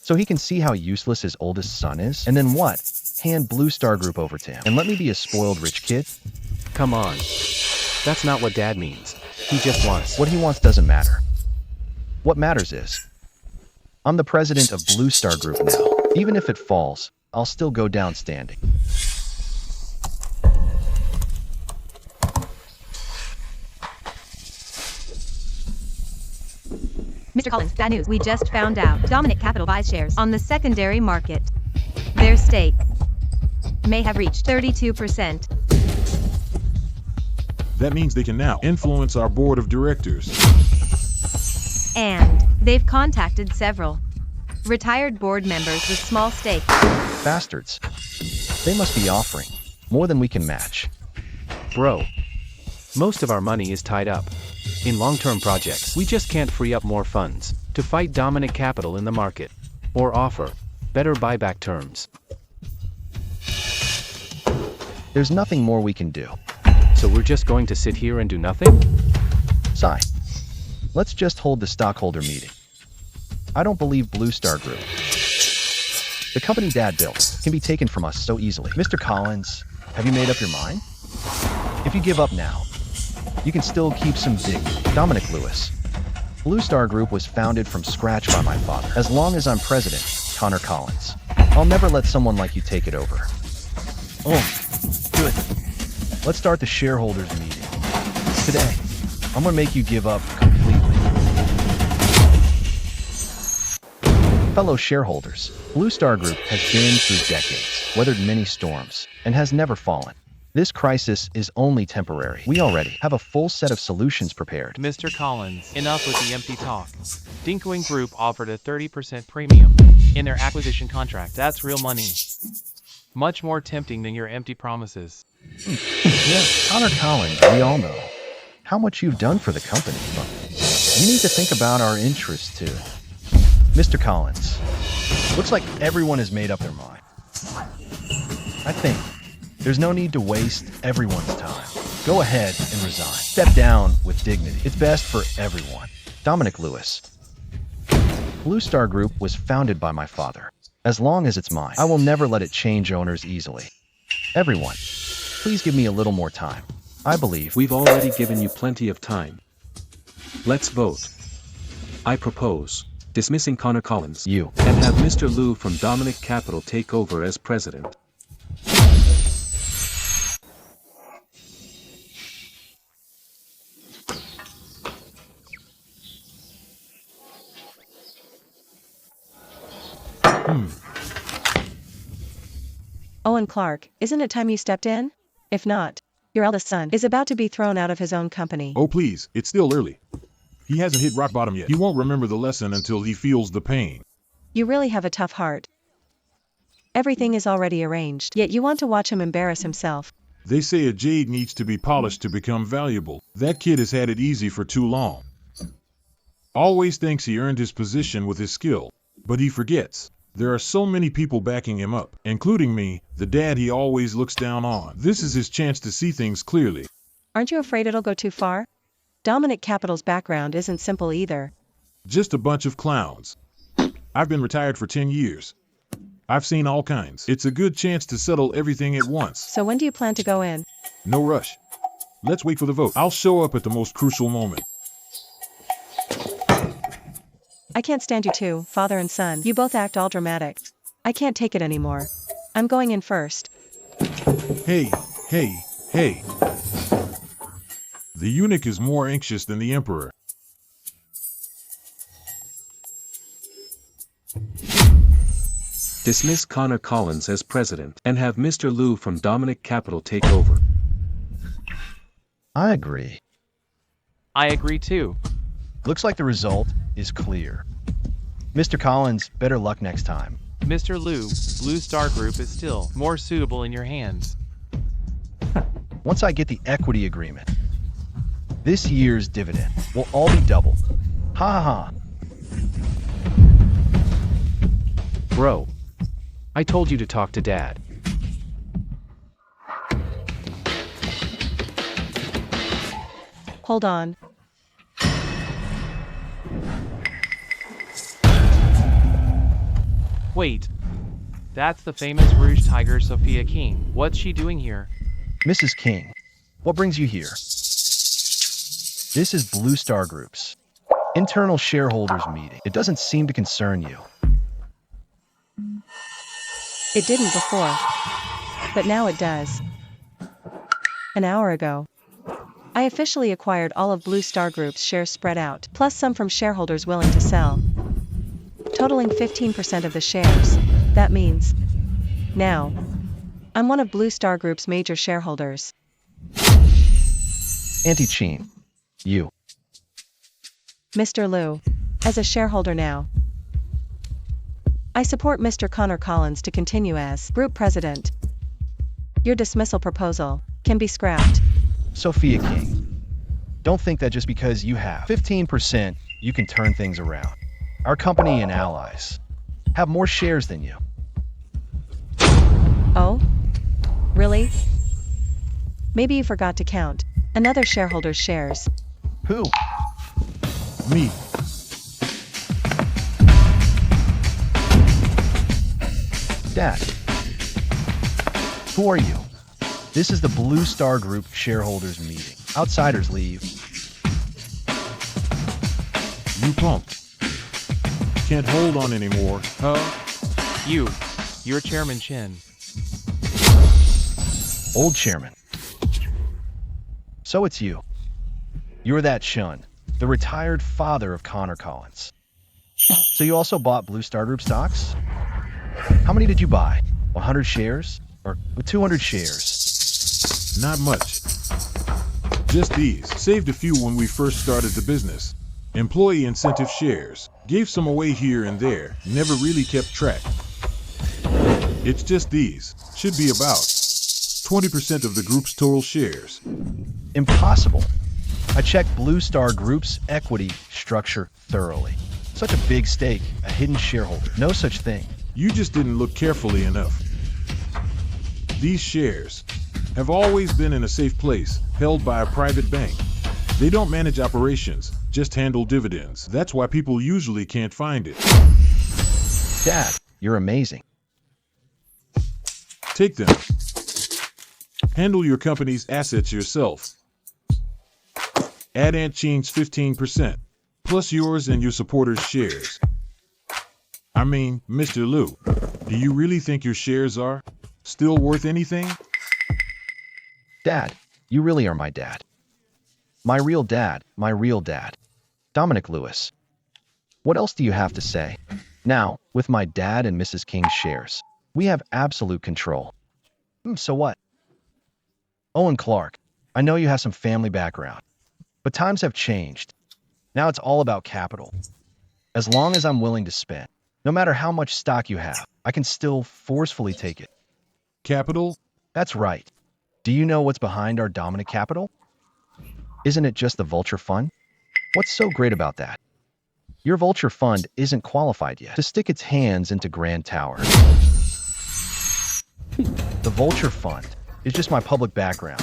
So he can see how useless his oldest son is? And then what? Hand Blue Star Group over to him and let me be a spoiled rich kid? Come on. That's not what Dad means. He just wants. What he wants doesn't matter. What matters is, I'm the president of Blue Star Group now. Even if it falls, I'll still go down standing. Mr. Collins, bad news. We just found out Dominant Capital buys shares on the secondary market. Their stake may have reached 32%. That means they can now influence our board of directors. And they've contacted several retired board members with small stakes. Bastards. They must be offering more than we can match. Bro, most of our money is tied up in long-term projects. We just can't free up more funds to fight Dominant Capital in the market or offer better buyback terms. There's nothing more we can do. So we're just going to sit here and do nothing? Sigh. Let's just hold the stockholder meeting. I don't believe Blue Star Group, the company Dad built, can be taken from us so easily. Mr. Collins, have you made up your mind? If you give up now, you can still keep some dignity. Dominic Lewis. Blue Star Group was founded from scratch by my father. As long as I'm president, Connor Collins, I'll never let someone like you take it over. Oh, good. Let's start the shareholders meeting. Today, I'm gonna make you give up completely. Fellow shareholders, Blue Star Group has been through decades, weathered many storms, and has never fallen. This crisis is only temporary. We already have a full set of solutions prepared. Mr. Collins, enough with the empty talk. Dinkoing Group offered a 30% premium in their acquisition contract. That's real money. Much more tempting than your empty promises. Yeah, Connor Collins, we all know. how much you've done for the company, but you need to think about our interests too. Mr. Collins, looks like everyone has made up their mind. I think there's no need to waste everyone's time. Go ahead and resign. Step down with dignity. It's best for everyone. Dominic Lewis. Blue Star Group was founded by my father. As long as it's mine, I will never let it change owners easily. Everyone, please give me a little more time. I believe We've already given you plenty of time. Let's vote. I propose dismissing Connor Collins you. and have Mr. Liu from Dominic Capital take over as president. Owen Clark, isn't it time you stepped in? If not, your eldest son is about to be thrown out of his own company. Oh please, it's still early. He hasn't hit rock bottom yet. He won't remember the lesson until he feels the pain. You really have a tough heart. Everything is already arranged, yet you want to watch him embarrass himself. They say a jade needs to be polished to become valuable. That kid has had it easy for too long. Always thinks he earned his position with his skill, but he forgets. There are so many people backing him up, including me, the dad he always looks down on. This is his chance to see things clearly. Aren't you afraid it'll go too far? Dominic Capital's background isn't simple either. Just a bunch of clowns. I've been retired for 10 years. I've seen all kinds. It's a good chance to settle everything at once. So when do you plan to go in? No rush. Let's wait for the vote. I'll show up at the most crucial moment. I can't stand you two, father and son. You both act all dramatic. I can't take it anymore. I'm going in first. Hey. The eunuch is more anxious than the emperor. Dismiss Connor Collins as president and have Mr. Liu from Dominic Capital take over. I agree. I agree too. Looks like the result is clear. Mr. Collins, better luck next time. Mr. Liu, Blue Star Group is still more suitable in your hands. Once I get the equity agreement, this year's dividend will all be doubled. Ha ha ha. Bro, I told you to talk to Dad. Hold on. Wait. That's the famous Rouge Tiger Sophia King. What's she doing here? Mrs. King, what brings you here? This is Blue Star Group's internal shareholders meeting. It doesn't seem to concern you. It didn't before. But now it does. An hour ago, I officially acquired all of Blue Star Group's shares spread out, plus some from shareholders willing to sell, totaling 15% of the shares. That means, now, I'm one of Blue Star Group's major shareholders. Auntie Chin, you. Mr. Liu, as a shareholder now, I support Mr. Connor Collins to continue as group president. Your dismissal proposal can be scrapped. Sophia King, don't think that just because you have 15%, you can turn things around. Our company and allies have more shares than you. Oh? Really? Maybe you forgot to count another shareholder's shares. Who? Me. Dad. Who are you? This is the Blue Star Group shareholders meeting. Outsiders leave. You pumped. Can't hold on anymore. Huh? You're Chairman Chin. Old chairman. So it's you. You're that Shun, the retired father of Connor Collins. So you also bought Blue Star Group stocks? How many did you buy? 100 shares? Or 200 shares? Not much. Just these. Saved a few when we first started the business. Employee incentive shares. Gave some away here and there. Never really kept track. It's just these. Should be about 20% of the group's total shares. Impossible. I checked Blue Star Group's equity structure thoroughly. Such a big stake, a hidden shareholder. No such thing. You just didn't look carefully enough. These shares have always been in a safe place, held by a private bank. They don't manage operations, just handle dividends. That's why people usually can't find it. Dad, you're amazing. Take them. Handle your company's assets yourself. Add Aunt Ching's 15%, plus yours and your supporters' shares. I mean, Mr. Liu, do you really think your shares are still worth anything? Dad, you really are my dad. My real dad, my real dad. Dominic Lewis. What else do you have to say? Now, with my dad and Mrs. King's shares, we have absolute control. So what? Owen Clark, I know you have some family background, but times have changed. Now it's all about capital. As long as I'm willing to spend, no matter how much stock you have, I can still forcefully take it. Capital? That's right. Do you know what's behind our dominant capital? Isn't it just the Vulture Fund? What's so great about that? Your Vulture Fund isn't qualified yet to stick its hands into Grand Tower. The Vulture Fund is just my public background.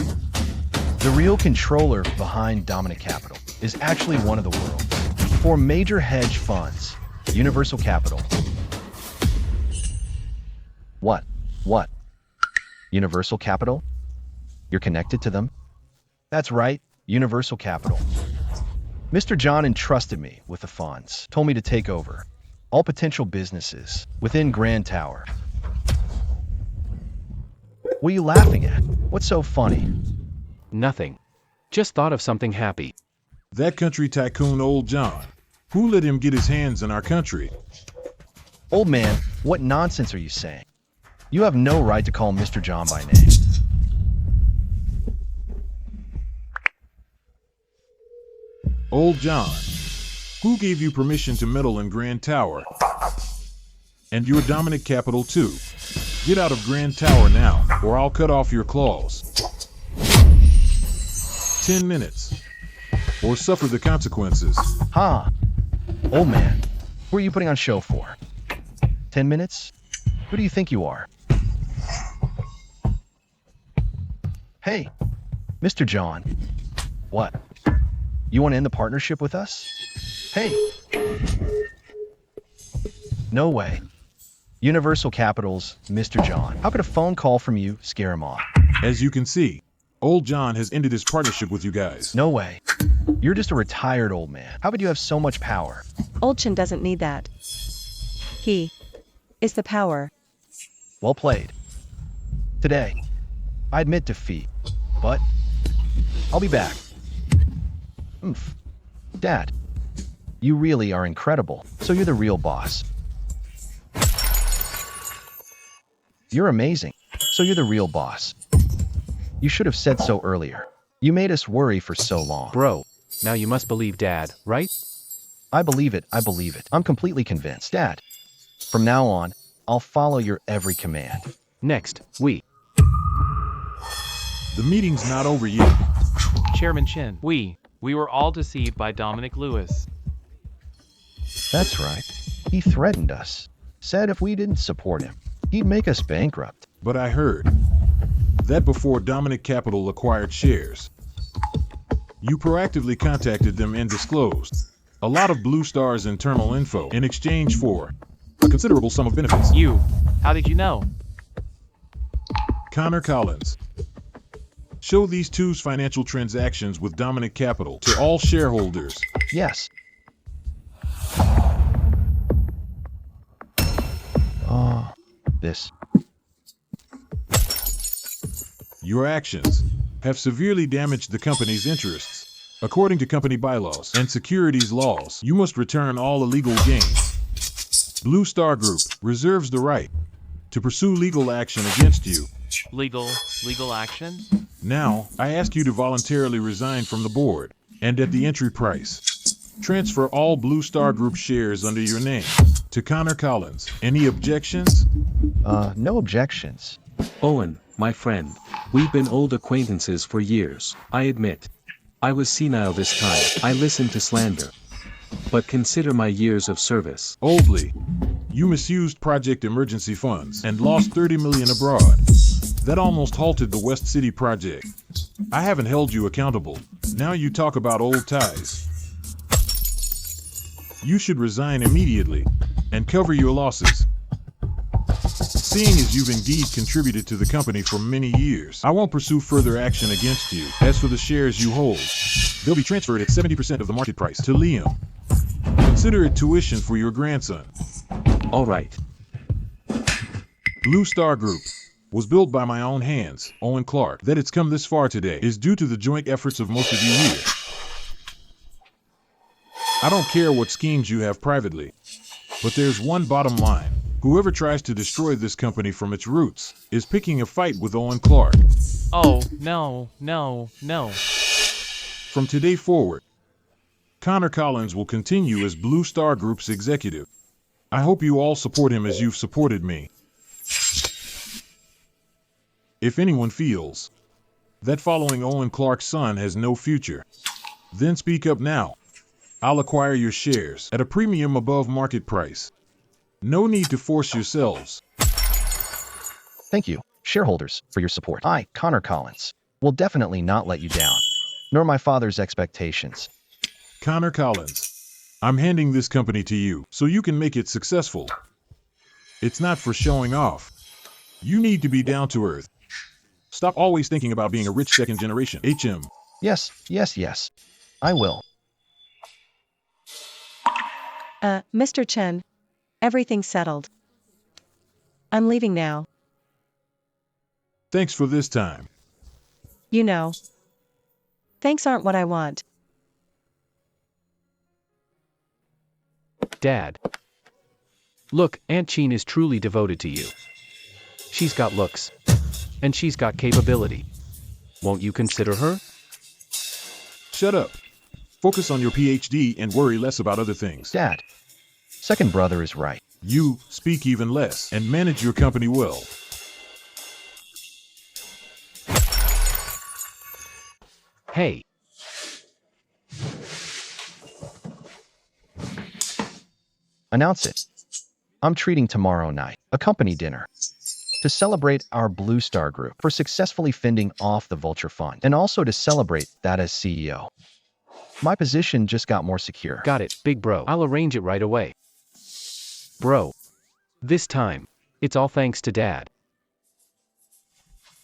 The real controller behind Dominant Capital is actually one of the world's 4 major hedge funds, Universal Capital. What? Universal Capital? You're connected to them? That's right, Universal Capital. Mr. John entrusted me with the funds, told me to take over all potential businesses within Grand Tower. What are you laughing at? What's so funny? Nothing. Just thought of something happy. That country tycoon Old John. Who let him get his hands in our country? Old man, what nonsense are you saying? You have no right to call Mr. John by name. Old John, who gave you permission to meddle in Grand Tower? And your dominant capital too. Get out of Grand Tower now, or I'll cut off your claws. 10 minutes, or suffer the consequences. Old man, who are you putting on show for? 10 minutes? Who do you think you are? Hey, Mr. John. What? You want to end the partnership with us? Hey. No way. Universal Capital's Mr. John. How could a phone call from you scare him off? As you can see, Old John has ended his partnership with you guys. No way. You're just a retired old man. How could you have so much power? Old Chin doesn't need that. He is the power. Well played. Today, I admit defeat, but I'll be back. Dad, you really are incredible. So you're the real boss. You're amazing. So you're the real boss. You should have said so earlier. You made us worry for so long. Bro, now you must believe Dad, right? I believe it. I'm completely convinced. Dad, from now on, I'll follow your every command. Next, we. The meeting's not over yet. Chairman Chin, we were all deceived by Dominic Lewis. That's right. He threatened us. Said if we didn't support him, he'd make us bankrupt. But I heard that before Dominant Capital acquired shares, you proactively contacted them and disclosed a lot of Blue Star's internal info in exchange for a considerable sum of benefits. How did you know? Connor Collins. Show these two's financial transactions with Dominant Capital to all shareholders. Yes. This. Your actions have severely damaged the company's interests. According to company bylaws and securities laws, you must return all illegal gains. Blue Star Group reserves the right to pursue legal action against you. Legal action? Now, I ask you to voluntarily resign from the board, and at the entry price, transfer all Blue Star Group shares under your name to Connor Collins. Any objections? No objections. Owen, my friend, we've been old acquaintances for years, I admit. I was senile this time. I listened to slander. But consider my years of service. Oldly, you misused project emergency funds and lost 30 million abroad. That almost halted the West City project. I haven't held you accountable. Now you talk about old ties. You should resign immediately and cover your losses. Seeing as you've indeed contributed to the company for many years, I won't pursue further action against you. As for the shares you hold, they'll be transferred at 70% of the market price to Liam. Consider it tuition for your grandson. All right. Blue Star Group was built by my own hands, Owen Clark. That it's come this far today is due to the joint efforts of most of you here. I don't care what schemes you have privately, but there's one bottom line. Whoever tries to destroy this company from its roots is picking a fight with Owen Clark. Oh, no, no, no. From today forward, Connor Collins will continue as Blue Star Group's executive. I hope you all support him as you've supported me. If anyone feels that following Owen Clark's son has no future, then speak up now. I'll acquire your shares at a premium above market price. No need to force yourselves. Thank you, shareholders, for your support. I, Connor Collins, will definitely not let you down, nor my father's expectations. Connor Collins, I'm handing this company to you so you can make it successful. It's not for showing off. You need to be down to earth. Stop always thinking about being a rich second generation. HM. Yes, yes, yes. I will. Mr. Chen, everything's settled. I'm leaving now. Thanks for this time. You know, thanks aren't what I want. Dad. Look, Aunt Cheen is truly devoted to you. She's got looks. And she's got capability. Won't you consider her? Shut up. Focus on your PhD and worry less about other things. Dad, second brother is right. You speak even less and manage your company well. Hey. Announce it. I'm treating tomorrow night a company dinner to celebrate our Blue Star Group for successfully fending off the Vulture Fund, and also to celebrate that as CEO. My position just got more secure. Got it, big bro. I'll arrange it right away. Bro. This time, it's all thanks to Dad.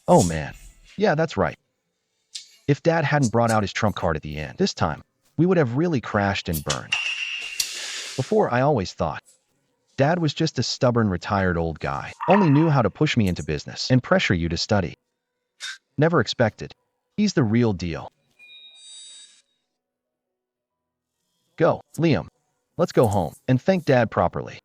Oh man. Yeah, that's right. If Dad hadn't brought out his trump card at the end, this time, we would have really crashed and burned. Before, I always thought Dad was just a stubborn, retired old guy, only knew how to push me into business and pressure you to study. Never expected. He's the real deal. Go, Liam. Let's go home and thank Dad properly.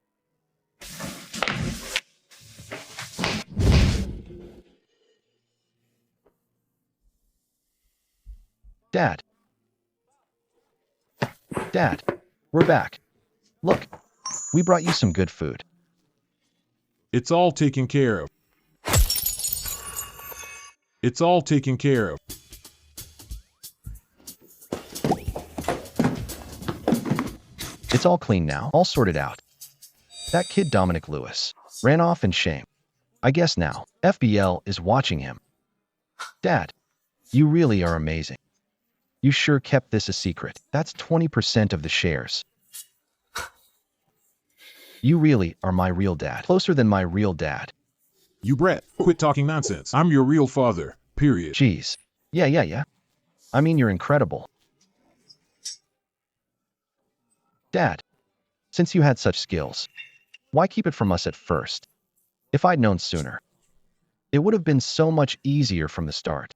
Dad. Dad, we're back. Look, we brought you some good food. It's all taken care of. It's all taken care of. It's all clean now, all sorted out. That kid Dominic Lewis ran off in shame. I guess now, FBL is watching him. Dad, you really are amazing. You sure kept this a secret. That's 20% of the shares. You really are my real dad. Closer than my real dad. You brat, quit talking nonsense. I'm your real father, period. Jeez. Yeah. I mean, you're incredible. Dad, since you had such skills, why keep it from us at first? If I'd known sooner, it would have been so much easier from the start.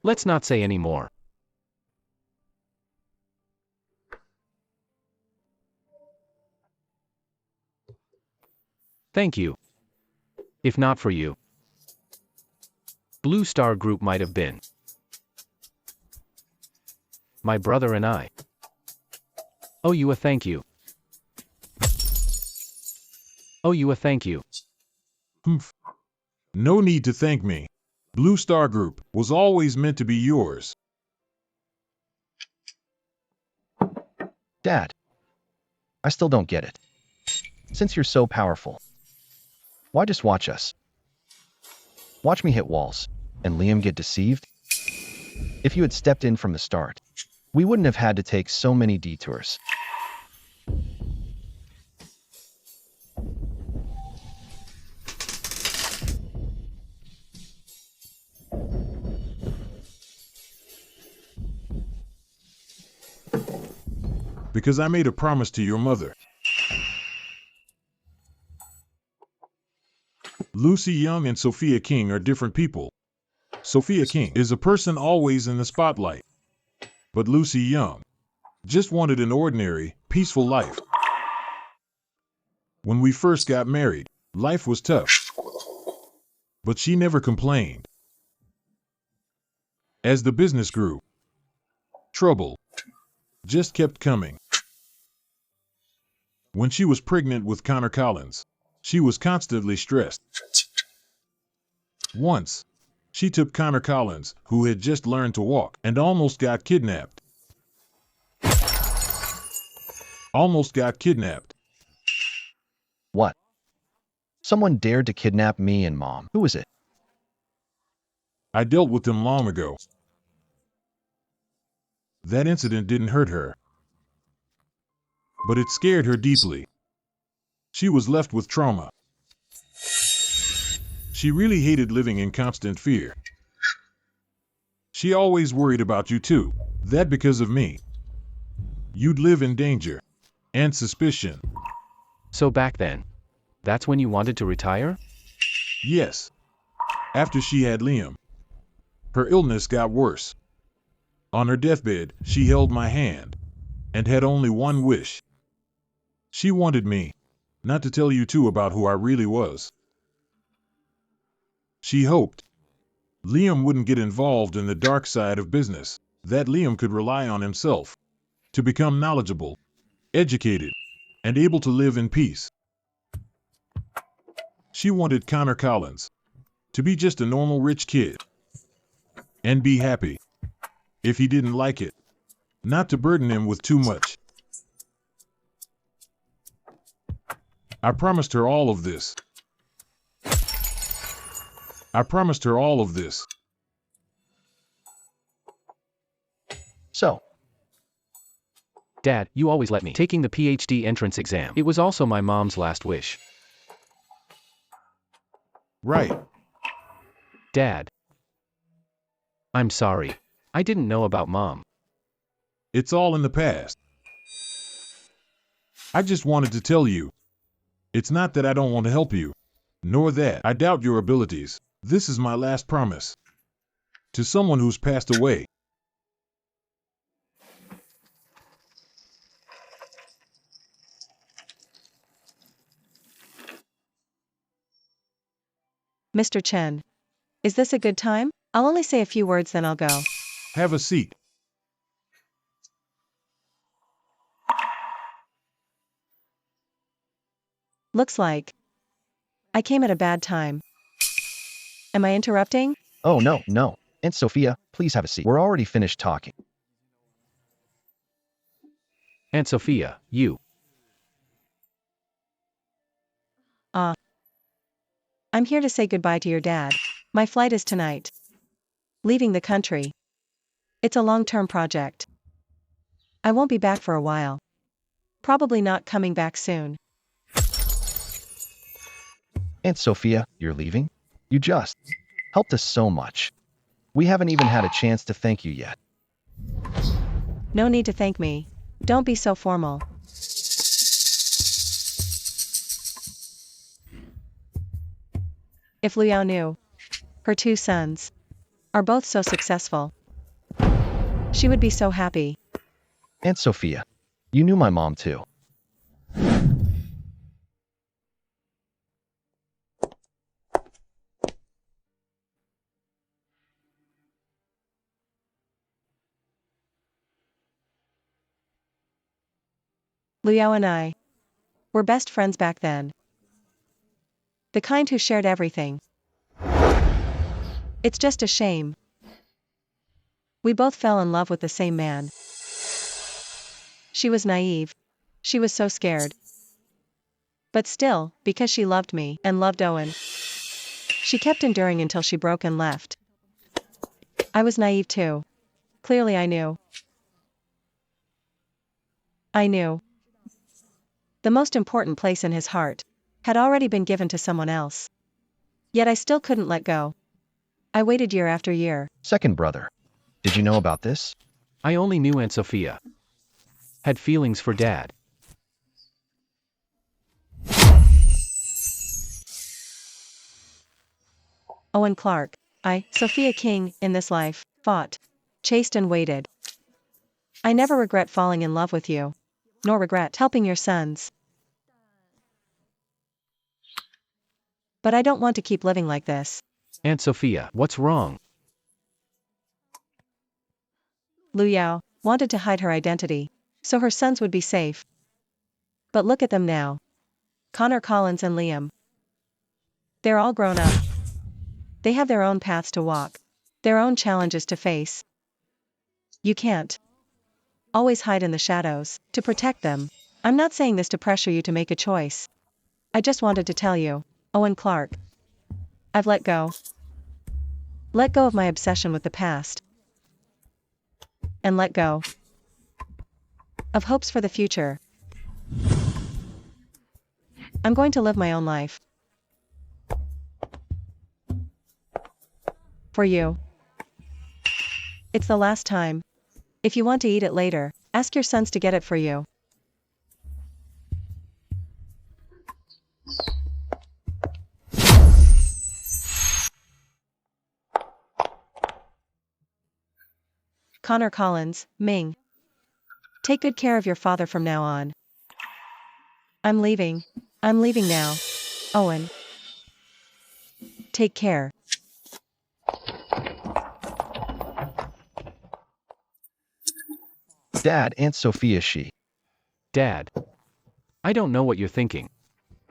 Let's not say any more. Thank you. If not for you, Blue Star Group might have been. My brother and I owe you a thank you. Owe you a thank you. No need to thank me. Blue Star Group was always meant to be yours. Dad, I still don't get it. Since you're so powerful, why just watch us? Watch me hit walls, and Liam get deceived? If you had stepped in from the start, we wouldn't have had to take so many detours. Because I made a promise to your mother. Lucy Young and Sophia King are different people. Sophia King is a person always in the spotlight. But Lucy Young just wanted an ordinary, peaceful life. When we first got married, life was tough. But she never complained. As the business grew, trouble just kept coming. When she was pregnant with Connor Collins, she was constantly stressed. Once, she took Connor Collins, who had just learned to walk, and almost got kidnapped. Almost got kidnapped. What? Someone dared to kidnap me and Mom. Who was it? I dealt with them long ago. That incident didn't hurt her, but it scared her deeply. She was left with trauma. She really hated living in constant fear. She always worried about you too. That because of me, you'd live in danger and suspicion. So back then, that's when you wanted to retire? Yes. After she had Liam, her illness got worse. On her deathbed, she held my hand and had only one wish. She wanted me not to tell you two about who I really was. She hoped Liam wouldn't get involved in the dark side of business, that Liam could rely on himself to become knowledgeable, educated, and able to live in peace. She wanted Connor Collins to be just a normal rich kid and be happy. If he didn't like it, not to burden him with too much. I promised her all of this. I promised her all of this. So, Dad, you always let me taking the PhD entrance exam. It was also my mom's last wish. Right. Dad, I'm sorry. I didn't know about Mom. It's all in the past. I just wanted to tell you. It's not that I don't want to help you, nor that I doubt your abilities. This is my last promise to someone who's passed away. Mr. Chen, is this a good time? I'll only say a few words, then I'll go. Have a seat. Looks like I came at a bad time. Am I interrupting? oh no. Aunt Sophia, please have a seat. We're already finished talking. Aunt Sophia, you. I'm here to say goodbye to your dad. My flight is tonight. Leaving the country. It's a long-term project. I won't be back for a while. Probably not coming back soon. Aunt Sophia, you're leaving? You just helped us so much. We haven't even had a chance to thank you yet. No need to thank me. Don't be so formal. If Liao knew her two sons are both so successful, she would be so happy. Aunt Sophia, you knew my mom too. Liao and I were best friends back then. The kind who shared everything. It's just a shame. We both fell in love with the same man. She was naive. She was so scared. But still, because she loved me and loved Owen, she kept enduring until she broke and left. I was naive too. Clearly I knew. I knew. The most important place in his heart had already been given to someone else. Yet I still couldn't let go. I waited year after year. Second brother. Did you know about this? I only knew Aunt Sophia had feelings for Dad. Owen Clark, Sophia King, in this life, fought, chased and waited. I never regret falling in love with you, nor regret helping your sons. But I don't want to keep living like this. Aunt Sophia, what's wrong? Lu Yao wanted to hide her identity, so her sons would be safe. But look at them now. Connor Collins and Liam. They're all grown up. They have their own paths to walk, their own challenges to face. You can't always hide in the shadows to protect them. I'm not saying this to pressure you to make a choice. I just wanted to tell you, Owen Clark, I've let go. Let go of my obsession with the past. And let go of hopes for the future. I'm going to live my own life. For you. It's the last time. If you want to eat it later, ask your sons to get it for you. Connor Collins, Ming. Take good care of your father from now on. I'm leaving. I'm leaving now. Owen. Take care. Dad, Aunt Sophia, she. Dad. I don't know what you're thinking.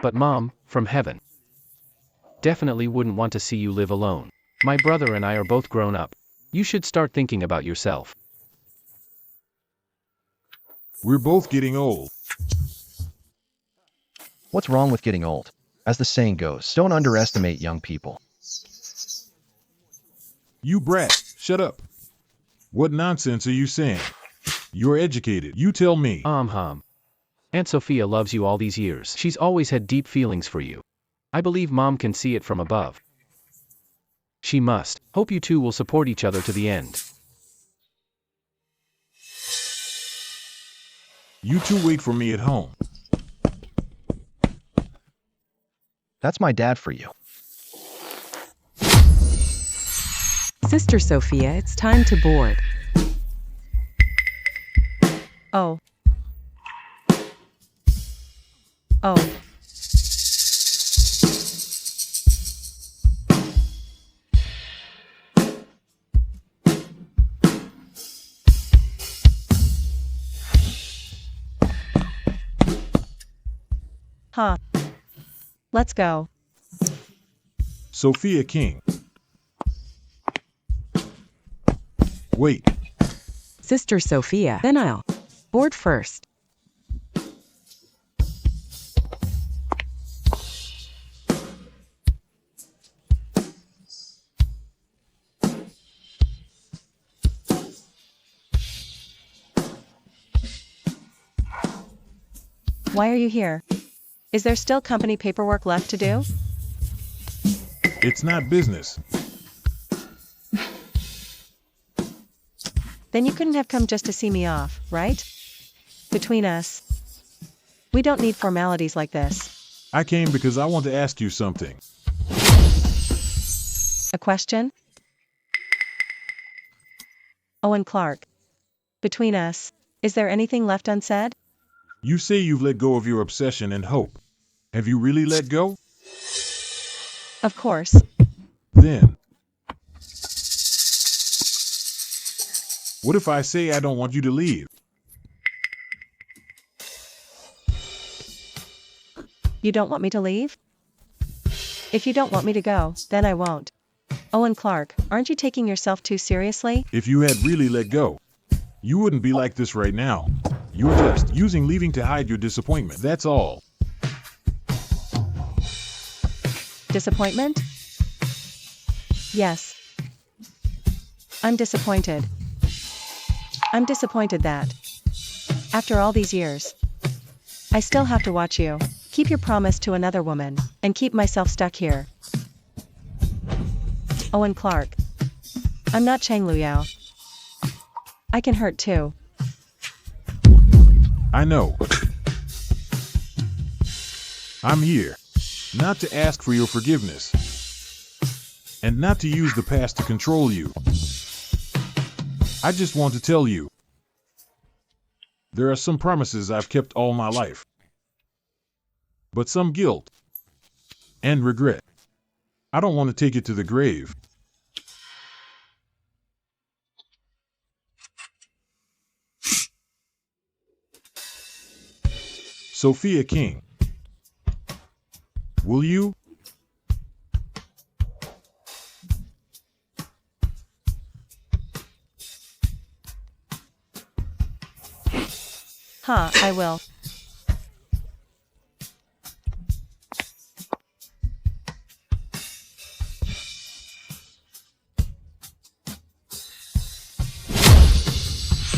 But Mom, from heaven, definitely wouldn't want to see you live alone. My brother and I are both grown up. You should start thinking about yourself. We're both getting old. What's wrong with getting old? As the saying goes, don't underestimate young people. You brat, shut up. What nonsense are you saying? You're educated, you tell me. Aunt Sophia loves you all these years. She's always had deep feelings for you. I believe Mom can see it from above. She must. Hope you two will support each other to the end. You two wait for me at home. That's my dad for you. Sister Sophia, it's time to board. Oh. Oh. Huh. Let's go. Sophia King. Wait. Sister Sophia, then I'll board first. Why are you here? Is there still company paperwork left to do? It's not business. Then you couldn't have come just to see me off, right? Between us, we don't need formalities like this. I came because I want to ask you something. A question? Owen Clark. Between us, is there anything left unsaid? You say you've let go of your obsession and hope. Have you really let go? Of course. Then. What if I say I don't want you to leave? You don't want me to leave? If you don't want me to go, then I won't. Owen Clark, aren't you taking yourself too seriously? If you had really let go, you wouldn't be like this right now. You're just using leaving to hide your disappointment. That's all. Disappointment? Yes. I'm disappointed. I'm disappointed that, after all these years, I still have to watch you keep your promise to another woman and keep myself stuck here. Owen Clark. I'm not Chang Luyao. I can hurt too. I know. I'm here, not to ask for your forgiveness, and not to use the past to control you. I just want to tell you, there are some promises I've kept all my life, but some guilt and regret. I don't want to take it to the grave. Sophia King. Will you? I will.